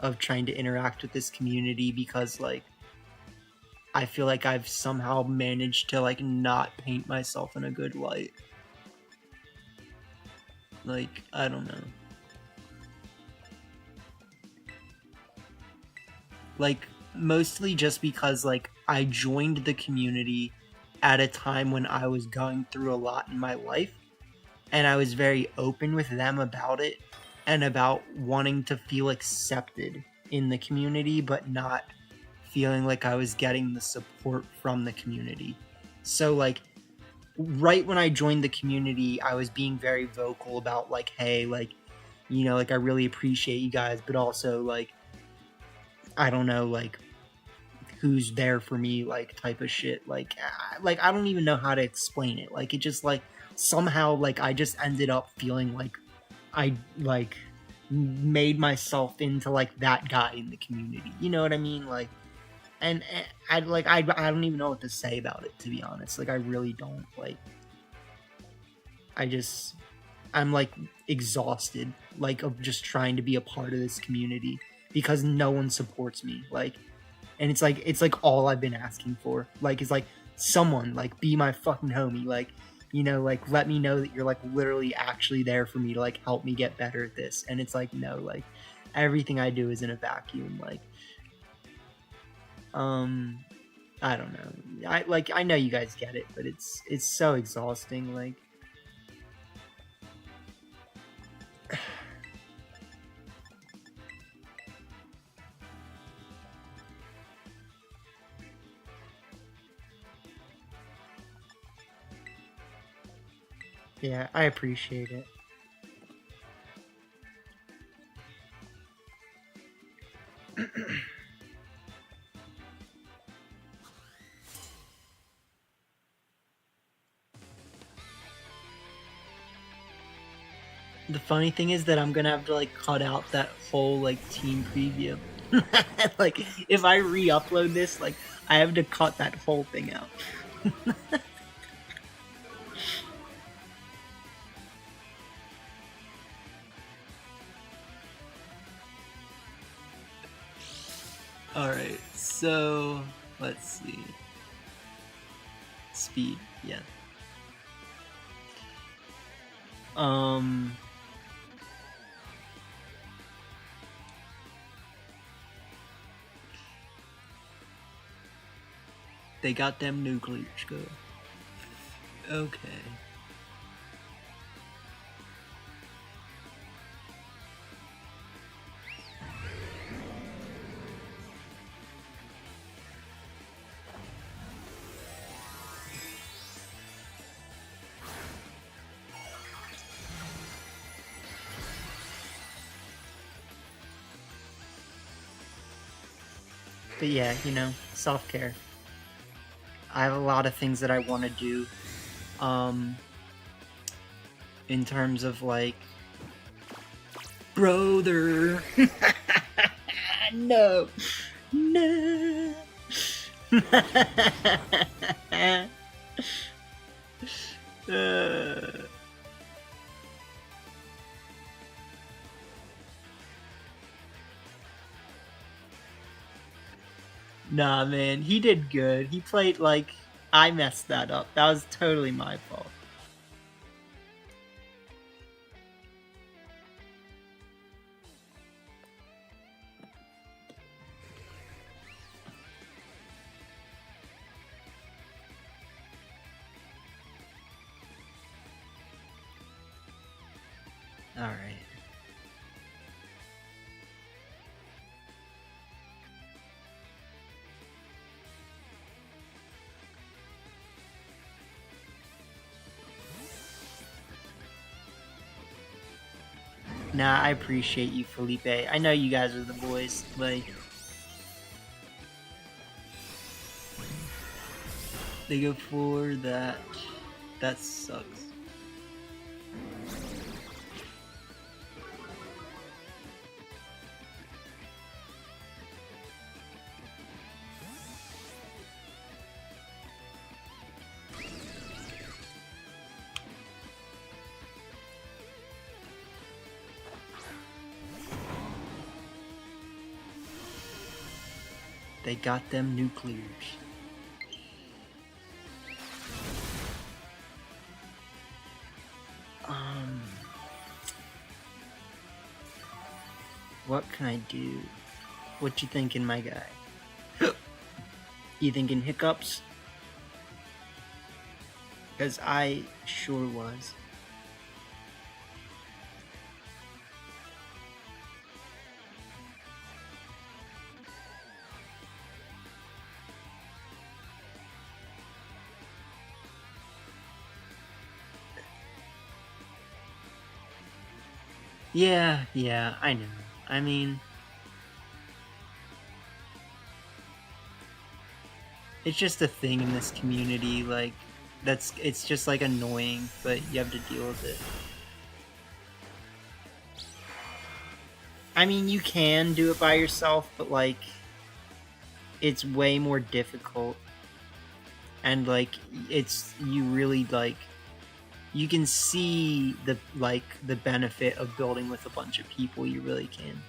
A: of trying to interact with this community because like I feel like I've somehow managed to like not paint myself in a good light. Like, I don't know. Like, mostly just because like I joined the community at a time when I was going through a lot in my life, and I was very open with them about it and about wanting to feel accepted in the community but not feeling like I was getting the support from the community. So like right when I joined the community, I was being very vocal about like, hey, like, you know, like I really appreciate you guys, but also like, I don't know, like who's there for me, like type of shit. Like I don't even know how to explain it. Like it just like somehow like I just ended up feeling like I like made myself into like that guy in the community. You know what I mean? Like, and I like I don't even know what to say about it, to be honest. Like I really don't. Like I'm like exhausted, like of just trying to be a part of this community because no one supports me. Like, and it's like all I've been asking for. Like, it's like someone like be my fucking homie. Like, you know, like let me know that you're like literally actually there for me to like help me get better at this. And it's like no, like everything I do is in a vacuum. Like, I don't know. I know you guys get it, but it's so exhausting. Like. Yeah, I appreciate it. The funny thing is that I'm gonna have to like cut out that whole like team preview. Like if I re-upload this, like I have to cut that whole thing out. Alright, so let's see. Speed, yeah. They got them nuclears, go. Okay. But yeah, you know, self-care. I have a lot of things that I want to do. In terms of like, brother. No, no. Nah, man, he did good. He played like I messed that up. That was totally my fault. All right. Nah, I appreciate you, Felipe. I know you guys are the boys. Like, they go for that. That sucks. They got them nuclears. What can I do? What you thinking, my guy? You thinking hiccups? Because I sure was. Yeah, I know. I mean, it's just a thing in this community, like, it's just, like, annoying, but you have to deal with it. I mean, you can do it by yourself, but, like, it's way more difficult. And, like, you really, like, you can see the benefit of building with a bunch of people. You really can.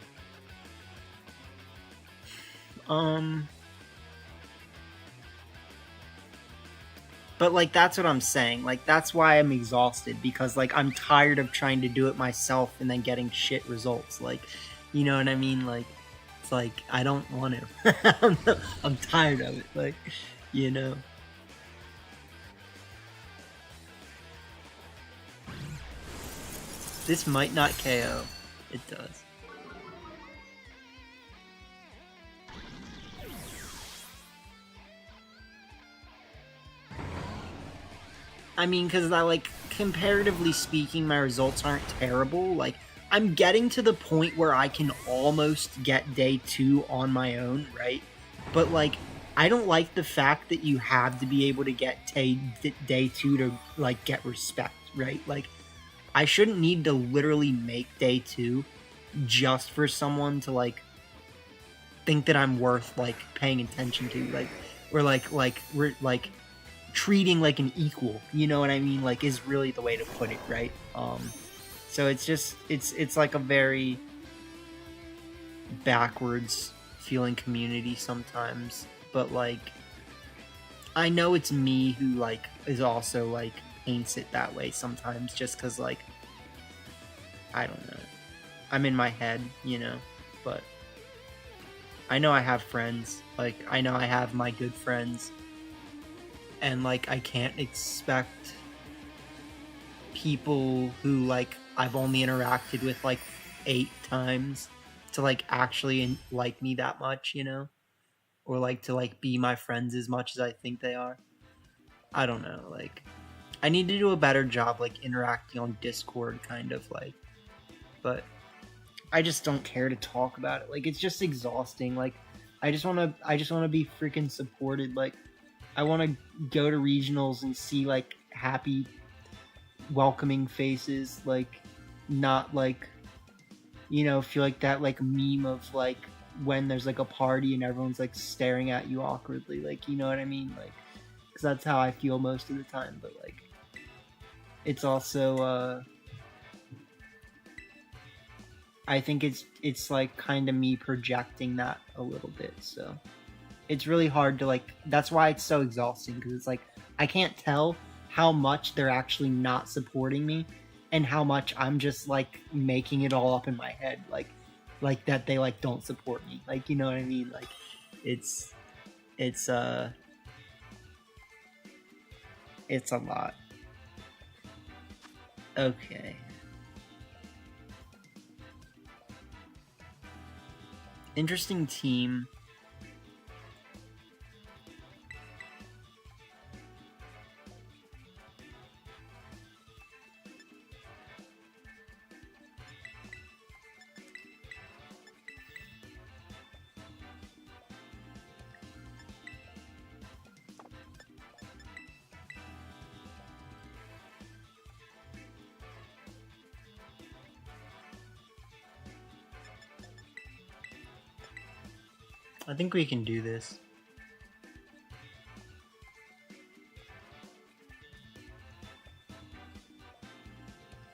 A: But, like, that's what I'm saying. Like, that's why I'm exhausted, because, like, I'm tired of trying to do it myself and then getting shit results. Like, you know what I mean? Like, it's like, I don't want to. I'm tired of it. Like, you know. This might not KO. It does. I mean, because like, comparatively speaking, my results aren't terrible. Like, I'm getting to the point where I can almost get day 2 on my own, right? But, like, I don't like the fact that you have to be able to get day 2 to, like, get respect, right? Like, I shouldn't need to literally make day 2 just for someone to, like, think that I'm worth, like, paying attention to, like, or we're like treating like an equal, you know what I mean? Like, is really the way to put it, right? So it's just it's like a very backwards feeling community sometimes, but, like, I know it's me who, like, is also, like, paints it that way sometimes, just because, like, I don't know, I'm in my head, you know. But I know I have friends, like, I know I have my good friends, and, like, I can't expect people who, like, I've only interacted with, like, 8 times to, like, actually like me that much, you know? Or, like, to, like, be my friends as much as I think they are. I don't know, like, I need to do a better job, like, interacting on Discord, kind of, like, but I just don't care to talk about it. Like, it's just exhausting. Like, I just want to be freaking supported. Like, I want to go to regionals and see, like, happy, welcoming faces. Like, not, like, you know, feel like that, like, meme of, like, when there's, like, a party and everyone's, like, staring at you awkwardly. Like, you know what I mean? Like, because that's how I feel most of the time. But, like, it's also, I think it's like kind of me projecting that a little bit. So it's really hard to, like, that's why it's so exhausting, because it's like I can't tell how much they're actually not supporting me and how much I'm just, like, making it all up in my head, like that they, like, don't support me, like, you know what I mean? Like, it's it's uh it's a lot. Okay. Interesting team. I think we can do this.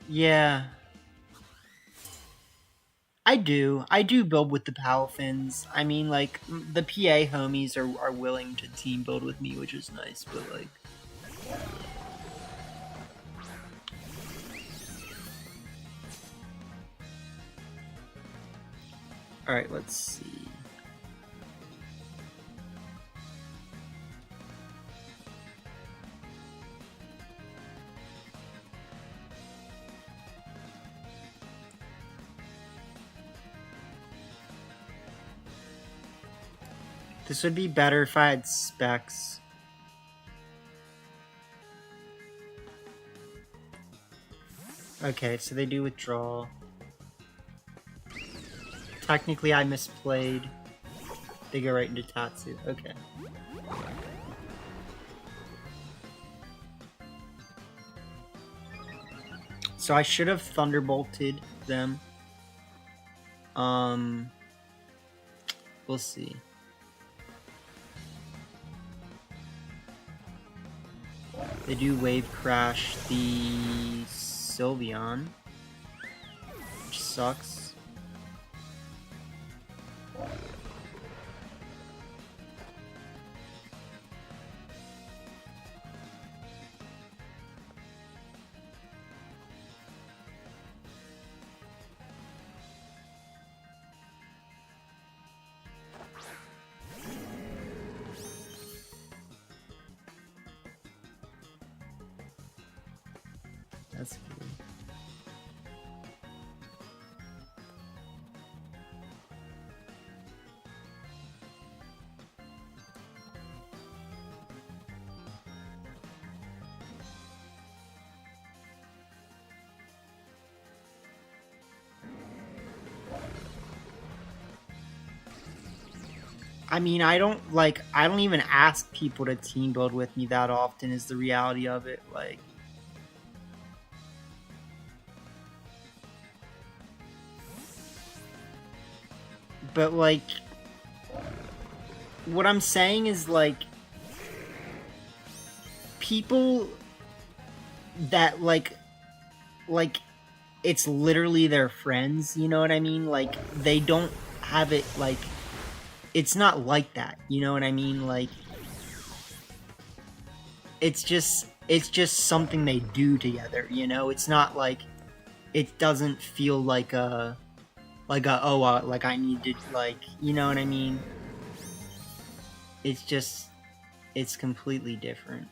A: Yeah. I do build with the Palafins. I mean, like, the PA homies are willing to team build with me, which is nice, but, like, alright, let's see. This would be better if I had specs. Okay, so they do withdraw. technically I misplayed. They go right into Tatsu. Okay. So I should have Thunderbolted them. We'll see. They do Wave Crash the Sylveon, which sucks. That's cool. I mean, I don't even ask people to team build with me that often is the reality of it. Like, but like, what I'm saying is like, people that like it's literally their friends, you know what I mean? Like, they don't have it like, it's not like that, you know what I mean? Like, it's just something they do together, you know? It's not like, it doesn't feel like a like I need to, like, you know what I mean? It's just, it's completely different.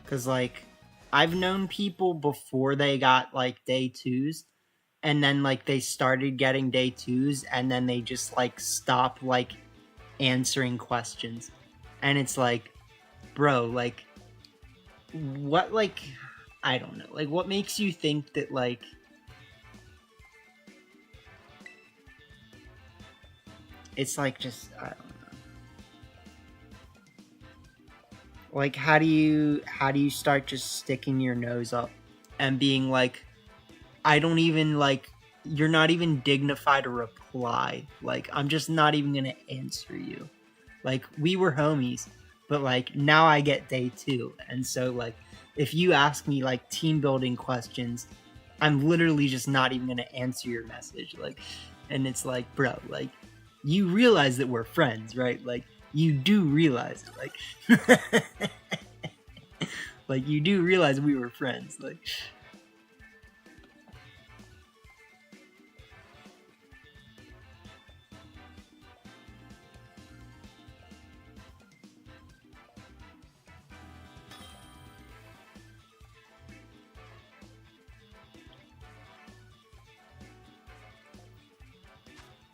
A: Because, like, I've known people before they got, like, day 2s, and then, like, they started getting day 2s, and then they just, like, stopped, like, answering questions. And it's like, bro, like, what, like, I don't know. Like, what makes you think that, like, it's, like, just, I don't know. Like, how do you start just sticking your nose up and being like, I don't even, like, you're not even dignified to reply. Like, I'm just not even gonna answer you. Like, we were homies, but, like, now I get day 2. And so, like, if you ask me, like, team building questions, I'm literally just not even gonna answer your message. Like, and it's like, bro, like, you realize that we're friends, right? Like, you do realize it. Like, like, you do realize we were friends. Like,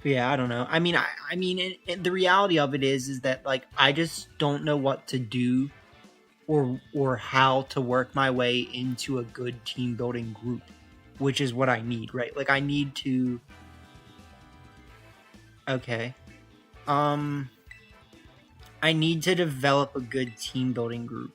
A: yeah, I don't know. I mean, the reality of it is that, like, I just don't know what to do or how to work my way into a good team building group, which is what I need, right? Like, I need to. Okay. I need to develop a good team building group.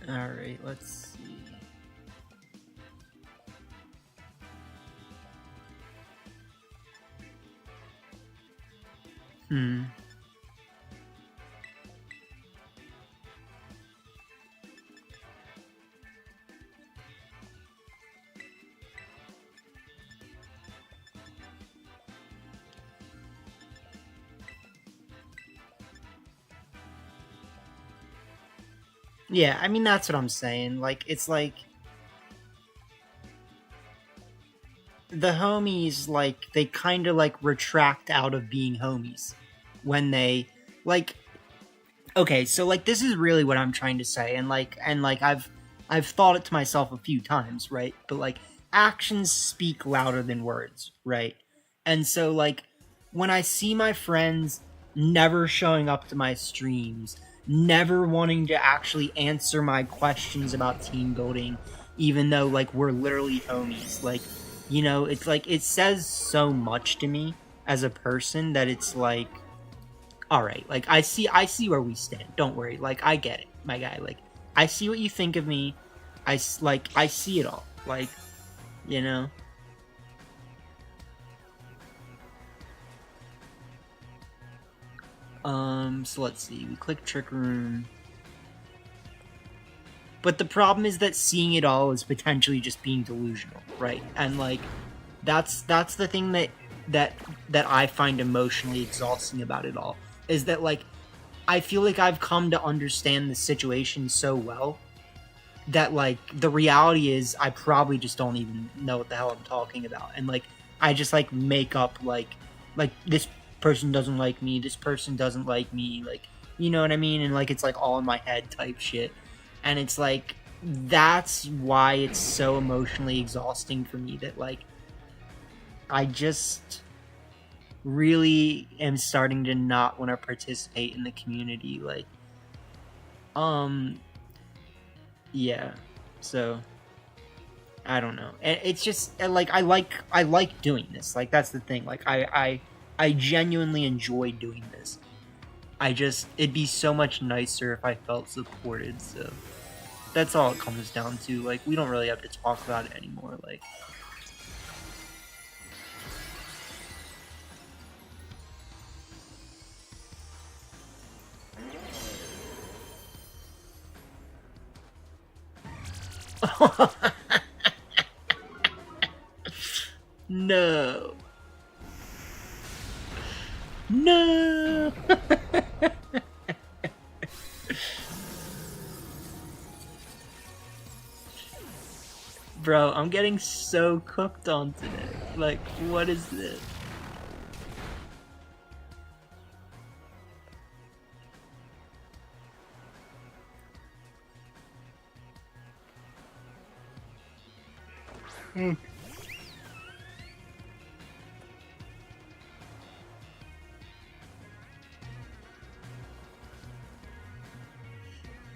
A: Alright, let's see. Yeah, I mean, that's what I'm saying. Like, it's like the homies, like, they kind of like retract out of being homies when they, like, okay, so like this is really what I'm trying to say, and I've thought it to myself a few times, right? But like actions speak louder than words, right? And so like when I see my friends never showing up to my streams, never wanting to actually answer my questions about team building, even though like we're literally homies, like, you know, it's like it says so much to me as a person that it's like, all right, like I see where we stand. Don't worry, like I get it, my guy. Like I see what you think of me. Like I see it all. Like, you know. So let's see. We click Trick Room. But the problem is that seeing it all is potentially just being delusional, right? And like that's the thing that that I find emotionally exhausting about it all, is that like I feel like I've come to understand the situation so well that like the reality is I probably just don't even know what the hell I'm talking about, and like I just like make up like this person doesn't like me, this person doesn't like me, like, you know what I mean, and like it's like all in my head type shit, and it's like that's why it's so emotionally exhausting for me, that like I just really am starting to not want to participate in the community, like, um yeah, so I don't know. It's just like I like doing this. Like that's the thing. Like I genuinely enjoy doing this. I just it'd be so much nicer if I felt supported. So that's all it comes down to. Like we don't really have to talk about it anymore. Like no. No. Bro, I'm getting so cooked on today. Like, what is this? Mm.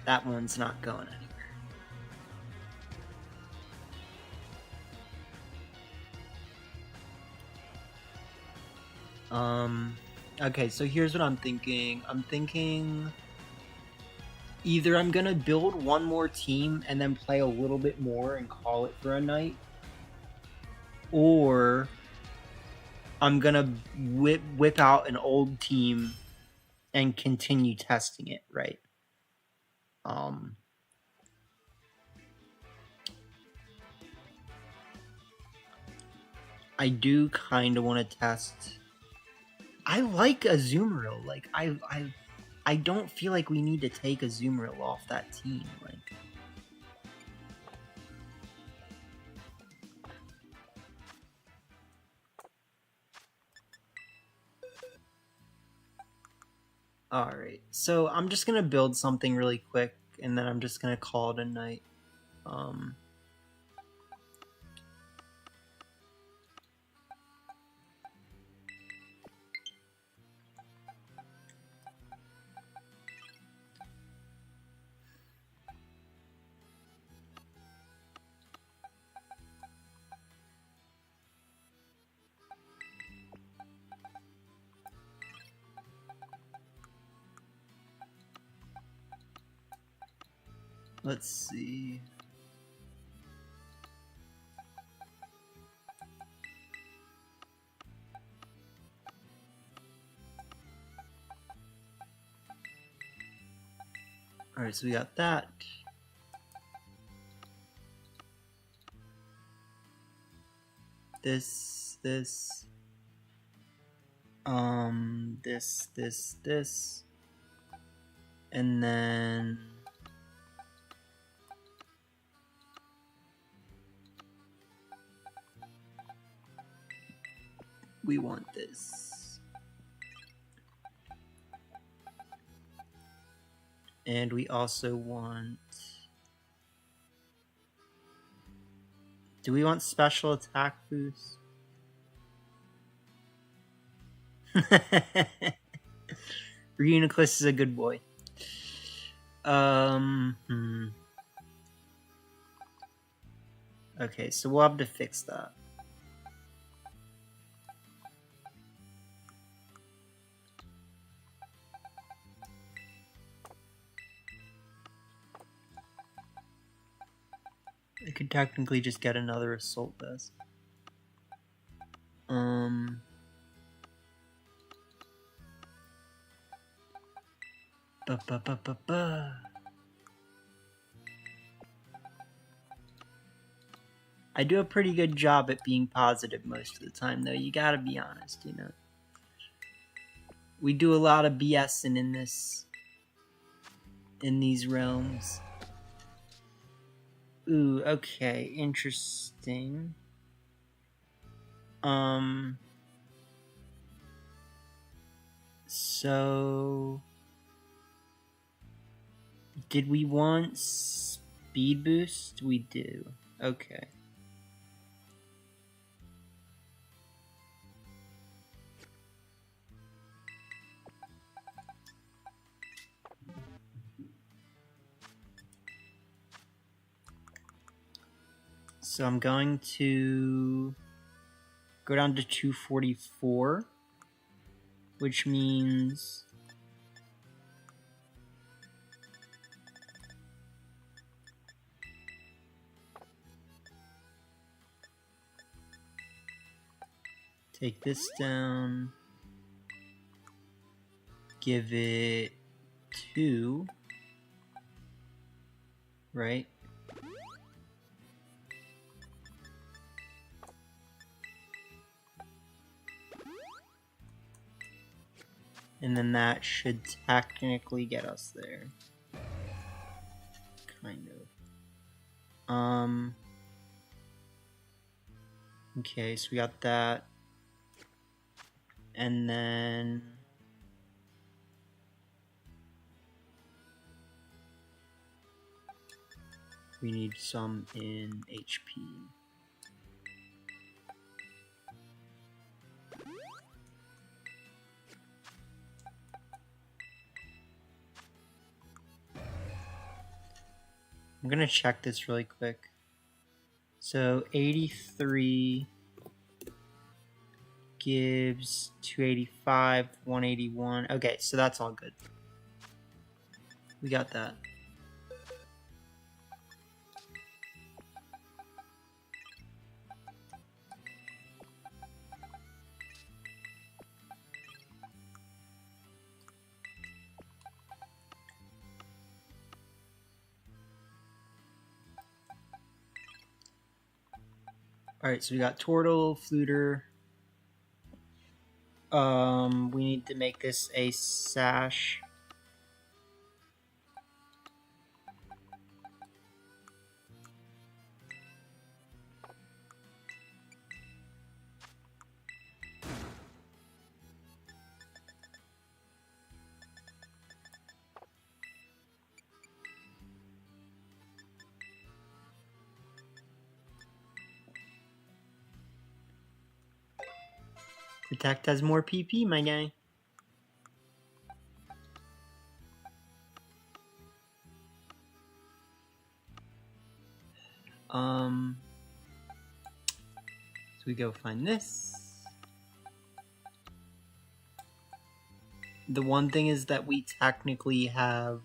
A: That one's not going anywhere. Okay, so here's what I'm thinking. I'm thinking either I'm gonna build one more team and then play a little bit more and call it for a night, or I'm gonna whip out an old team and continue testing it, right? Um, I do kind of want to test. I like Azumarill. Like I don't feel like we need to take Azumarill off that team. Like, all right. So I'm just gonna build something really quick, and then I'm just gonna call it a night. Um, let's see. All right, so we got that. This, this, and then we want this. And we also want... Do we want special attack boost? Reuniclus is a good boy. Okay, so we'll have to fix that. I could technically just get another assault vest. I do a pretty good job at being positive most of the time, though. You gotta be honest, you know. We do a lot of BSing in these realms. Ooh, okay, interesting. So did we want speed boost? We do. Okay. So I'm going to go down to 244, which means take this down, give it 2, right? And then that should technically get us there. Kind of. Okay, so we got that. And then we need some in HP. I'm gonna check this really quick. So 83 gives 285, 181. Okay, so that's all good. We got that. Alright, so we got Turtle, Fluter. We need to make this a sash. Protect has more PP, my guy. So we go find this. The one thing is that we technically have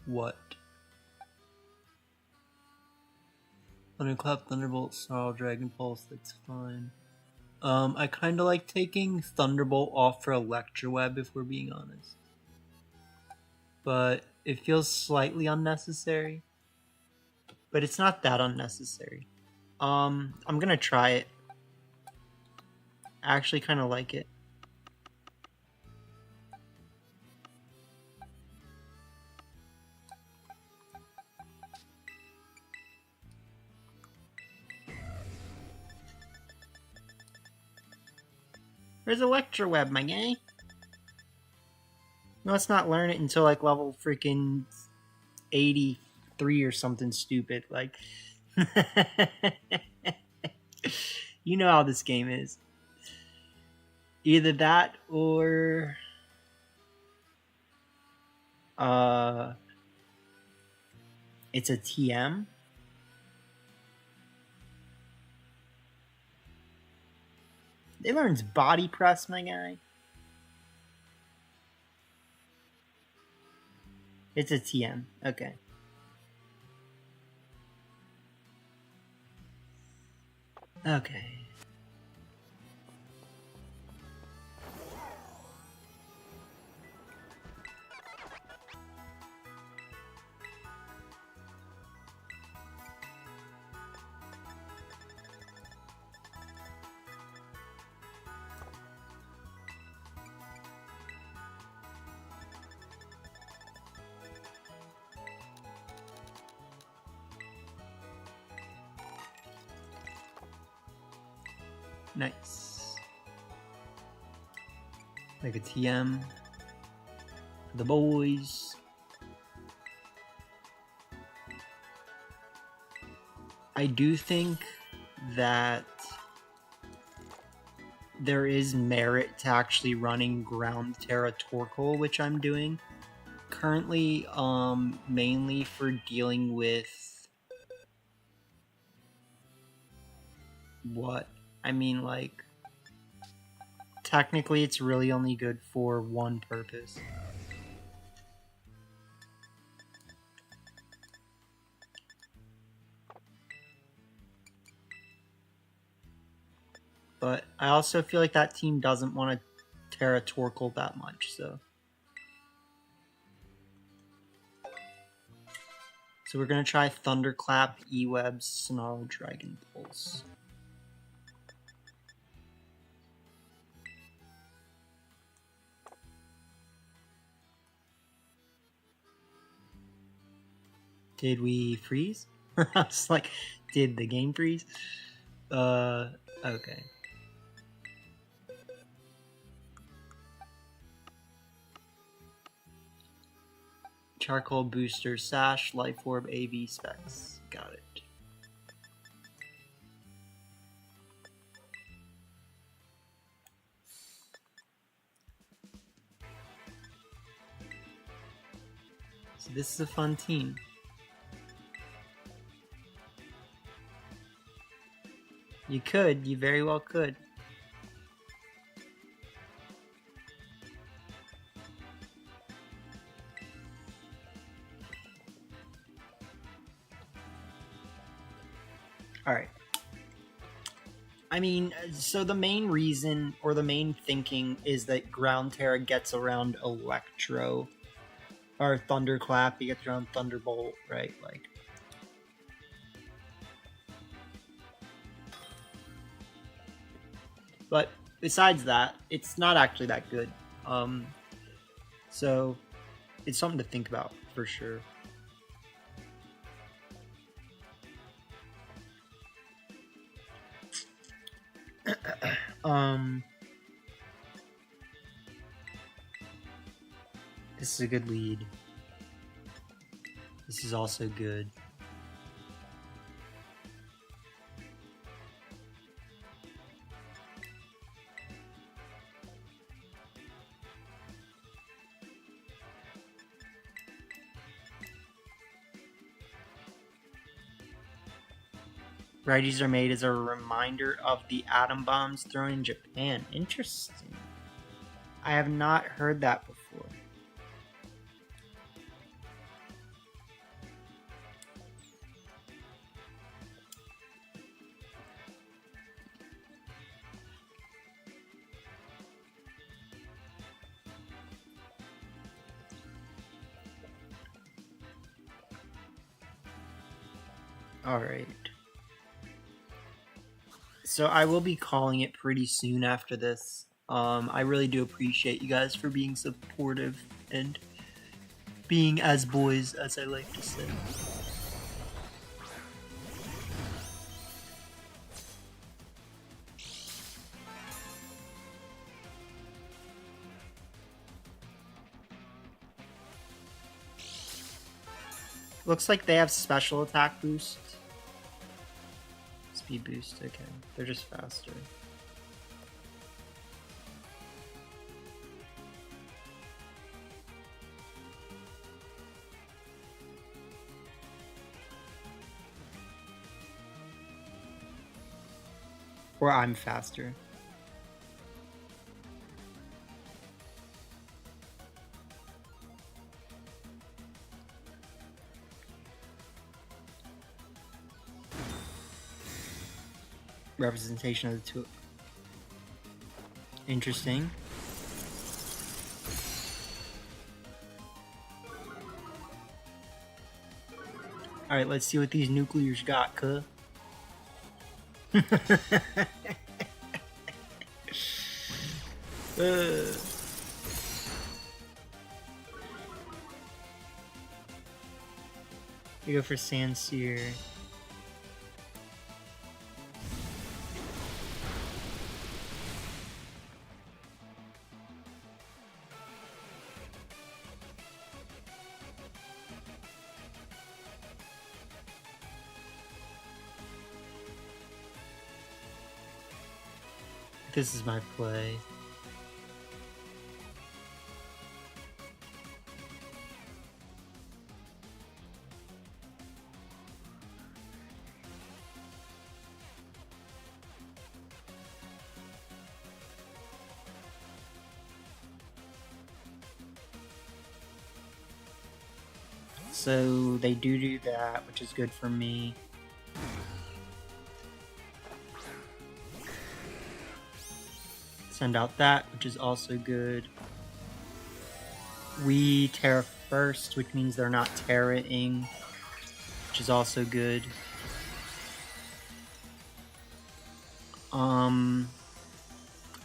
A: what? Thunderclap, Thunderbolt, Snarl, Dragon Pulse, that's fine. I kinda like taking Thunderbolt off for Electroweb if we're being honest. But it feels slightly unnecessary. But it's not that unnecessary. I'm gonna try it. I actually kinda like it. Where's Electroweb, my guy? Let's not learn it until like level freaking 83 or something stupid. Like, you know how this game is. Either that or it's a TM. It learns body press, my guy. It's a TM. Okay. Okay. Nice. Like a TM for the boys. I do think that there is merit to actually running Ground Terra Torkoal, which I'm doing currently, mainly for dealing with what? I mean, like, technically it's really only good for one purpose. But I also feel like that team doesn't want to Terra Torkoal that much, so. So we're going to try Thunderclap, E-Web, Snarl, Dragon Pulse. Did we freeze? I was like, did the game freeze? Okay. Charcoal Booster, Sash, Life Orb, AV Specs. Got it. So this is a fun team. You could, you very well could. Alright. I mean, so the main reason, or the main thinking, is that Ground Terra gets around Electro, or Thunderclap, he gets around Thunderbolt, right? Like, but besides that, it's not actually that good. So it's something to think about for sure. This is a good lead. This is also good. Righties are made as a reminder of the atom bombs thrown in Japan. Interesting. I have not heard that before. Alright. So I will be calling it pretty soon after this. I really do appreciate you guys for being supportive and being as boys, as I like to say. Looks like they have special attack boost. Speed boost, okay. They're just faster. Or I'm faster. Representation of the two. Interesting. Alright, let's see what these nuclears got, cuh. You go for Sandseer. This is my play. So they do that, which is good for me. Send out that, which is also good. We Terra first, which means they're not Terra-ing, which is also good.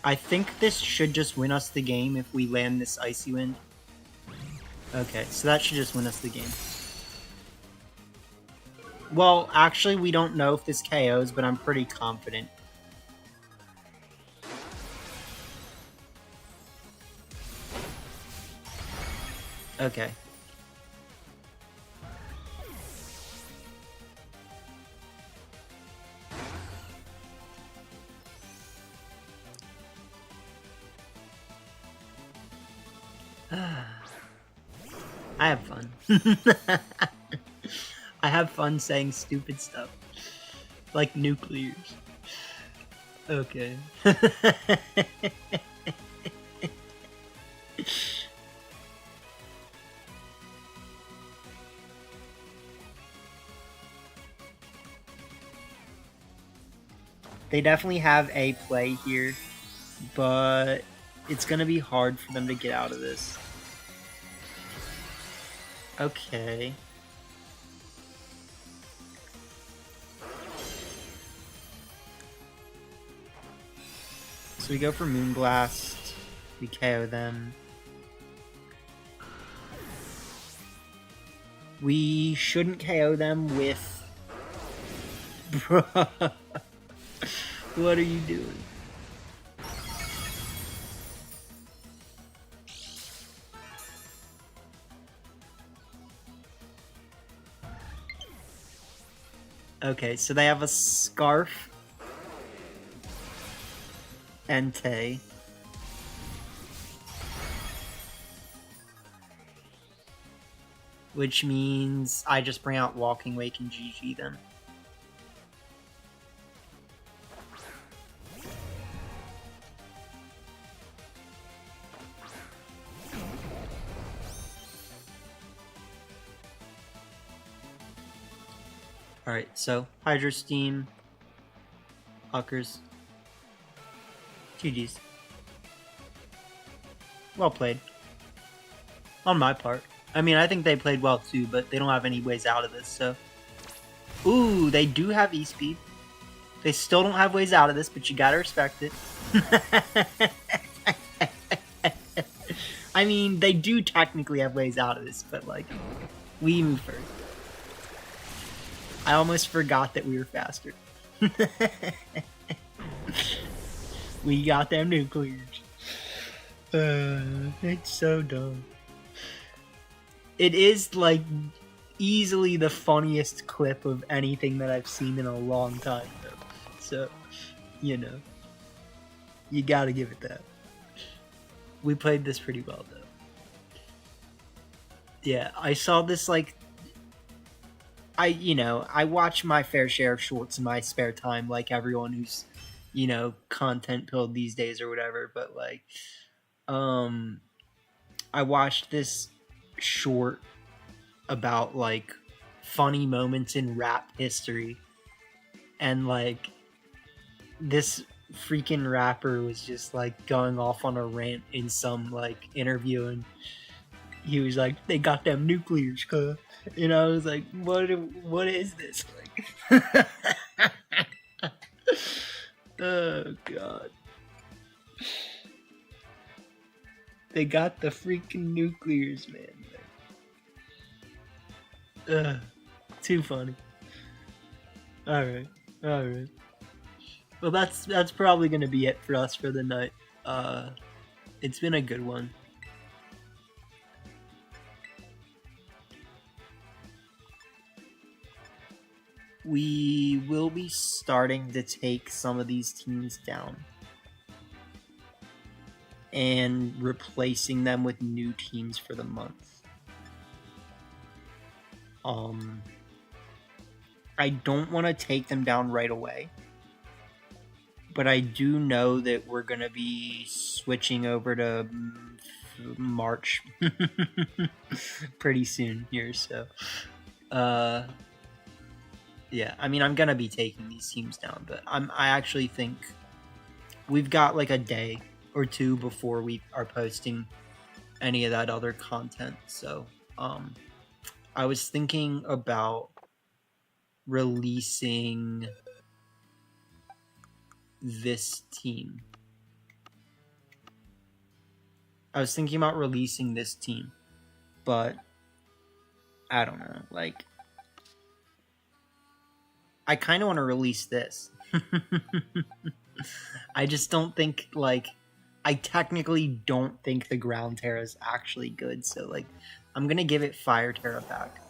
A: I think this should just win us the game if we land this Icy Wind. Okay, so that should just win us the game. Well, actually, we don't know if this KOs, but I'm pretty confident. Okay. I have fun. I have fun saying stupid stuff. Like nuclears. Okay. They definitely have a play here, but it's gonna be hard for them to get out of this. Okay. So we go for Moonblast, we KO them. We shouldn't KO them with... Bruh. What are you doing? Okay, so they have a Scarf. Entei. Which means I just bring out Walking Wake and GG them. Alright, so Hydro Steam, Huckers, GG's. Well played. On my part. I mean, I think they played well too, but they don't have any ways out of this, so... Ooh, they do have E-Speed. They still don't have ways out of this, but you gotta respect it. I mean, they do technically have ways out of this, but, like, we move first. I almost forgot that we were faster. We got them nuclears. It's so dumb. It is, like, easily the funniest clip of anything that I've seen in a long time, though. So, you know, you gotta give it that. We played this pretty well, though. Yeah, I saw this, like, I watch my fair share of shorts in my spare time, like everyone who's, content pilled these days or whatever, but, like, I watched this short about, like, funny moments in rap history, and, like, this freaking rapper was just, like, going off on a rant in some, like, interview, and he was like, they got them nuclears, cuz. And I was like, what is this? Like, oh, God. They got the freaking nuclears, man. Too funny. Alright. Well, that's probably gonna be it for us for the night. It's been a good one. We will be starting to take some of these teams down and replacing them with new teams for the month. I don't want to take them down right away, but I do know that we're going to be switching over to March pretty soon here, so yeah, I mean, I'm going to be taking these teams down, but I actually think we've got like a day or two before we are posting any of that other content, so I was thinking about releasing this team. But I don't know, like, I kind of want to release this. I just don't think, like, I technically don't think the Ground Terra is actually good, so, like, I'm gonna give it Fire Terra back.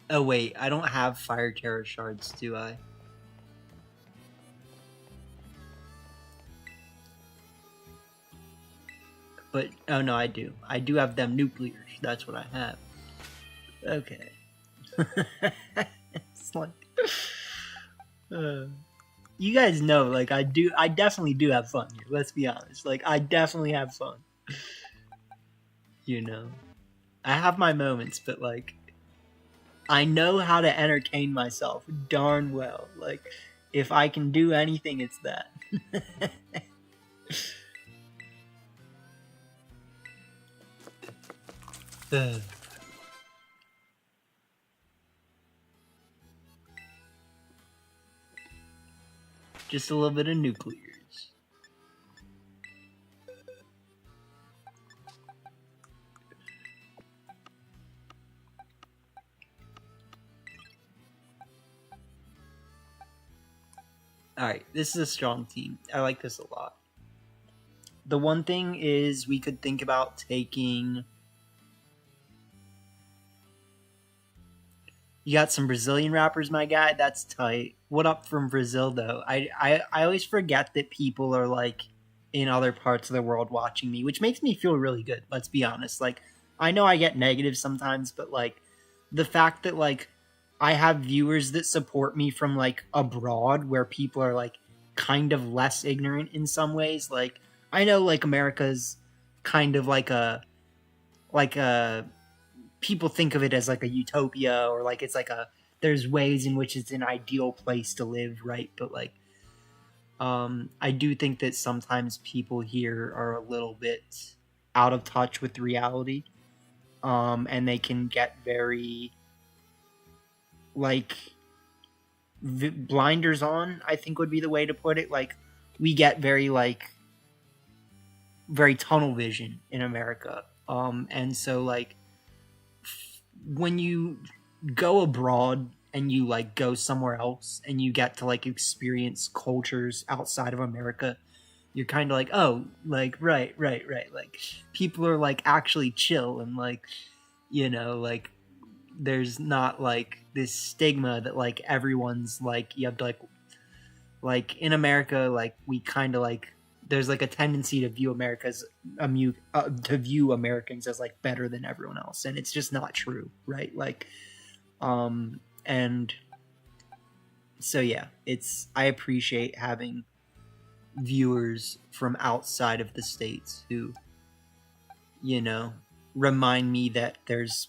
A: Oh wait, I don't have Fire Terra shards, do I? But, oh no, I do. I do have them nuclears. That's what I have. Okay. It's like... you guys know, like, I definitely do have fun here. Let's be honest. Like, I definitely have fun. You know? I have my moments, but, like, I know how to entertain myself darn well. Like, if I can do anything, it's that. Just a little bit of nuclears. Alright, this is a strong team. I like this a lot. The one thing is we could think about taking... You got some Brazilian rappers, my guy? That's tight. What up from Brazil, though? I always forget that people are, like, in other parts of the world watching me, which makes me feel really good, let's be honest. Like, I know I get negative sometimes, but, like, the fact that, like, I have viewers that support me from, like, abroad where people are, like, kind of less ignorant in some ways. Like, I know, like, America's kind of like a people think of it as, like, a utopia, or, like, it's like there's ways in which it's an ideal place to live, right? But, like, I do think that sometimes people here are a little bit out of touch with reality, and they can get very... like, blinders on, I think would be the way to put it. Like, we get very, like, very tunnel vision in America. And so, like, when you go abroad and you, like, go somewhere else and you get to, like, experience cultures outside of America, you're kind of like, oh, like, right, like, people are, like, actually chill, and, like, you know, like, there's not, like, this stigma that, like, everyone's, like, you have to, like, in America, like, we kind of, like, there's, like, a tendency to view to view Americans as, like, better than everyone else, and it's just not true, right? Like, and so, yeah, I appreciate having viewers from outside of the States who, you know, remind me that there's,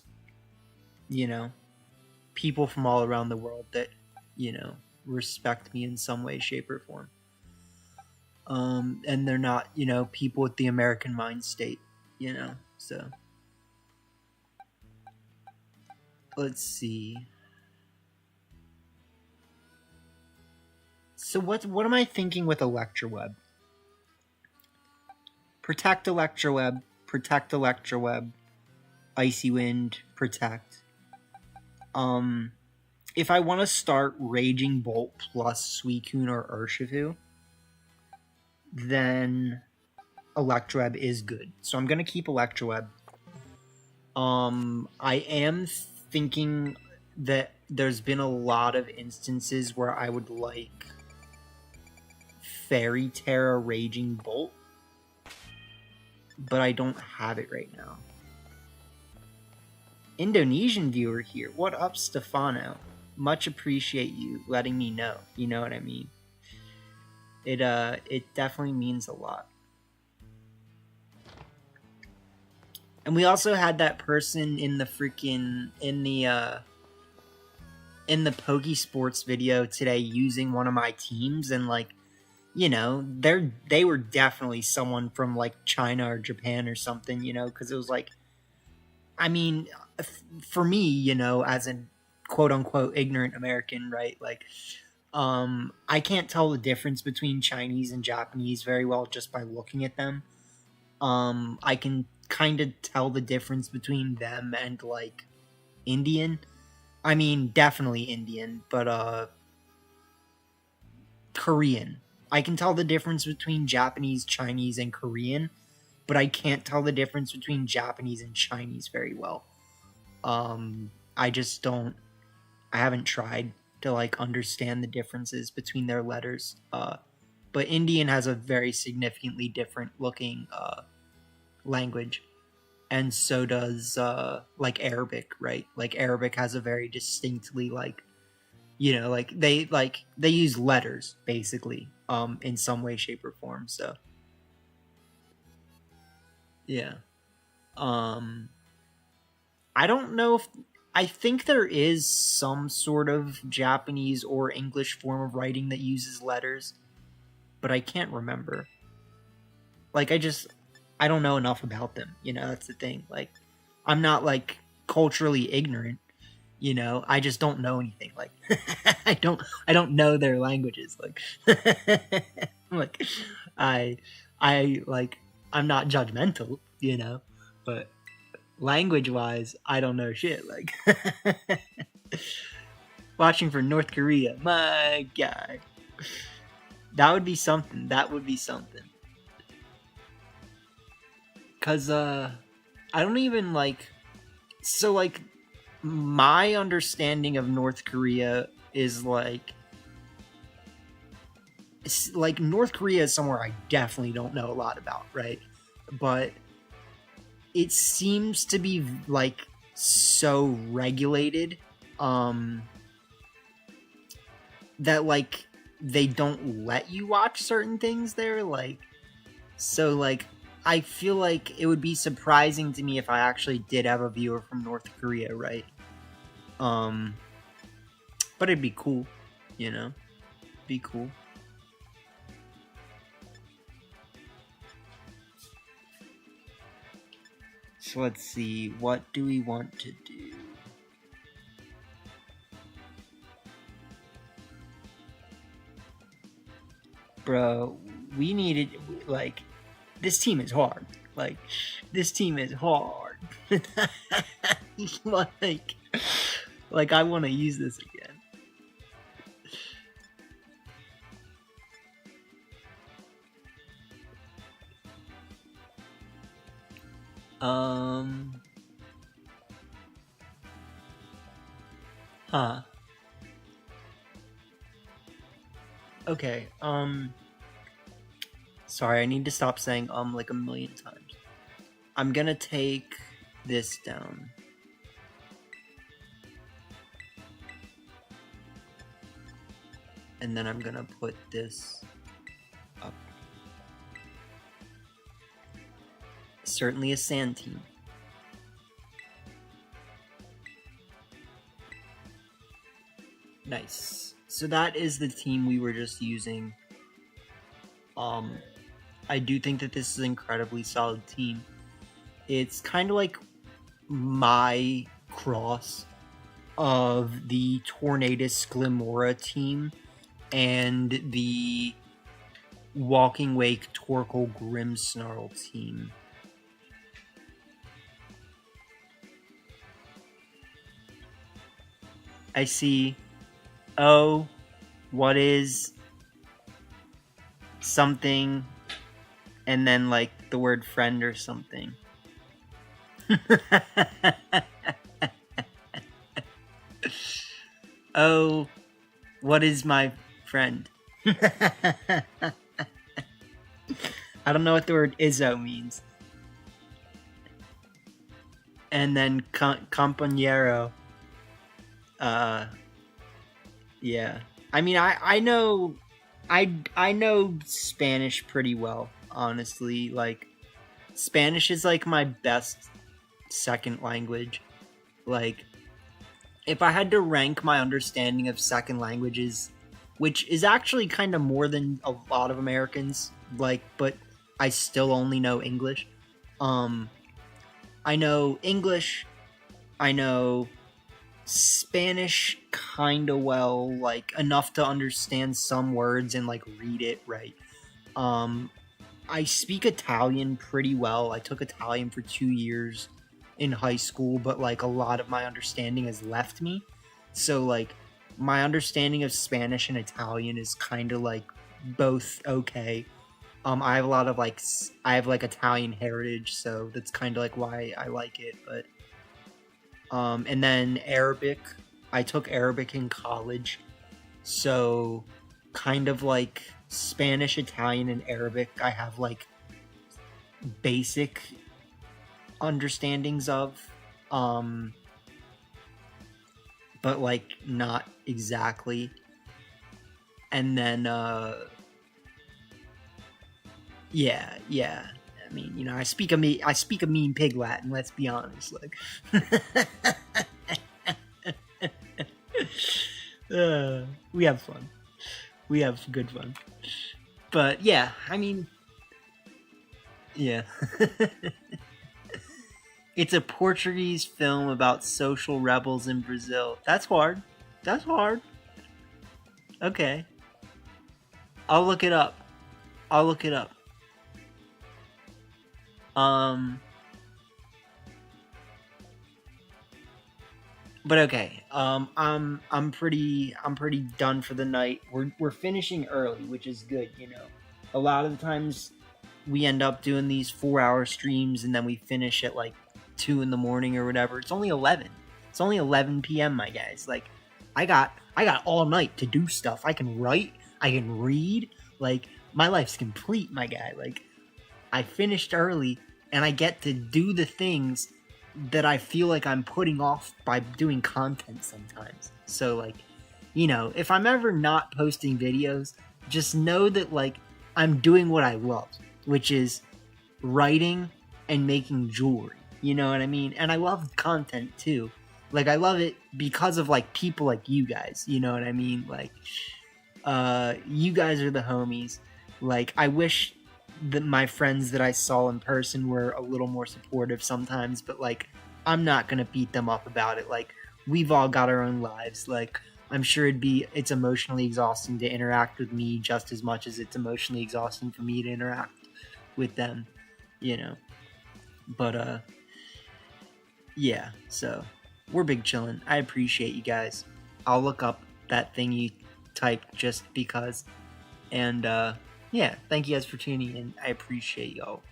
A: you know, people from all around the world that, you know, respect me in some way, shape, or form. And they're not, you know, people with the American mind state, you know, so. Let's see. So what am I thinking with Electroweb? Protect Electroweb, protect Electroweb, Icy Wind, protect. If I want to start Raging Bolt plus Suicune or Urshifu, then Electroweb is good. So I'm going to keep Electroweb. I am thinking that there's been a lot of instances where I would like Fairy Terra Raging Bolt, but I don't have it right now. Indonesian viewer here. What up, Stefano? Much appreciate you letting me know. You know what I mean? It definitely means a lot. And we also had that person in the freaking in the Pokesports video today using one of my teams, and like, you know, they were definitely someone from like China or Japan or something, you know, because it was like, I mean, for me, you know, as a quote unquote ignorant American, right? Like, I can't tell the difference between Chinese and Japanese very well just by looking at them. I can kind of tell the difference between them and like Indian. I mean, definitely Indian, but Korean. I can tell the difference between Japanese, Chinese, and Korean, but I can't tell the difference between Japanese and Chinese very well. I just don't. I haven't tried to like understand the differences between their letters. But Indian has a very significantly different looking language, and so does like Arabic, right? Like Arabic has a very distinctly like, you know, like they use letters basically in some way, shape, or form. So yeah, I don't know if I think there is some sort of Japanese or English form of writing that uses letters, but I can't remember. Like I don't know enough about them, you know, that's the thing. Like, I'm not like culturally ignorant, you know, I just don't know anything. Like, I don't know their languages. Like, like, I like, I'm not judgmental, you know, but language wise, I don't know shit. Like, watching for North Korea, my guy, that would be something. That would be something. Cause I don't even like. So like, my understanding of North Korea is like, it's like North Korea is somewhere I definitely don't know a lot about, right? But it seems to be like so regulated that like they don't let you watch certain things there, like, so like I feel like it would be surprising to me if I actually did have a viewer from North Korea, right? But it'd be cool, you know? Be cool. So let's see, what do we want to do? Bro, we needed, like, this team is hard. Like, this team is hard. like I want to use this again. Um. Huh. Okay. Sorry, I need to stop saying like a million times. I'm gonna take this down. And then I'm gonna put this up. Certainly a sand team. Nice. So that is the team we were just using. I do think that this is an incredibly solid team. It's kind of like my cross of the Tornadus Glimora team and the Walking Wake Torkoal Grimmsnarl team. I see. Oh, what is something, and then like the word friend or something. Oh, what is my friend? I don't know what the word Izzo means. And then compañero. Yeah. I mean, I know Spanish pretty well, honestly. Like, Spanish is like my best second language. Like, if I had to rank my understanding of second languages, which is actually kind of more than a lot of Americans, like, but I still only know English. I know English, I know Spanish kind of well, like, enough to understand some words and, like, read it right. I speak Italian pretty well. I took Italian for 2 years in high school, but, like, a lot of my understanding has left me. So, like, my understanding of Spanish and Italian is kind of, like, both okay. I have a lot of, like, I have, like, Italian heritage, so that's kind of, like, why I like it, but... and then Arabic. I took Arabic in college, so kind of like Spanish, Italian, and Arabic I have like basic understandings of, but like not exactly. And then yeah. I mean, you know, I speak a mean pig Latin. Let's be honest. Like, we have fun. We have good fun. But yeah, I mean, yeah. It's a Portuguese film about social rebels in Brazil. That's hard. That's hard. Okay. I'll look it up. But okay. I'm pretty done for the night. We're finishing early, which is good, you know. A lot of the times we end up doing these 4-hour streams and then we finish at like 2 in the morning or whatever. It's only 11. It's only 11 p.m., my guys. Like, I got all night to do stuff. I can write, I can read. Like, my life's complete, my guy. Like, I finished early and I get to do the things that I feel like I'm putting off by doing content sometimes. So, like, you know, if I'm ever not posting videos, just know that, like, I'm doing what I love, which is writing and making jewelry. You know what I mean? And I love content too. Like, I love it because of, like, people like you guys. You know what I mean? Like, you guys are the homies. Like, I wish that my friends that I saw in person were a little more supportive sometimes, but, like, I'm not gonna beat them up about it. Like, we've all got our own lives. Like, I'm sure it's emotionally exhausting to interact with me just as much as it's emotionally exhausting for me to interact with them, you know. But, yeah, so we're big chillin'. I appreciate you guys. I'll look up that thing you typed just because. And, yeah, thank you guys for tuning in. I appreciate y'all.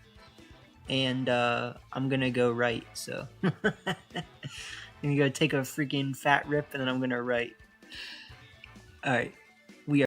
A: and I'm gonna go write. So I'm gonna go take a freaking fat rip, and then I'm gonna write. All right.